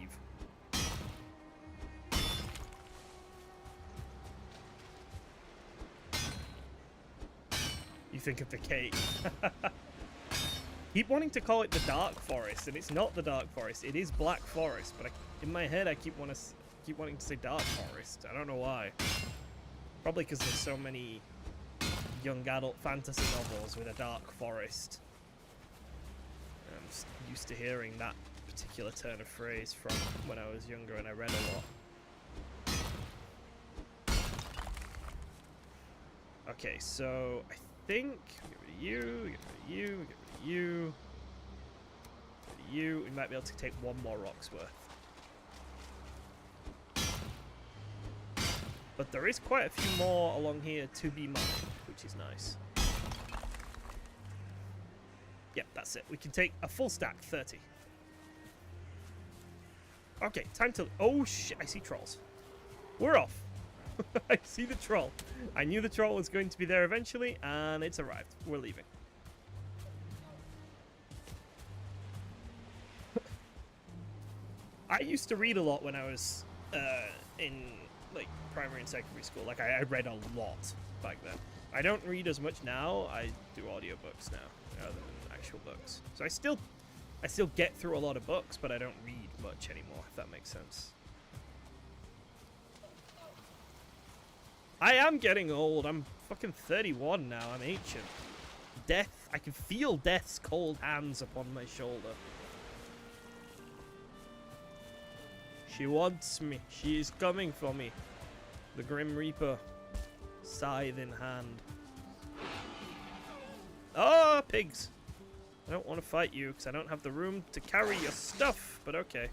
You think of the cake. Keep wanting to call it the Dark Forest, and it's not the Dark Forest. It is Black Forest, but in my head I keep wanting to say Dark Forest. I don't know why. Probably because there's so many young adult fantasy novels with a dark forest. I'm just used to hearing that particular turn of phrase from when I was younger and I read a lot. Okay, so I think get rid of you, get rid of you, get rid of you, get rid of you. We might be able to take one more rock's worth. But there is quite a few more along here to be mined, which is nice. Yep, that's it. We can take a full stack, 30. Okay, time to... Oh, shit, I see trolls. We're off. I see the troll. I knew the troll was going to be there eventually, and it's arrived. We're leaving. I used to read a lot when I was in like primary and secondary school. Like I read a lot back then. I don't read as much now. I do audiobooks now rather than actual books. So I still get through a lot of books, but I don't read much anymore, if that makes sense. I am getting old. I'm fucking 31 now. I'm ancient. Death. I can feel death's cold hands upon my shoulder. She wants me. She is coming for me. The Grim Reaper. Scythe in hand. Oh, pigs. I don't want to fight you because I don't have the room to carry your stuff, but okay.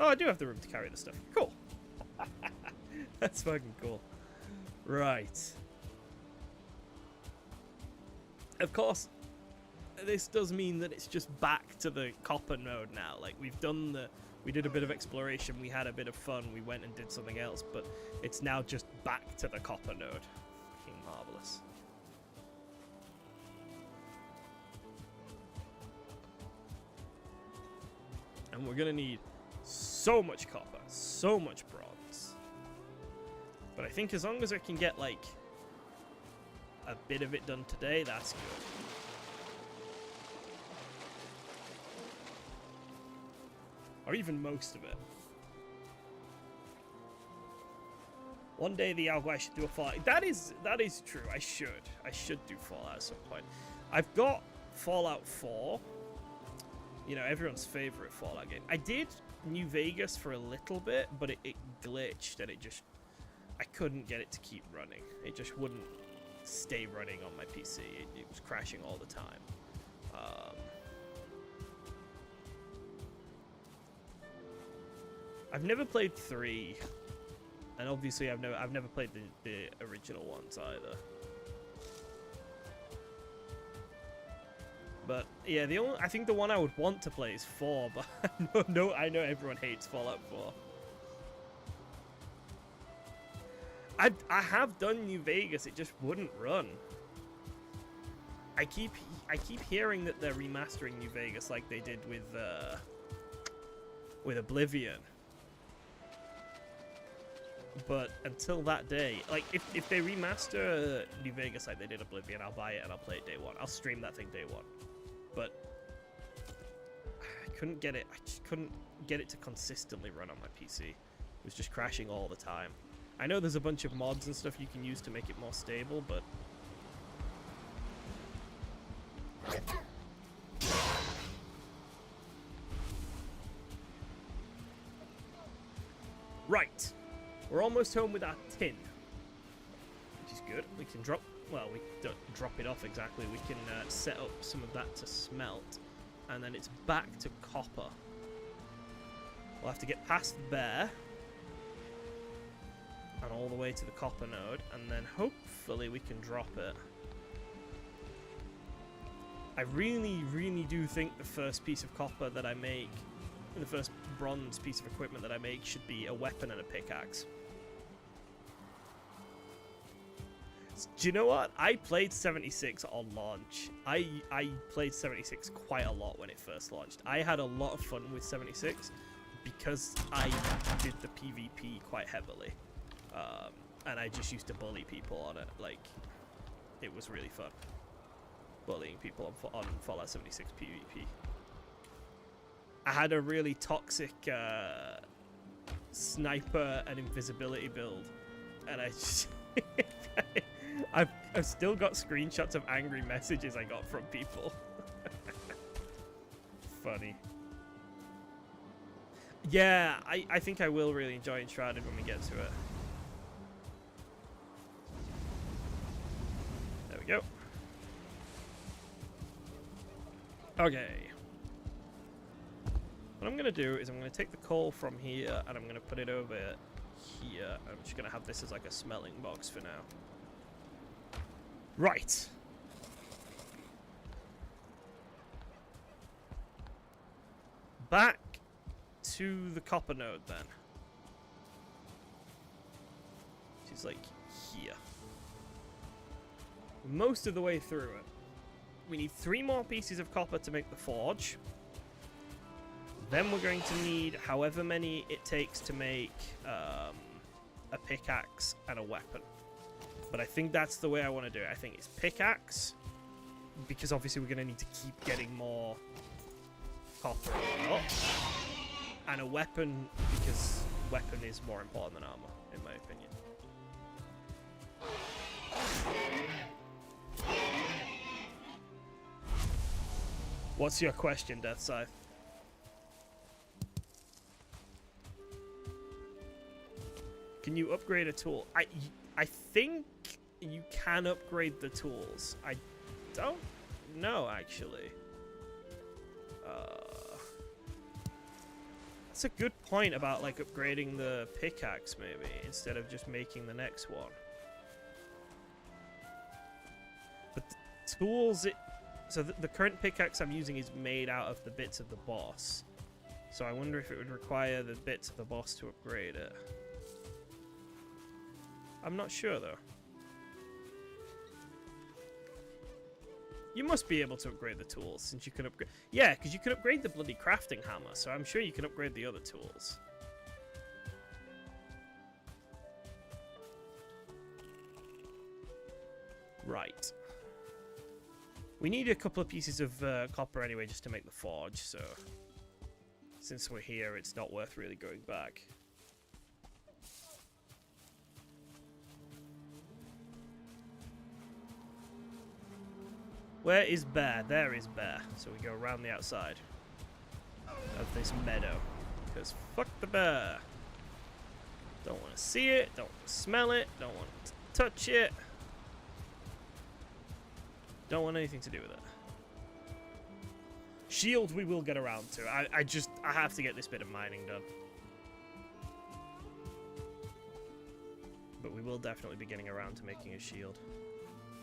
Oh, I do have the room to carry the stuff. Cool. That's fucking cool. Right. Of course, this does mean that it's just back to the copper node now. Like, we did a bit of exploration, we had a bit of fun, we went and did something else, but it's now just back to the copper node. Fucking marvelous. And we're gonna need so much copper, so much bronze. But I think as long as I can get, like, a bit of it done today, that's good. Or even most of it. One day I should do a Fallout. That is true. I should do Fallout at some point. I've got Fallout 4. You know, everyone's favorite Fallout game. I did New Vegas for a little bit, but it glitched and I couldn't get it to keep running. It just wouldn't stay running on my PC. It was crashing all the time. I've never played 3, and obviously I've never played the original ones either. But yeah, I think the one I would want to play is 4, but I know everyone hates Fallout 4. I have done New Vegas, it just wouldn't run. I keep hearing that they're remastering New Vegas like they did with Oblivion. But until that day, like, if they remaster New Vegas like they did Oblivion, I'll buy it and I'll play it day one. I'll stream that thing day one. But I just couldn't get it to consistently run on my PC. It was just crashing all the time. I know there's a bunch of mods and stuff you can use to make it more stable, but... Right. We're almost home with our tin, which is good. We can drop, well, we don't drop it off exactly. We can set up some of that to smelt, and then it's back to copper. We'll have to get past there, and all the way to the copper node, and then hopefully we can drop it. I really, really do think the first piece of copper that I make, the first bronze piece of equipment that I make, should be a weapon and a pickaxe. Do you know what? I played 76 on launch. I played 76 quite a lot when it first launched. I had a lot of fun with 76 because I did the PvP quite heavily. And I just used to bully people on it. Like, it was really fun. Bullying people on Fallout 76 PvP. I had a really toxic sniper and invisibility build. And I just... I've still got screenshots of angry messages I got from people. Funny. Yeah, I think I will really enjoy Enshrouded when we get to it. There we go. Okay. What I'm going to do is I'm going to take the coal from here and I'm going to put it over here. I'm just going to have this as like a smelling box for now. Right. Back to the copper node then. Which is like here. Most of the way through it. We need 3 more pieces of copper to make the forge. Then we're going to need however many it takes to make a pickaxe and a weapon. But I think that's the way I want to do it. I think it's pickaxe, because obviously we're going to need to keep getting more copper up. And a weapon, because weapon is more important than armor, in my opinion. What's your question, Death Scythe? Can you upgrade a tool? I think you can upgrade the tools. I don't know, actually. That's a good point about, like, upgrading the pickaxe, maybe, instead of just making the next one. But the tools... So the current pickaxe I'm using is made out of the bits of the boss. So I wonder if it would require the bits of the boss to upgrade it. I'm not sure, though. You must be able to upgrade the tools, since you can upgrade... Yeah, because you can upgrade the bloody crafting hammer, so I'm sure you can upgrade the other tools. Right. We need a couple of pieces of copper anyway, just to make the forge, so... Since we're here, it's not worth really going back. Where is Bear? There is Bear. So we go around the outside of this meadow. Because fuck the bear. Don't want to see it. Don't want to smell it. Don't want to touch it. Don't want anything to do with it. Shield we will get around to. I have to get this bit of mining done. But we will definitely be getting around to making a shield.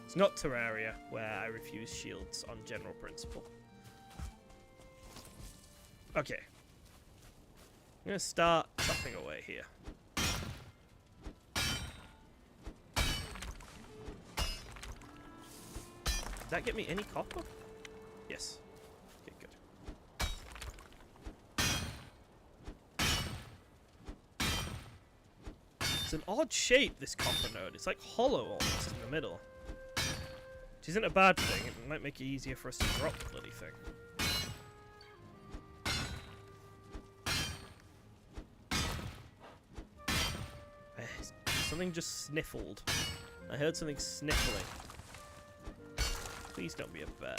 It's not Terraria, where I refuse shields on general principle. Okay. I'm going to start chopping away here. Did that get me any copper? Yes. Okay, good. It's an odd shape, this copper node. It's like hollow almost in the middle. Which isn't a bad thing. It might make it easier for us to drop the bloody thing. Something just sniffled. I heard something sniffling. Please don't be a bear.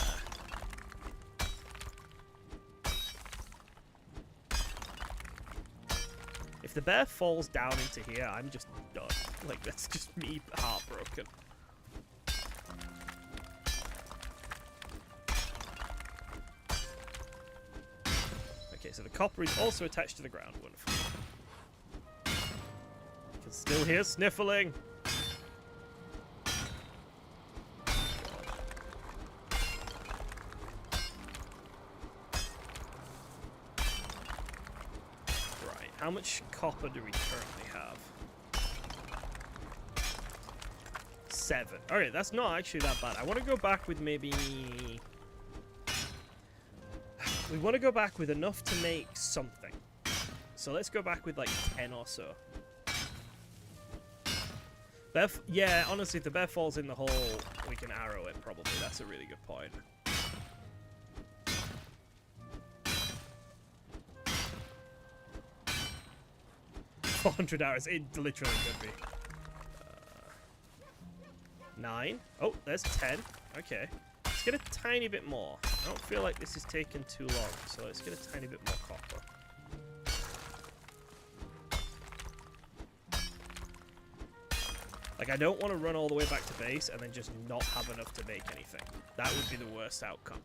If the bear falls down into here, I'm just done. Like, that's just me heartbroken. Okay, so the copper is also attached to the ground. Wonderful. I can still hear sniffling. Right, how much copper do we currently have? 7. Alright, that's not actually that bad. I want to go back with maybe... We want to go back with enough to make something. So let's go back with like 10 or so. Yeah, honestly, if the bear falls in the hole, we can arrow it probably. That's a really good point. $400. It literally could be. 9. Oh, there's 10. Okay. Let's get a tiny bit more. I don't feel like this is taking too long, so let's get a tiny bit more copper. Like, I don't want to run all the way back to base and then just not have enough to make anything. That would be the worst outcome.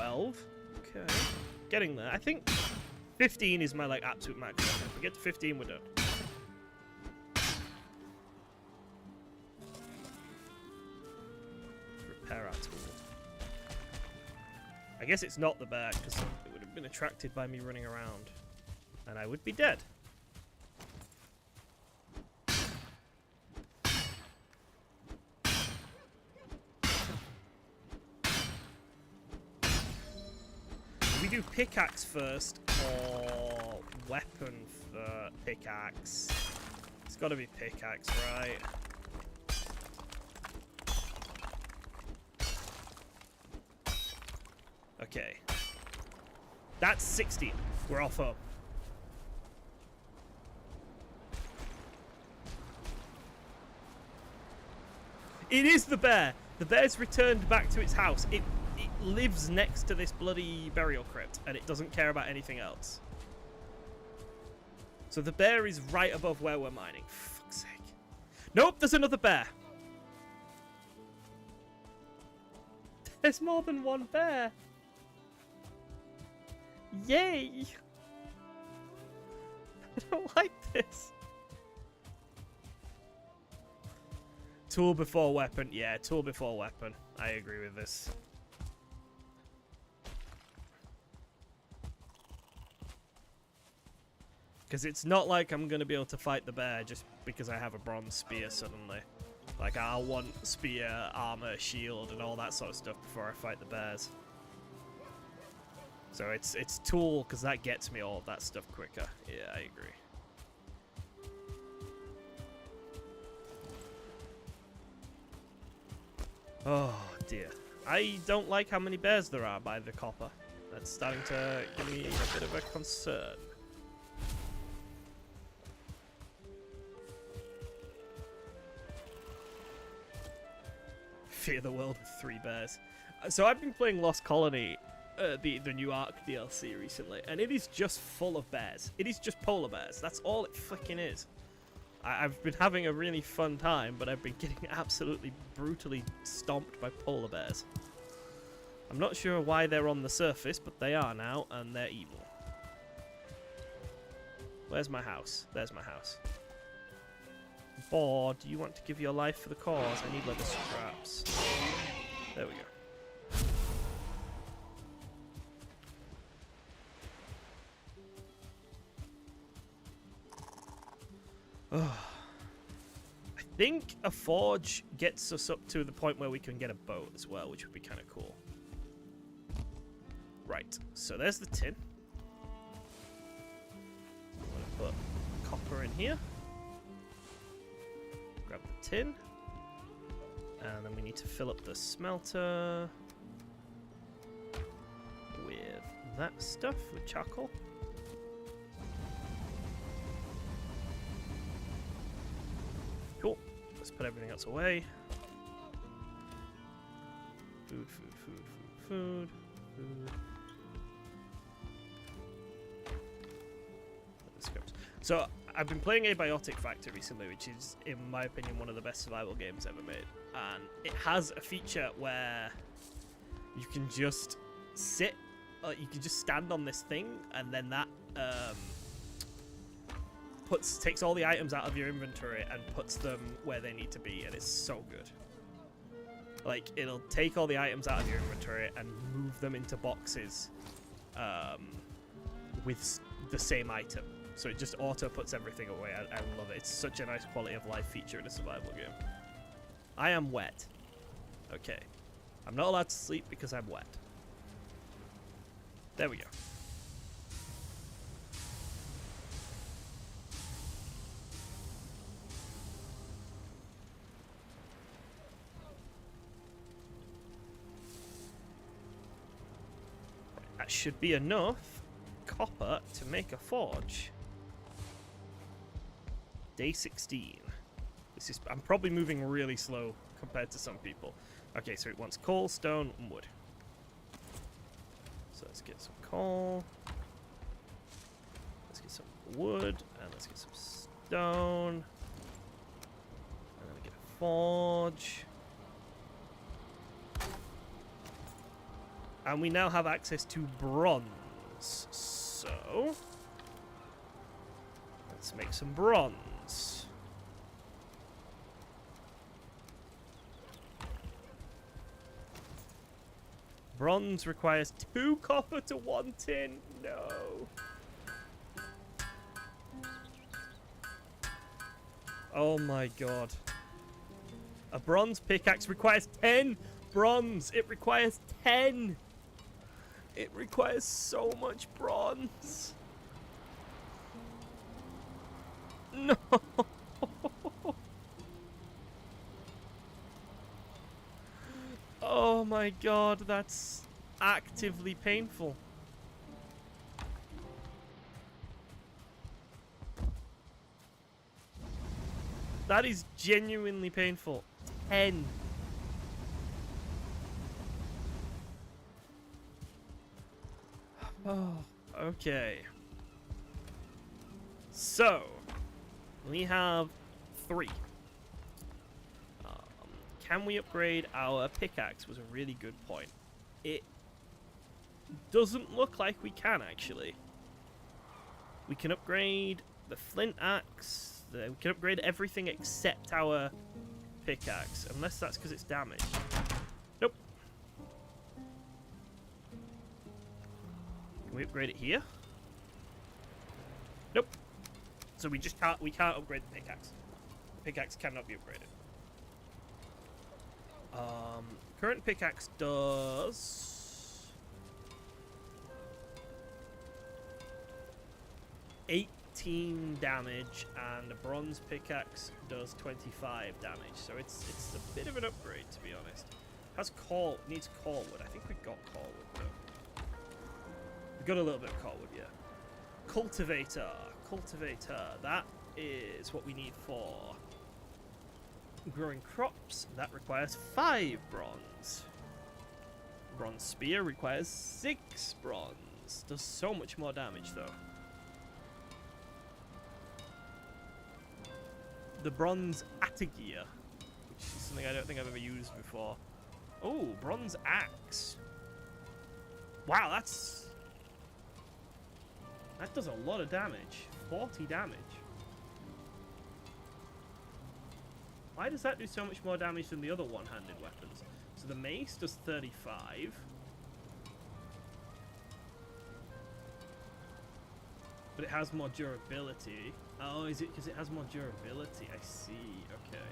12. Okay. Getting there. I think 15 is my like absolute max. If we get to 15, we're done. Repair our tool. I guess it's not the bear, because it would have been attracted by me running around. And I would be dead. We do pickaxe first, or weapon for pickaxe? It's got to be pickaxe, right? Okay. That's 16. We're off up. It is the bear. The bear's returned back to its house. It lives next to this bloody burial crypt, and it doesn't care about anything else. So the bear is right above where we're mining. For fuck's sake. Nope, there's another bear. There's more than one bear. Yay! I don't like this. Tool before weapon. Yeah, tool before weapon. I agree with this. Because it's not like I'm going to be able to fight the bear just because I have a bronze spear suddenly. Like, I'll want spear, armor, shield, and all that sort of stuff before I fight the bears. So it's tool, because that gets me all of that stuff quicker. Yeah, I agree. Oh, dear. I don't like how many bears there are by the copper. That's starting to give me a bit of a concern. Fear the world with 3 bears. So I've been playing Lost Colony, the new Ark DLC recently, and it is just full of bears. It is just polar bears. That's all it fucking is. I've been having a really fun time, but I've been getting absolutely brutally stomped by polar bears. I'm not sure why they're on the surface, but they are now, and they're evil. Where's my house? There's my house. Boar, do you want to give your life for the cause? I need leather scraps. There we go. Oh. I think a forge gets us up to the point where we can get a boat as well, which would be kind of cool. Right, so there's the tin. I'm going to put copper in here. Grab the tin. And then we need to fill up the smelter with that stuff, with charcoal. Cool. Let's put everything else away. Food, food, food, food, food, food. So, I've been playing Abiotic Factor recently, which is, in my opinion, one of the best survival games ever made. And it has a feature where you can just sit, you can just stand on this thing, and then that takes all the items out of your inventory and puts them where they need to be, and it's so good. Like, it'll take all the items out of your inventory and move them into boxes with the same item. So it just auto puts everything away. I love it. It's such a nice quality of life feature in a survival game. I am wet. Okay. I'm not allowed to sleep because I'm wet. There we go. That should be enough copper to make a forge. Day 16. I'm probably moving really slow compared to some people. Okay, so it wants coal, stone, and wood. So let's get some coal. Let's get some wood, and let's get some stone. And then we get a forge. And we now have access to bronze. So let's make some bronze. Bronze requires 2 copper to 1 tin. No. Oh my god. A bronze pickaxe requires 10 bronze. It requires 10. It requires so much bronze. No. Oh my god, that's actively painful. That is genuinely painful. 10. Oh, okay. So, we have 3. Can we upgrade our pickaxe was a really good point. It doesn't look like we can, actually. We can upgrade the flint axe. We can upgrade everything except our pickaxe, unless that's because it's damaged. Nope. Can we upgrade it here? Nope. So we can't upgrade the pickaxe. The pickaxe cannot be upgraded. Current pickaxe does 18 damage, and a bronze pickaxe does 25 damage. So it's a bit of an upgrade, to be honest. Needs core wood. I think we got core wood though. We got a little bit of core wood, yeah. Cultivator. That is what we need for growing crops. That requires 5 bronze. Bronze spear requires 6 bronze. Does so much more damage though. The bronze atagear, which is something I don't think I've ever used before. Oh, bronze axe. Wow, that does a lot of damage. 40 damage. Why does that do so much more damage than the other one-handed weapons? So the mace does 35. But it has more durability. Oh, is it because it has more durability? I see. Okay.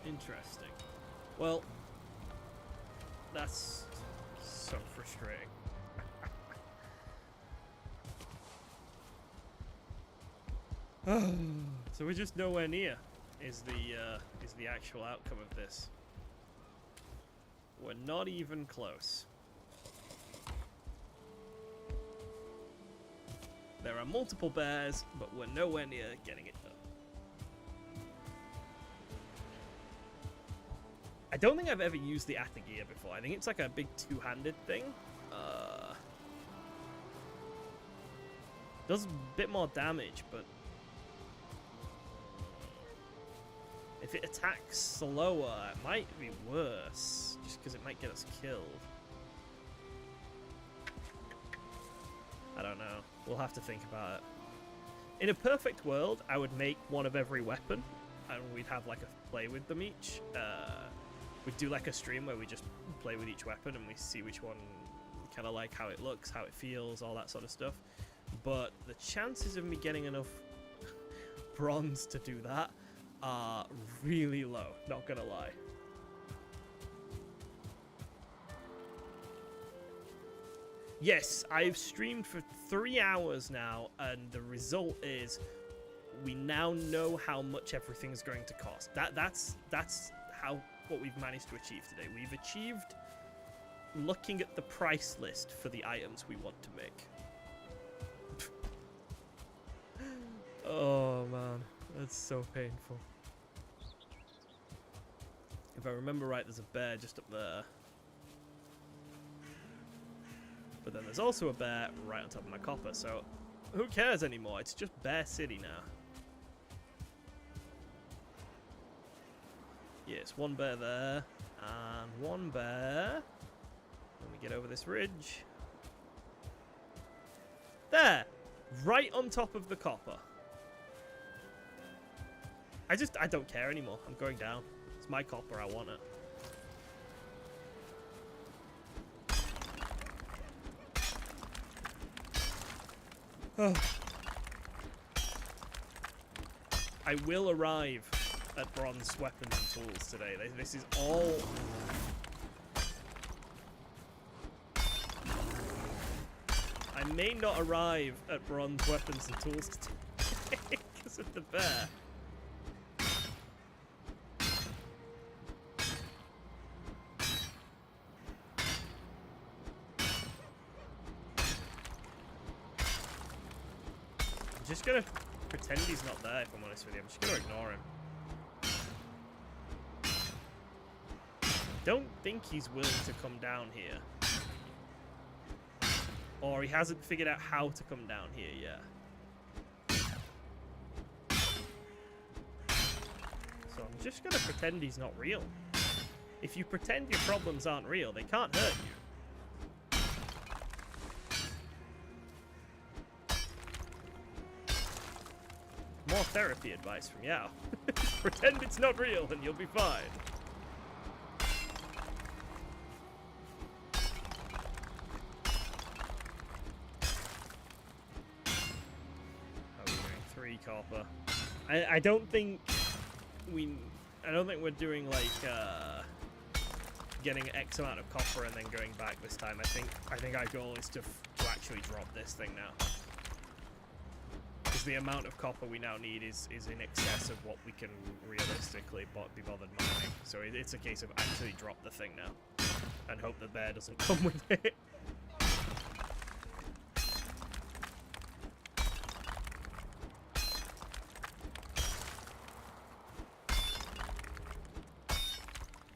Interesting. Well, that's so frustrating. So we're just nowhere near is the actual outcome of this. We're not even close. There are multiple bears, but we're nowhere near getting it done. I don't think I've ever used the atagear before. I think it's like a big two-handed thing. Does a bit more damage, but if it attacks slower, it might be worse, just because it might get us killed. I don't know. We'll have to think about it. In a perfect world, I would make one of every weapon, and we'd have like a play with them each. We'd do like a stream where we just play with each weapon and we see which one we kind of like, how it looks, how it feels, all that sort of stuff. But the chances of me getting enough bronze to do that are really low, not gonna lie. Yes, I've streamed for 3 hours now, and the result is we now know how much everything's going to cost. That's what we've managed to achieve today. We've achieved looking at the price list for the items we want to make. Oh man, that's so painful. If I remember right, there's a bear just up there. But then there's also a bear right on top of my copper, so who cares anymore? It's just Bear City now. Yes, one bear there. And one bear. When we get over this ridge. There! Right on top of the copper. I don't care anymore. I'm going down. It's my copper. I want it. Oh. I will arrive at bronze weapons and tools today. This is all... I may not arrive at bronze weapons and tools today because of the bear. I'm just gonna pretend he's not there, if I'm honest with you. I'm just gonna ignore him. Don't think he's willing to come down here. Or he hasn't figured out how to come down here yet. So I'm just gonna pretend he's not real. If you pretend your problems aren't real, they can't hurt you. More therapy advice from Yao. Pretend it's not real and you'll be fine. Copper. I don't think we're doing like getting X amount of copper and then going back this time. I think our goal is to actually drop this thing now, because the amount of copper we now need is in excess of what we can realistically be bothered mining. So it's a case of actually drop the thing now and hope the bear doesn't come with it.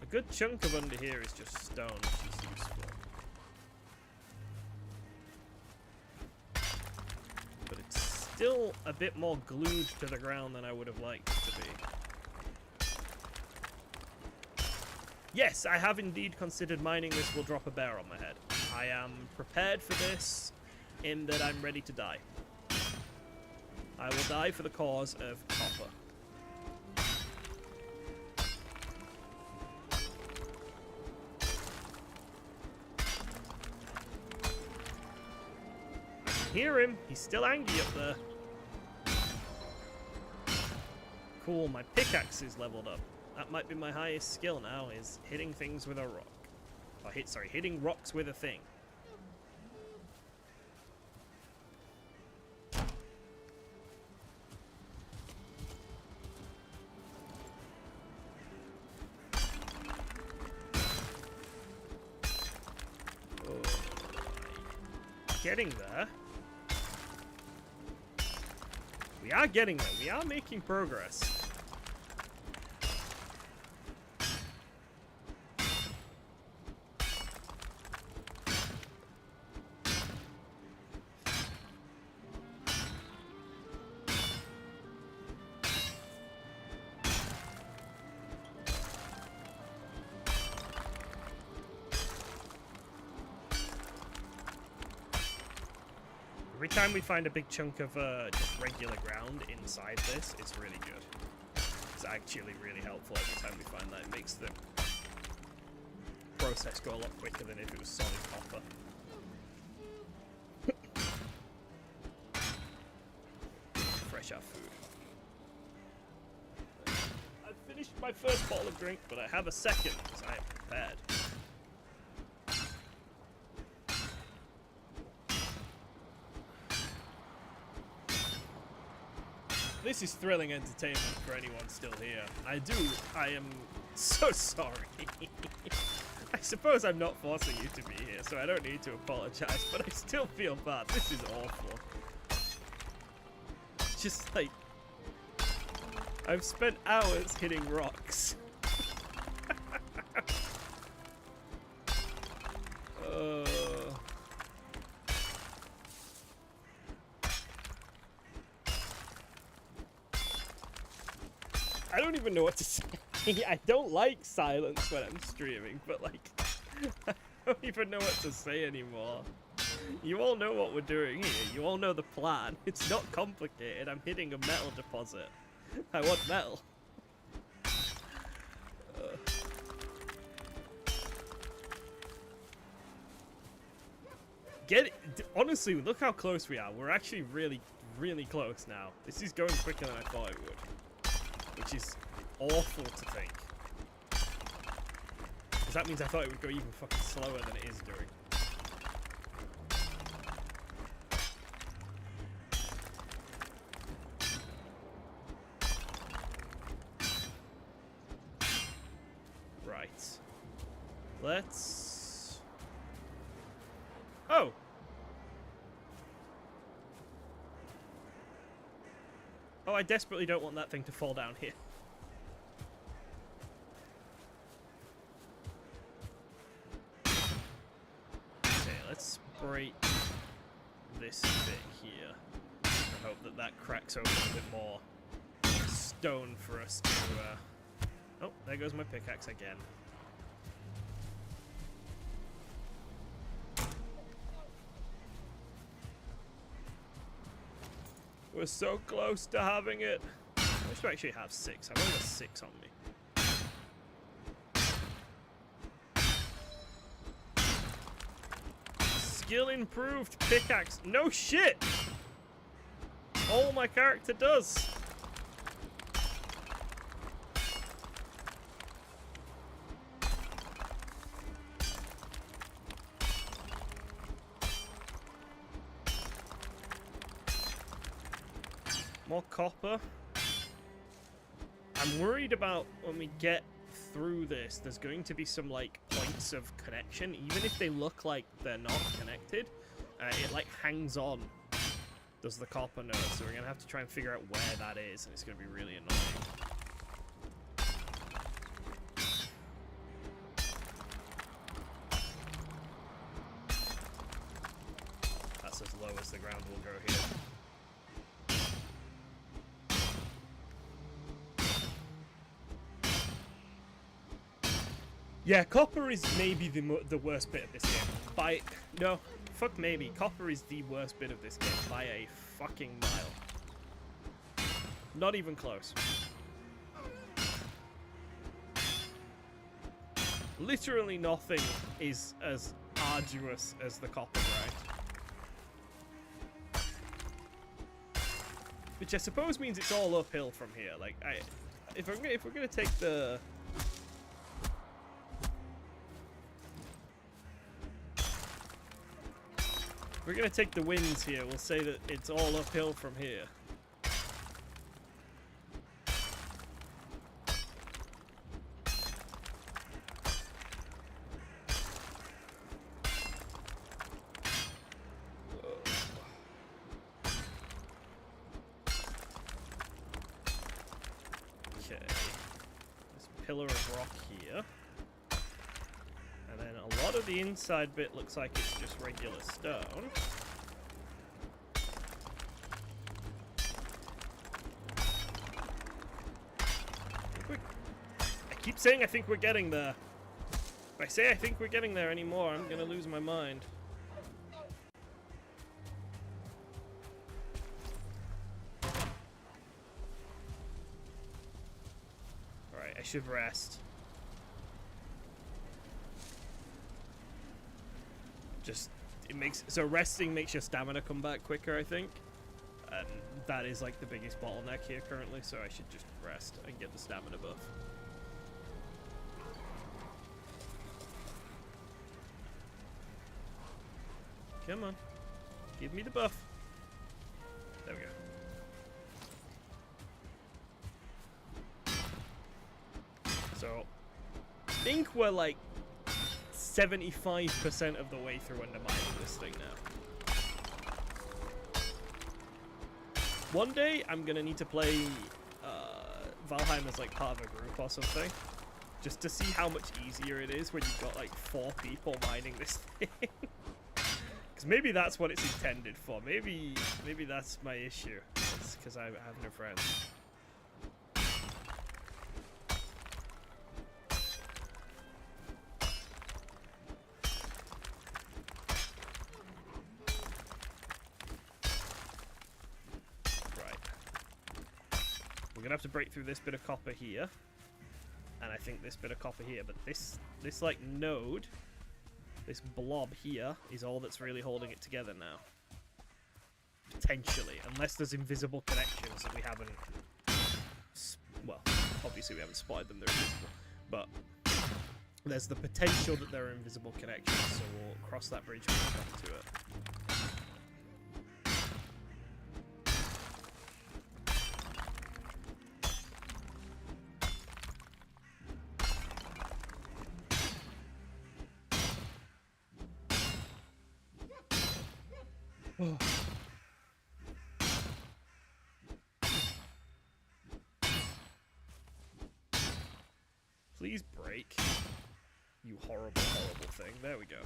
A good chunk of under here is just stone, which is useful. But it's still a bit more glued to the ground than I would have liked it to be. Yes, I have indeed considered mining this will drop a bear on my head. I am prepared for this in that I'm ready to die. I will die for the cause of copper. Hear him. He's still angry up there. Cool, my pickaxe is leveled up. That might be my highest skill now, is hitting things with a rock. Or hitting rocks with a thing. Oh, getting there. We are getting there. We are making progress. Every time we find a big chunk of just regular ground inside this, it's really good. It's actually really helpful every time we find that. It makes the process go a lot quicker than if it was solid copper. Fresh our food. I've finished my first bottle of drink, but I have a second because I am prepared. This is thrilling entertainment for anyone still here. I am so sorry. I suppose I'm not forcing you to be here, so I don't need to apologize, but I still feel bad. This is awful. It's just like, I've spent hours hitting rocks. I don't even know what to say. I don't like silence when I'm streaming, but like, I don't even know what to say anymore. You all know what we're doing here. You all know the plan. It's not complicated. I'm hitting a metal deposit. I want metal. Get it. Honestly, look how close we are. We're actually really, really close now. This is going quicker than I thought it would, which is awful to think. Because that means I thought it would go even fucking slower than it is doing. Right. Let's... Oh! Oh, I desperately don't want that thing to fall down here. Okay, let's break this bit here. And hope that that cracks open a bit more stone for us to... Oh, there goes my pickaxe again. We're so close to having it. I wish to actually have 6. I've only got 6 on me. Skill improved pickaxe. No shit! All my character does. More copper. I'm worried about when we get through this, there's going to be some like points of connection, even if they look like they're not connected. It like hangs on, does the copper node, so we're gonna have to try and figure out where that is, and it's gonna be really annoying. That's as low as the ground will go here. Yeah, copper is maybe the worst bit of this game. No, fuck maybe. Copper is the worst bit of this game by a fucking mile. Not even close. Literally nothing is as arduous as the copper grind. Which I suppose means it's all uphill from here. Like, if we're gonna take the... If we're going to take the wins here, we'll say that it's all uphill from here. Okay. This pillar of rock here. And then a lot of the inside bit looks like it's just regular stone. I keep saying I think we're getting there. If I say I think we're getting there anymore, I'm gonna lose my mind. Alright, I should rest. So resting makes your stamina come back quicker, I think. And that is like the biggest bottleneck here currently, so I should just rest and get the stamina buff. Come on. Give me the buff. There we go. So, I think we're like 75% of the way through undermining this thing now. One day, I'm gonna need to play Valheim as like part of a group or something, just to see how much easier it is when you've got like 4 people mining this thing. Because maybe that's what it's intended for. Maybe that's my issue. It's because I have no friends. gonna have to break through this bit of copper here, and I think this bit of copper here. But this like node, this blob here, is all that's really holding it together now. Potentially, unless there's invisible connections that we haven't. Well, obviously we haven't spotted them; they're invisible. But there's the potential that there are invisible connections, so we'll cross that bridge when we come to it. Please break. You horrible, horrible thing. There we go.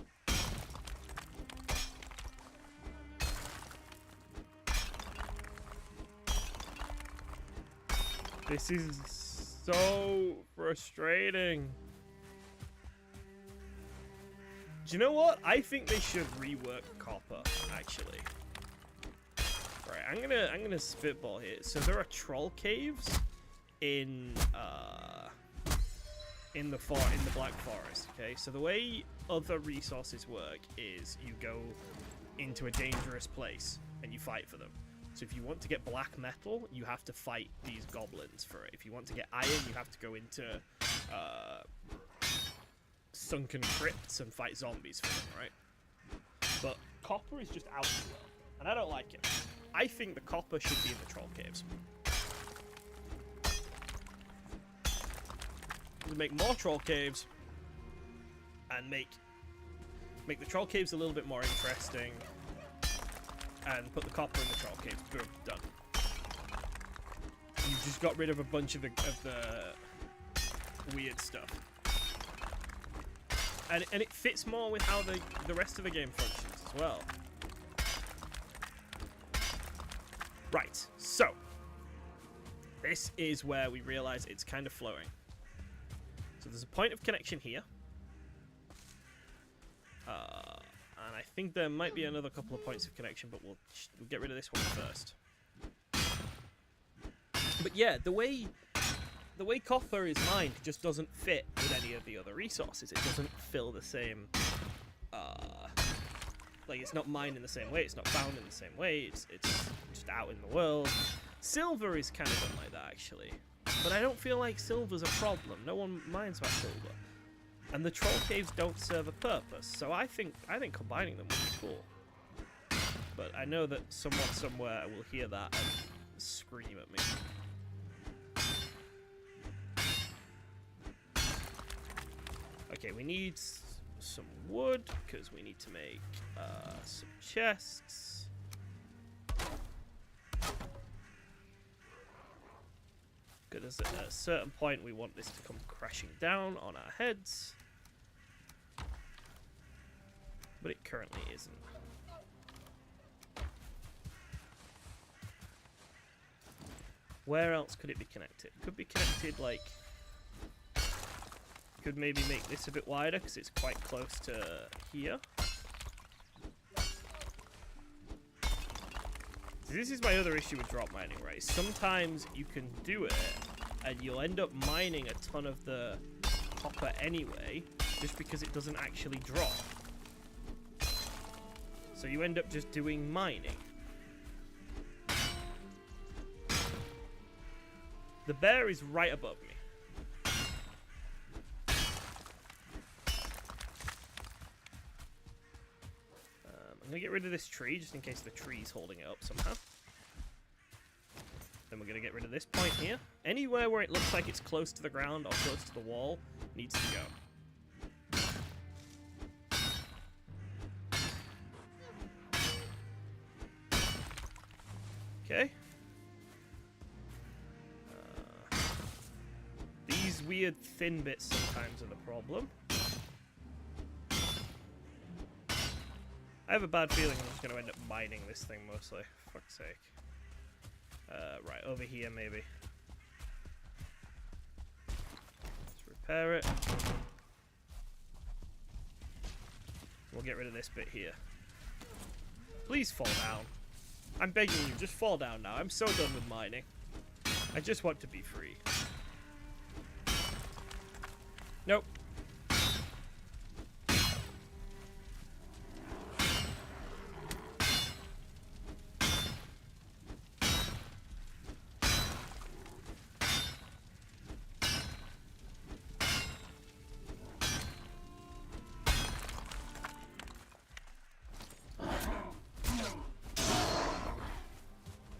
This is so frustrating. Do you know what? I think they should rework copper, actually. Right, I'm gonna spitball here. So there are troll caves in the Black Forest, okay? So the way other resources work is you go into a dangerous place and you fight for them. So if you want to get black metal, you have to fight these goblins for it. If you want to get iron, you have to go into sunken crypts and fight zombies for them, right? But copper is just out in the world, and I don't like it. I think the copper should be in the troll caves. Make more troll caves and make the troll caves a little bit more interesting, and put the copper in the troll caves. Boom, done. You've just got rid of a bunch of the weird stuff, and it fits more with how the rest of the game functions as well. Right, so this is where we realize it's kind of flowing. So there's a point of connection here. And I think there might be another couple of points of connection, but we'll get rid of this one first. But yeah, the way copper is mined just doesn't fit with any of the other resources. It doesn't fill the same... like, it's not mined in the same way, it's not found in the same way, it's just out in the world. Silver is kind of done like that, actually. But I don't feel like silver's a problem. No one minds about silver. And the troll caves don't serve a purpose, so I think combining them would be cool. But I know that someone somewhere will hear that and scream at me. Okay, we need some wood, because we need to make some chests. Because at a certain point we want this to come crashing down on our heads. But it currently isn't. Where else could it be connected? Could be connected, like... Could maybe make this a bit wider, because it's quite close to here. This is my other issue with drop mining, right? Sometimes you can do it, and you'll end up mining a ton of the copper anyway, just because it doesn't actually drop. So you end up just doing mining. The bear is right above me. I'm going to get rid of this tree, just in case the tree's holding it up somehow. Then we're going to get rid of this point here. Anywhere where it looks like it's close to the ground or close to the wall needs to go. Okay. These weird thin bits sometimes are the problem. I have a bad feeling I'm just going to end up mining this thing mostly. For fuck's sake. Right, over here maybe. Let's repair it. We'll get rid of this bit here. Please fall down. I'm begging you, just fall down now. I'm so done with mining. I just want to be free. Nope.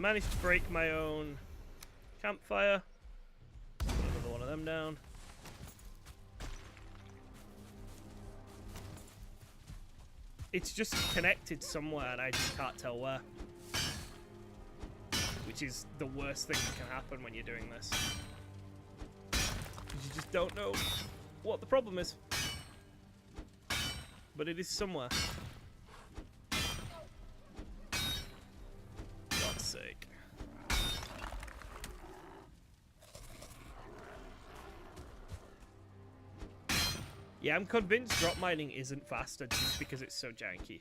Managed to break my own campfire. Put another one of them down. It's just connected somewhere and I just can't tell where. Which is the worst thing that can happen when you're doing this. Because you just don't know what the problem is. But it is somewhere. God's sake. Yeah, I'm convinced drop mining isn't faster just because it's so janky.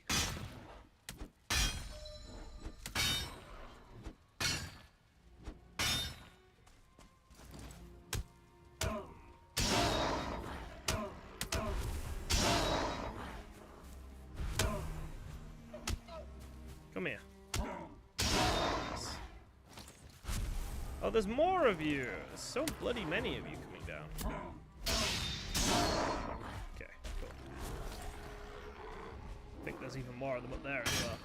Come here. Oh, there's more of you. There's so bloody many of you coming down. Okay, cool. I think there's even more of them up there as well.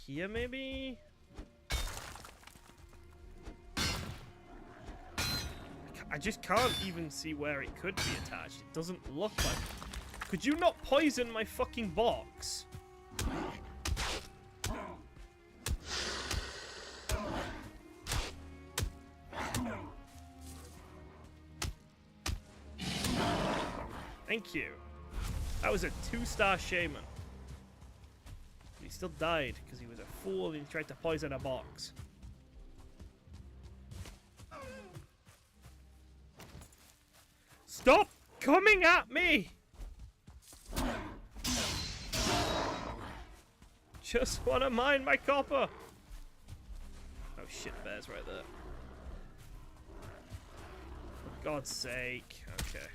Here maybe? I just can't even see where it could be attached. It doesn't look like... Could you not poison my fucking box? Thank you. That was a 2-star shaman. He still died because he was a fool and he tried to poison a box. Stop coming at me! Just want to mine my copper. Oh shit, bear's right there. For God's sake. Okay.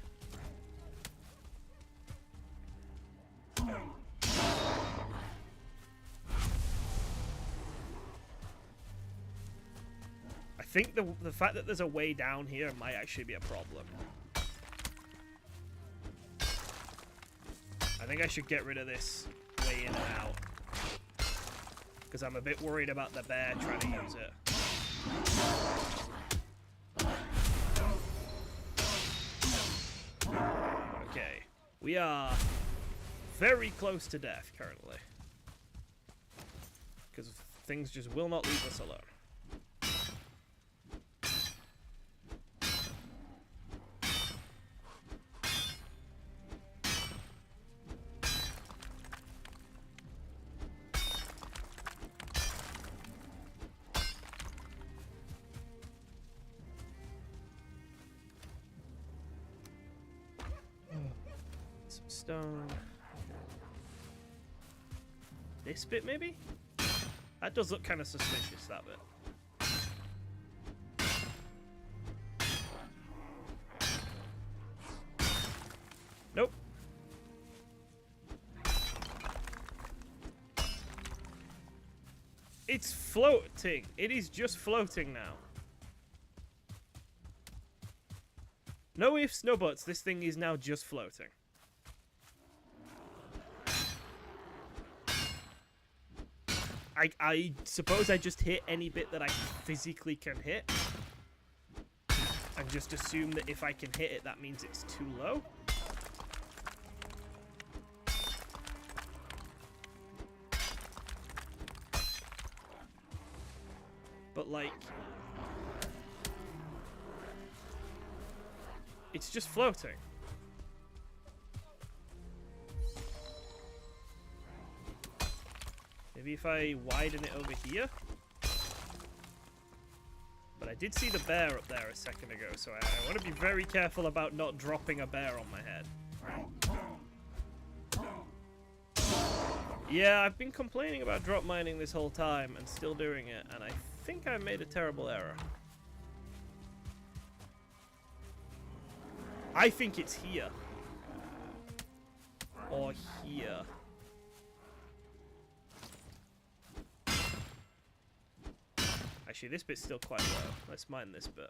I think the fact that there's a way down here might actually be a problem. I think I should get rid of this way in and out. Because I'm a bit worried about the bear trying to use it. Okay. We are very close to death currently. Because things just will not leave us alone. Stone. This bit, maybe? That does look kind of suspicious, that bit. Nope. It's floating. It is just floating now. No ifs, no buts. This thing is now just floating. I suppose I just hit any bit that I physically can hit. And just assume that if I can hit it, that means it's too low. But, like... it's just floating. Maybe if I widen it over here? But I did see the bear up there a second ago, so I want to be very careful about not dropping a bear on my head. Yeah, I've been complaining about drop mining this whole time and still doing it, and I think I made a terrible error. I think it's here. Or here. Actually, this bit's still quite low. Let's mine this bit.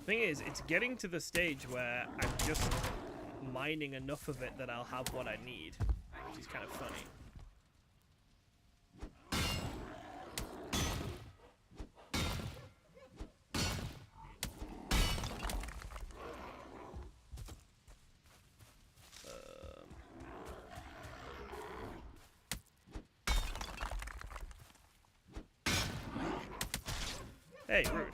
Thing is, it's getting to the stage where I'm just mining enough of it that I'll have what I need, which is kind of funny. Hey, rude.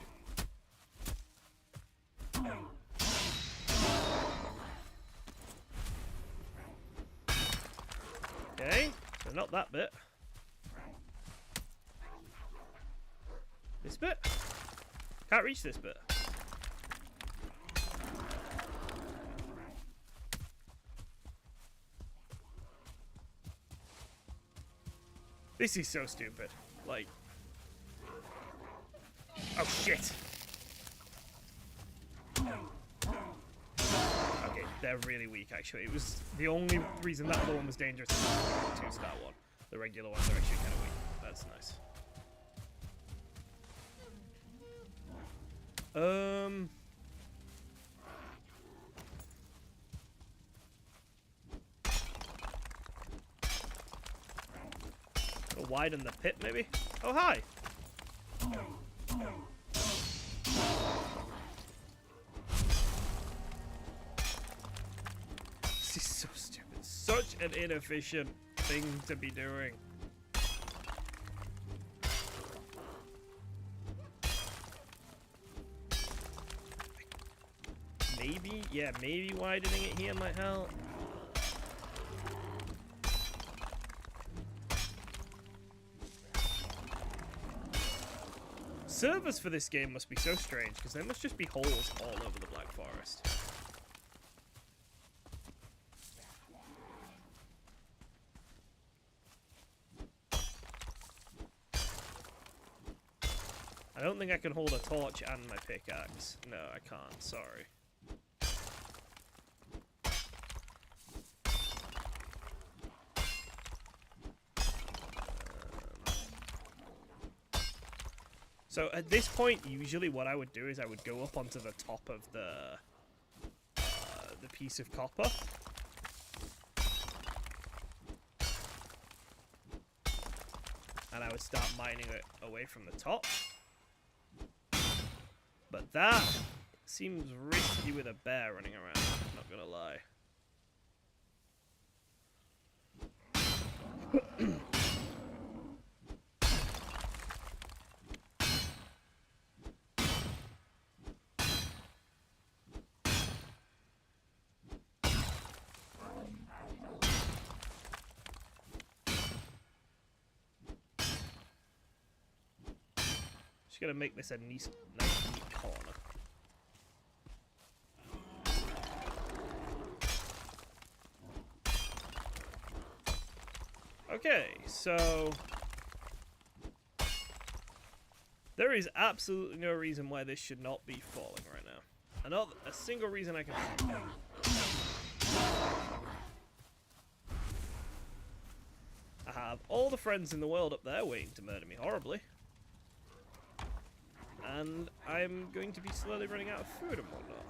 Okay, so not that bit. This bit? Can't reach this bit. This is so stupid. Like... Oh, shit! Okay, they're really weak, actually. It was the only reason that other one was dangerous is the 2-star one. The regular ones are actually kind of weak. That's nice. Gotta widen the pit, maybe? Oh, hi! This is so stupid. Such an inefficient thing to be doing. Maybe, yeah, maybe widening it here might help. Servers for this game must be so strange, because there must just be holes all over the Black Forest. I don't think I can hold a torch and my pickaxe. No, I can't. Sorry. So at this point, usually what I would do is I would go up onto the top of the piece of copper. And I would start mining it away from the top. But that seems risky with a bear running around, I'm not gonna lie. Just gonna make this a nice neat corner. Okay, so there is absolutely no reason why this should not be falling right now. Not a single reason I can. I have all the friends in the world up there waiting to murder me horribly. And I'm going to be slowly running out of food and whatnot.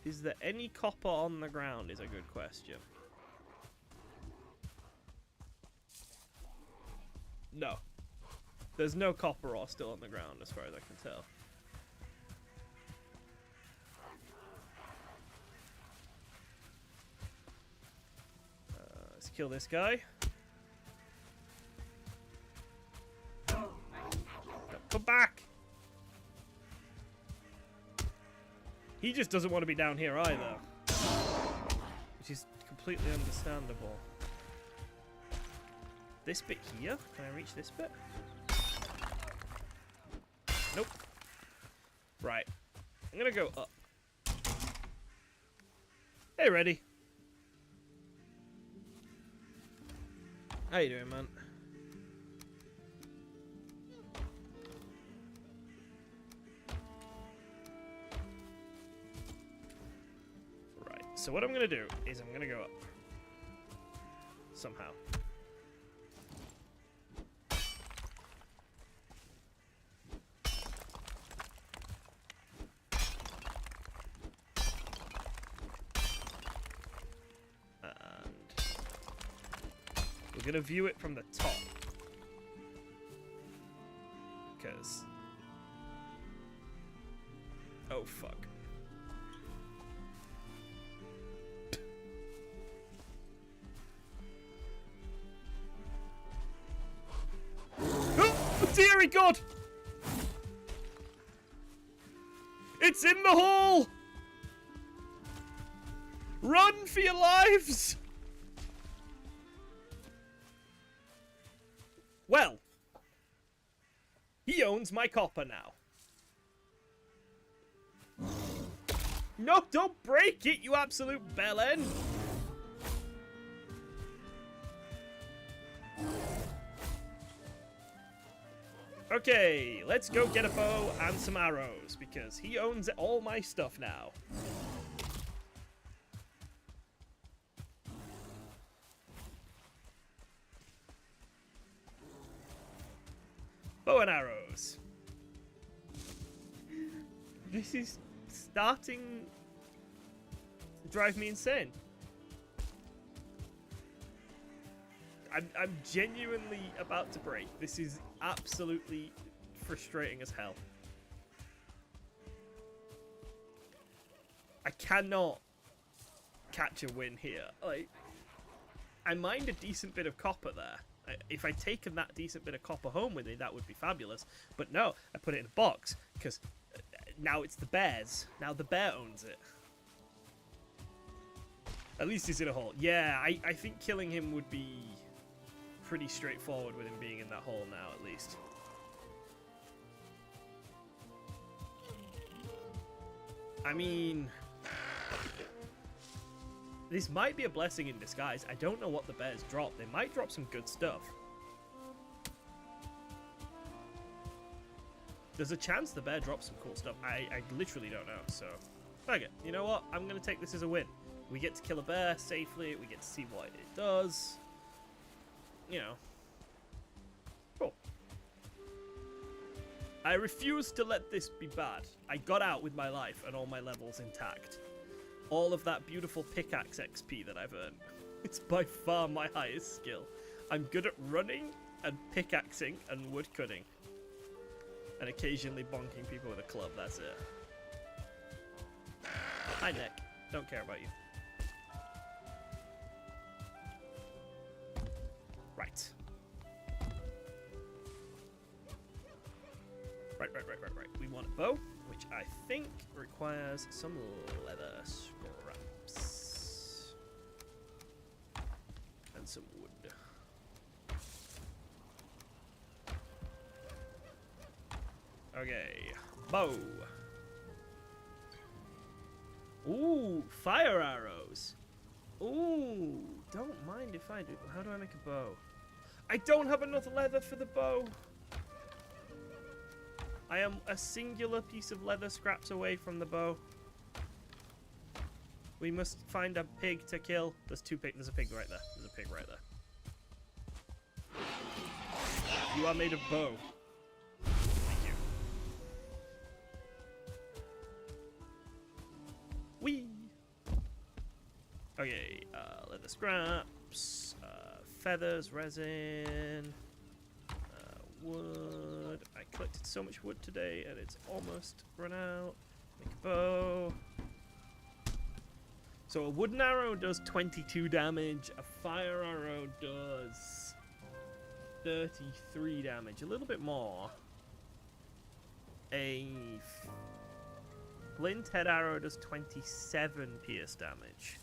Is there any copper on the ground is a good question. No. There's no copper ore still on the ground as far as I can tell. Let's kill this guy. Come back! He just doesn't want to be down here either. Which is completely understandable. This bit here? Can I reach this bit? Nope. Right. I'm gonna go up. Hey, Reddy. How you doing, man? Right, so what I'm gonna do is I'm gonna go up. Somehow. We're gonna view it from the top. Because... oh, fuck. Oh, dearie God! It's in the hole! Run for your lives! Well, he owns my copper now. No, don't break it, you absolute bellend! Okay, let's go get a bow and some arrows, because he owns all my stuff now. Bow and arrows. This is starting to drive me insane. I'm genuinely about to break. This is absolutely frustrating as hell. I cannot catch a win here. Like, I mined a decent bit of copper there. If I'd taken that decent bit of copper home with me, that would be fabulous. But no, I put it in a box, because now it's the bear's. Now the bear owns it. At least he's in a hole. Yeah, I think killing him would be pretty straightforward with him being in that hole now, at least. I mean... this might be a blessing in disguise. I don't know what the bears drop. They might drop some good stuff. There's a chance the bear drops some cool stuff. I literally don't know, so... okay, you know what? I'm going to take this as a win. We get to kill a bear safely. We get to see what it does. You know. Cool. I refuse to let this be bad. I got out with my life and all my levels intact. All of that beautiful pickaxe XP that I've earned. It's by far my highest skill. I'm good at running and pickaxing and wood cutting. And occasionally bonking people with a club, that's it. Hi, Nick. Don't care about you. Right. Right. We want a bow, which I think requires some leather scraps. And some wood. Okay, bow. Ooh, fire arrows. Ooh, don't mind if I do. How do I make a bow? I don't have enough leather for the bow. I am a singular piece of leather scraps away from the bow. We must find a pig to kill. There's two pigs. There's a pig right there. There's a pig right there. You are made of bow. Thank you. Whee! Okay, leather scraps, feathers, resin, wood. I collected so much wood today and it's almost run out. Make a bow. So a wooden arrow does 22 damage, a fire arrow does 33 damage, a little bit more. A flint head arrow does 27 pierce damage.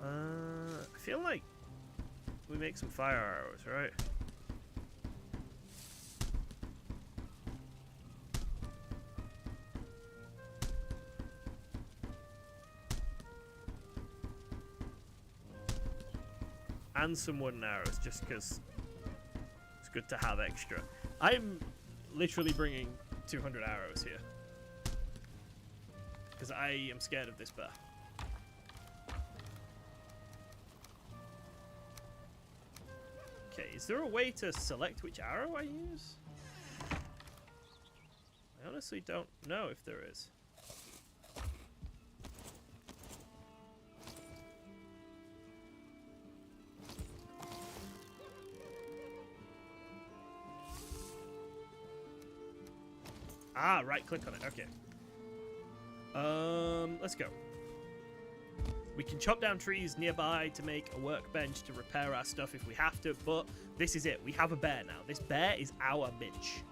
I feel like we make some fire arrows, right? and some wooden arrows, just because it's good to have extra. I'm literally bringing 200 arrows here. Because I am scared of this bear. Okay, is there a way to select which arrow I use? I honestly don't know if there is. Ah, right click on it, okay. Let's go. We can chop down trees nearby to make a workbench to repair our stuff if we have to, but this is it. We have a bear now. This bear is our bitch.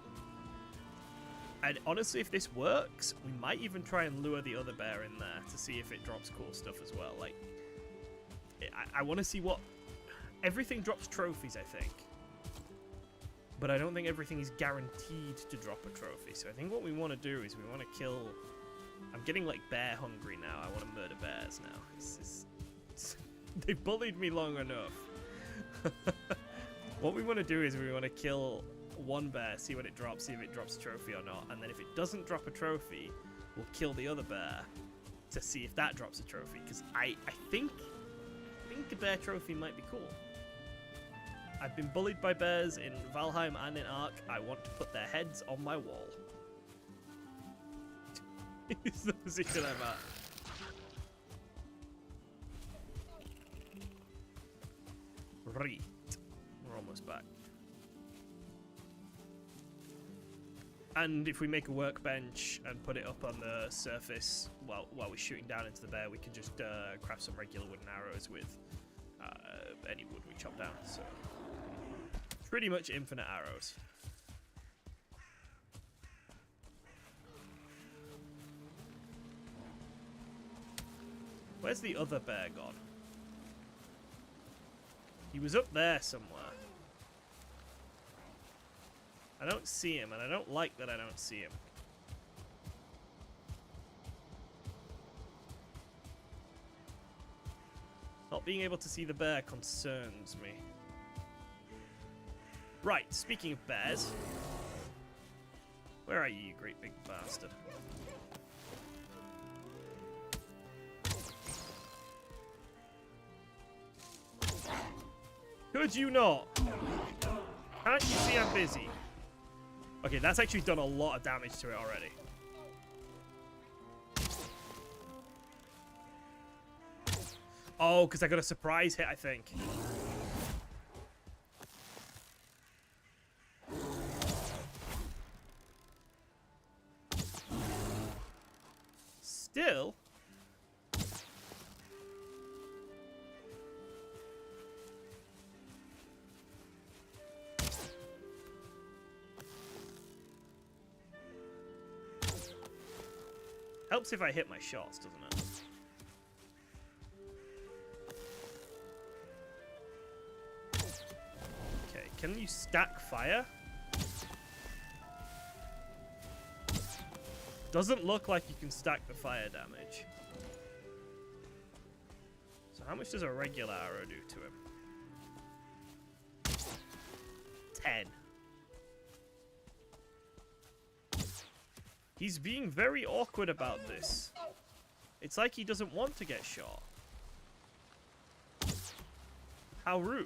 And honestly, if this works, we might even try and lure the other bear in there to see if it drops cool stuff as well. Like, I want to see what... Everything drops trophies, I think. But I don't think everything is guaranteed to drop a trophy. So I think what we want to do is we want to kill... I'm getting, like, bear hungry now. I want to murder bears now. They've bullied me long enough. What we want to do is we want to kill one bear, see what it drops, see if it drops a trophy or not. And then if it doesn't drop a trophy, we'll kill the other bear to see if that drops a trophy. Because I think a bear trophy might be cool. I've been bullied by bears in Valheim and in Ark. I want to put their heads on my wall. It's the position I'm at. Right. We're almost back. And if we make a workbench and put it up on the surface while we're shooting down into the bear, we can just craft some regular wooden arrows with any wood we chop down. So pretty much infinite arrows. Where's the other bear gone? He was up there somewhere. I don't see him, and I don't like that I don't see him. Not being able to see the bear concerns me. Right, speaking of bears. Where are you, you great big bastard? Could you not? Can't you see I'm busy? Okay, that's actually done a lot of damage to it already. Oh, because I got a surprise hit, I think. Still... helps if I hit my shots, doesn't it? Okay, can you stack fire? Doesn't look like you can stack the fire damage. So how much does a regular arrow do to him? 10. He's being very awkward about this. It's like he doesn't want to get shot. How rude.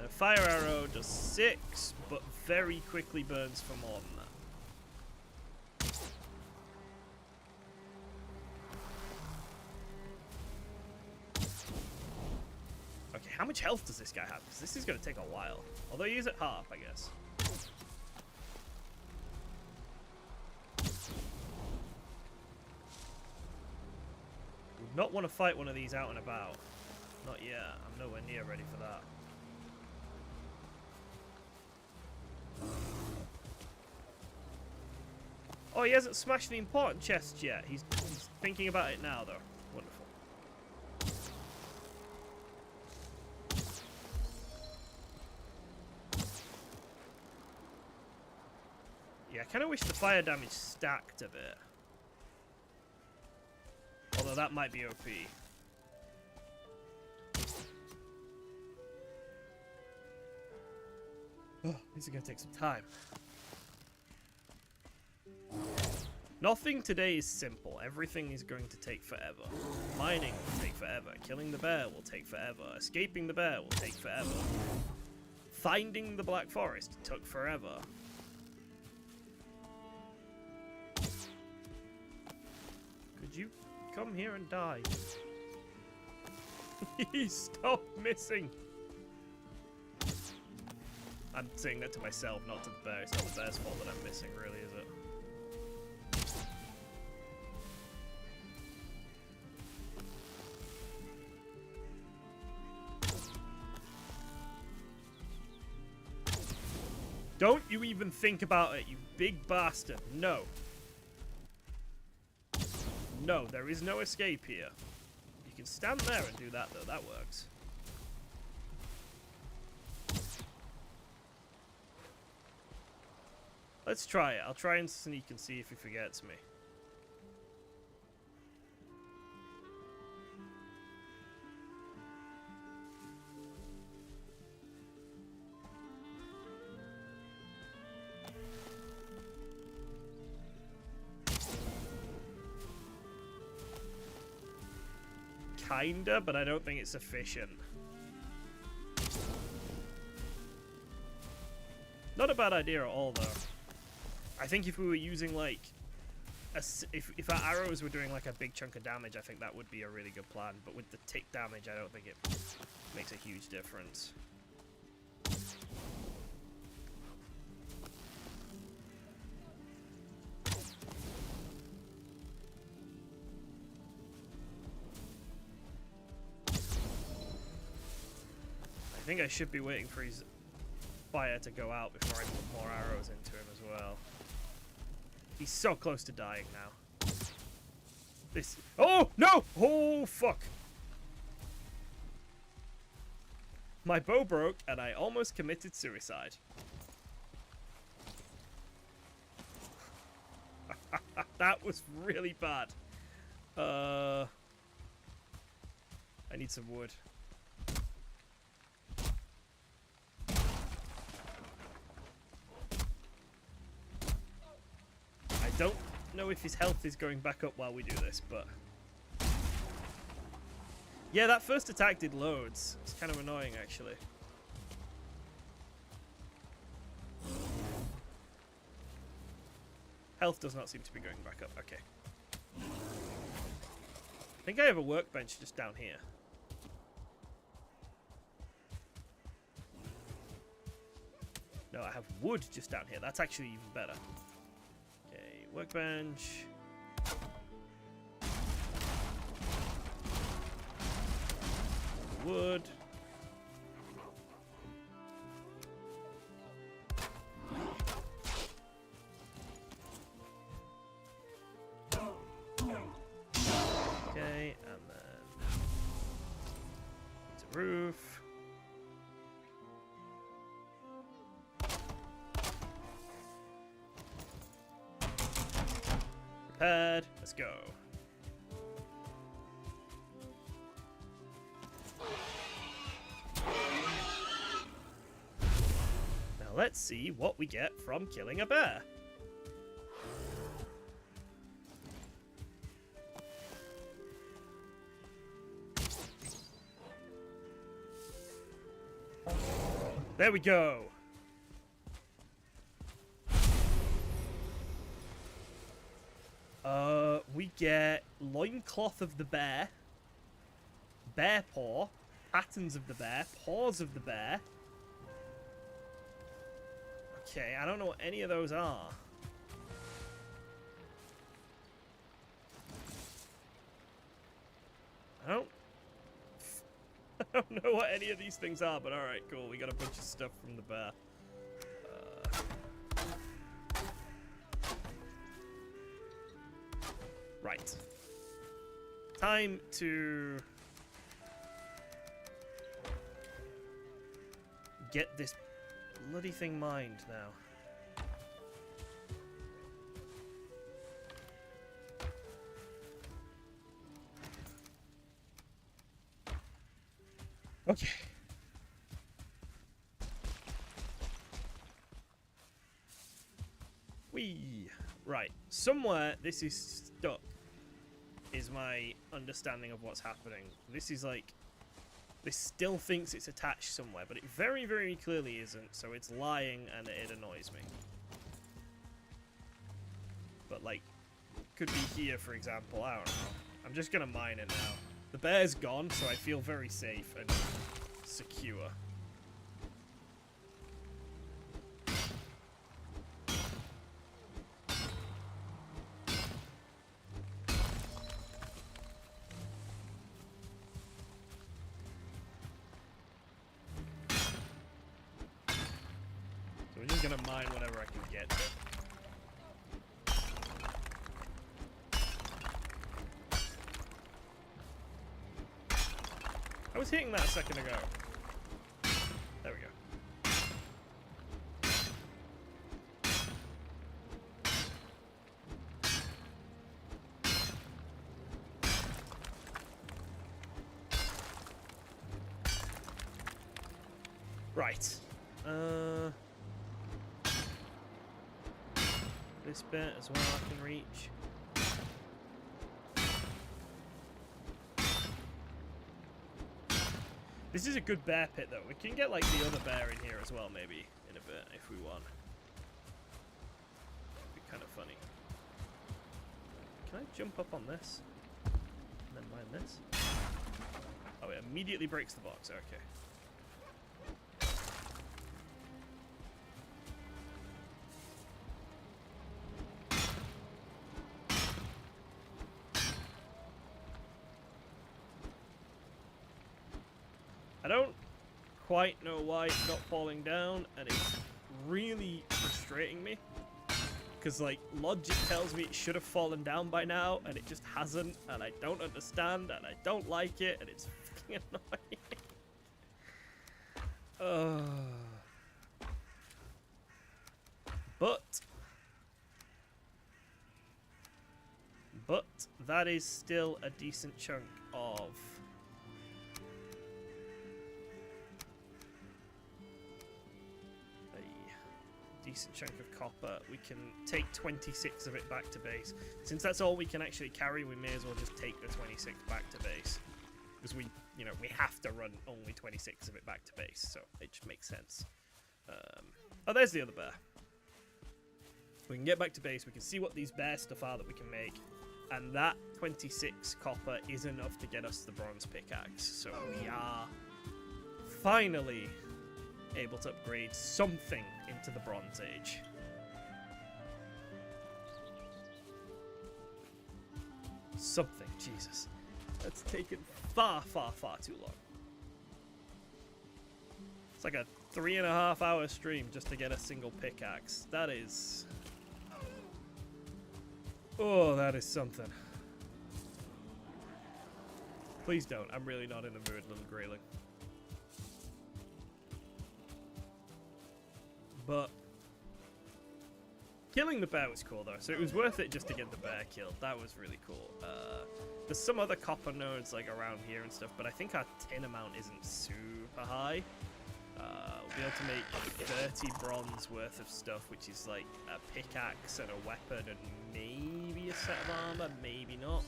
Fire arrow does 6, but very quickly burns for more than that. Okay, how much health does this guy have? Because this is going to take a while. Although he is at half, I guess. Would not want to fight one of these out and about. Not yet. I'm nowhere near ready for that. Oh, he hasn't smashed the important chest yet. He's thinking about it now, though. Wonderful. Yeah, I kind of wish the fire damage stacked a bit. though that might be OP. Oh, these are gonna take some time. Nothing today is simple. Everything is going to take forever. Mining will take forever. Killing the bear will take forever. Escaping the bear will take forever. Finding the Black Forest took forever. Could you come here and die? Stop missing! I'm saying that to myself, not to the bear. It's not the bear's fault that I'm missing, really, is it? Don't you even think about it, you big bastard. No. No, there is no escape here. You can stand there and do that, though. That works. Let's try it. I'll try and sneak and see if he forgets me. Kinda, but I don't think it's sufficient. Not a bad idea at all, though. I think if we were using, like, if our arrows were doing, like, a big chunk of damage, I think that would be a really good plan. But with the tick damage, I don't think it makes a huge difference. I think I should be waiting for his fire to go out before I put more arrows into him as well. He's so close to dying now. This... Oh, no! Oh, fuck! My bow broke and I almost committed suicide. That was really bad. I need some wood. I don't know if his health is going back up while we do this, but... Yeah, that first attack did loads. It's kind of annoying, actually. Health does not seem to be going back up. Okay. I think I have a workbench just down here. No, I have wood just down here. That's actually even better. Okay, workbench. Wood. Okay, and then it's a roof. Repaired. Let's go. Now let's see what we get from killing a bear. There we go. We get loincloth of the bear, bear paw, patterns of the bear, paws of the bear. Okay, I don't know what any of those are. I don't know what any of these things are, but alright, cool. We got a bunch of stuff from the bear. Right. Time to get this bloody thing mined now. Okay. Whee! Right. Somewhere this is stuck, is my understanding of what's happening. This is like... This still thinks it's attached somewhere, but it very, very clearly isn't, so it's lying and it annoys me. But, like, could be here, for example. I don't know. I'm just gonna mine it now. The bear's gone, so I feel very safe and secure. So we're just gonna mine whatever I can get. I was hitting that a second ago. There we go. Right. This bit as well I can reach. This is a good bear pit though. We can get like the other bear in here as well maybe in a bit if we want. It'd be kind of funny. Can I jump up on this? And then mine this? Oh, it immediately breaks the box. Okay. I don't quite know why it's not falling down, and it's really frustrating me. Because, like, logic tells me it should have fallen down by now, and it just hasn't, and I don't understand, and I don't like it, and it's fucking annoying. But that is still a decent chunk of... decent chunk of copper. We can take 26 of it back to base. Since that's all we can actually carry, we may as well just take the 26 back to base. Because we have to run only 26 of it back to base, so it just makes sense. Oh, there's the other bear. We can get back to base, we can see what these bear stuff are that we can make, and that 26 copper is enough to get us the bronze pickaxe. So we are finally able to upgrade something into the Bronze Age. Something, Jesus. That's taken far, far, far too long. It's like a 3.5 hour stream just to get a single pickaxe. That is... Oh, that is something. Please don't. I'm really not in the mood, little grayling. But killing the bear was cool though, so it was worth it just to get the bear killed. That was really cool. There's some other copper nodes like around here and stuff, but I think our tin amount isn't super high. We'll be able to make 30 bronze worth of stuff, which is like a pickaxe and a weapon and maybe a set of armor, maybe not.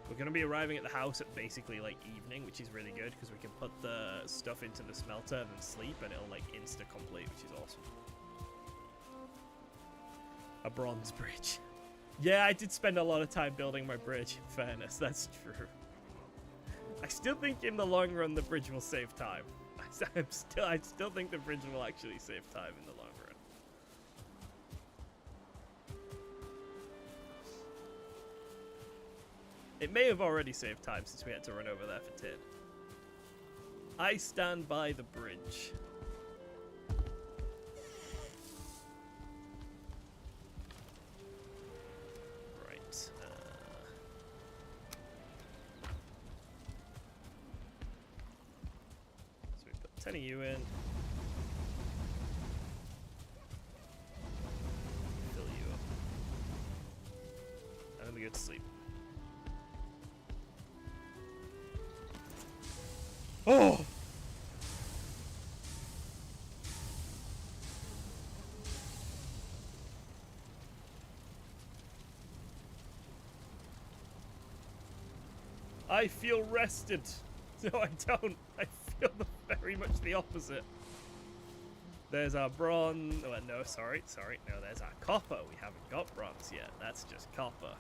We're going to be arriving at the house at basically like evening, which is really good because we can put the stuff into the smelter and then sleep and it'll like insta-complete, which is awesome. A bronze bridge. Yeah, I did spend a lot of time building my bridge, in fairness, that's true. I still think in the long run the bridge will save time. I still think the bridge will actually save time in the long run. It may have already saved time since we had to run over there for tin. I stand by the bridge. Right. So we put 10 of you in. Fill you up. you to sleep. Oh! I feel rested. No, I don't. I feel very much the opposite. There's our bronze. Oh, no, sorry. No, there's our copper. We haven't got bronze yet. That's just copper.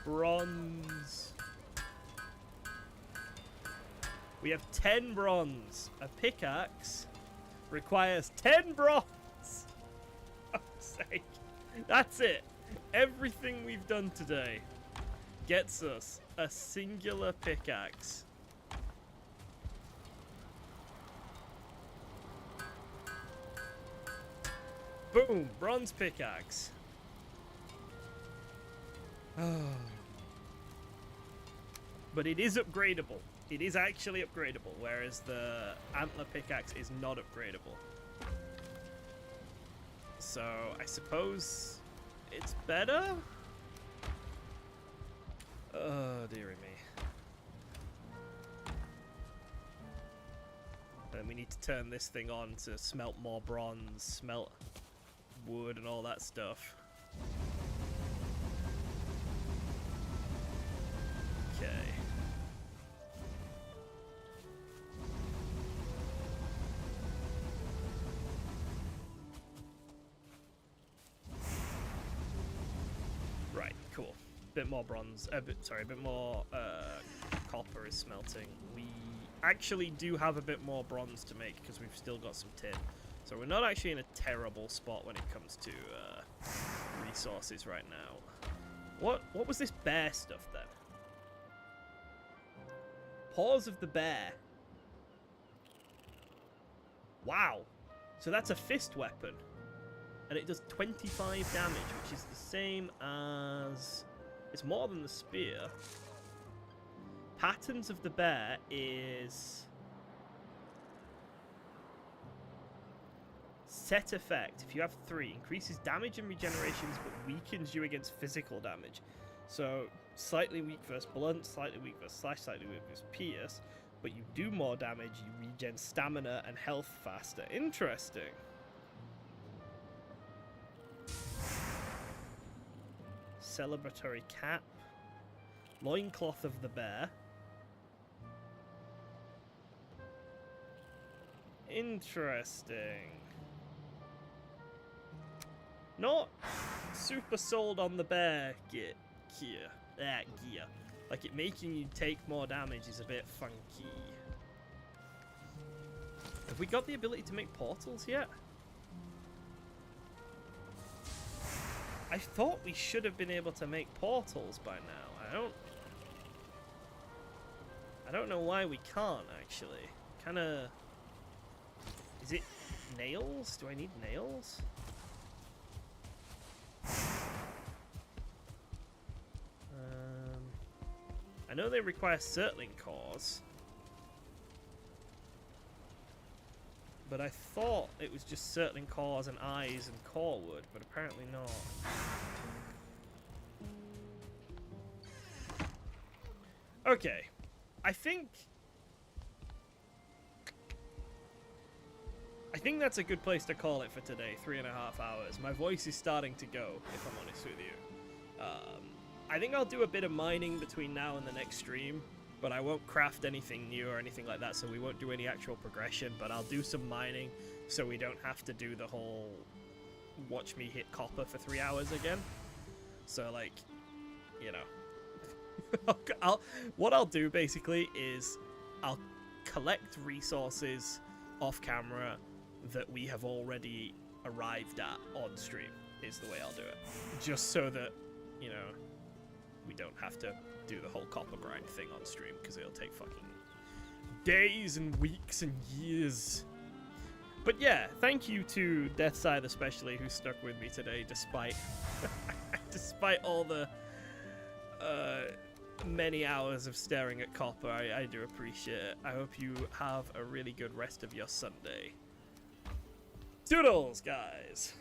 Bronze. We have 10 bronze. A pickaxe requires 10 bronze. For fuck's sake. That's it. Everything we've done today gets us a singular pickaxe. Boom, bronze pickaxe. But it is upgradable. It is actually upgradable, whereas the antler pickaxe is not upgradable. So I suppose it's better? Oh, dearie me. And we need to turn this thing on to smelt more bronze, smelt wood and all that stuff. Okay. Right, cool. Bit more bronze, a bit more copper is smelting. We actually do have a bit more bronze to make because we've still got some tin. So we're not actually in a terrible spot when it comes to resources right now. What was this bear stuff then? Paws of the bear. Wow. So that's a fist weapon. And it does 25 damage, which is the same as... It's more than the spear. Patterns of the bear is... Set effect. If you have 3, increases damage and regenerations, but weakens you against physical damage. So, slightly weak versus blunt, slightly weak versus slash, slightly weak versus pierce. But you do more damage, you regen stamina and health faster. Interesting. Celebratory cap. Loincloth of the bear. Interesting. Not super sold on the bear gear. Like, it making you take more damage is a bit funky. Have we got the ability to make portals yet? I thought we should have been able to make portals by now. I don't know why we can't, actually. Kinda... Is it nails? Do I need nails? I know they require circling cores. But I thought it was just circling cores and eyes and core wood, but apparently not. Okay. I think that's a good place to call it for today. 3.5 hours. My voice is starting to go, if I'm honest with you. I think I'll do a bit of mining between now and the next stream, but I won't craft anything new or anything like that, so we won't do any actual progression, but I'll do some mining so we don't have to do the whole watch me hit copper for 3 hours again. So, like, you know. What I'll do, basically, is I'll collect resources off camera that we have already arrived at on stream, is the way I'll do it. Just so that, you know, we don't have to do the whole copper grind thing on stream, because it'll take fucking days and weeks and years. But yeah, thank you to Deathscythe especially, who stuck with me today despite despite all the many hours of staring at copper. I do appreciate it. I hope you have a really good rest of your Sunday. Toodles, guys!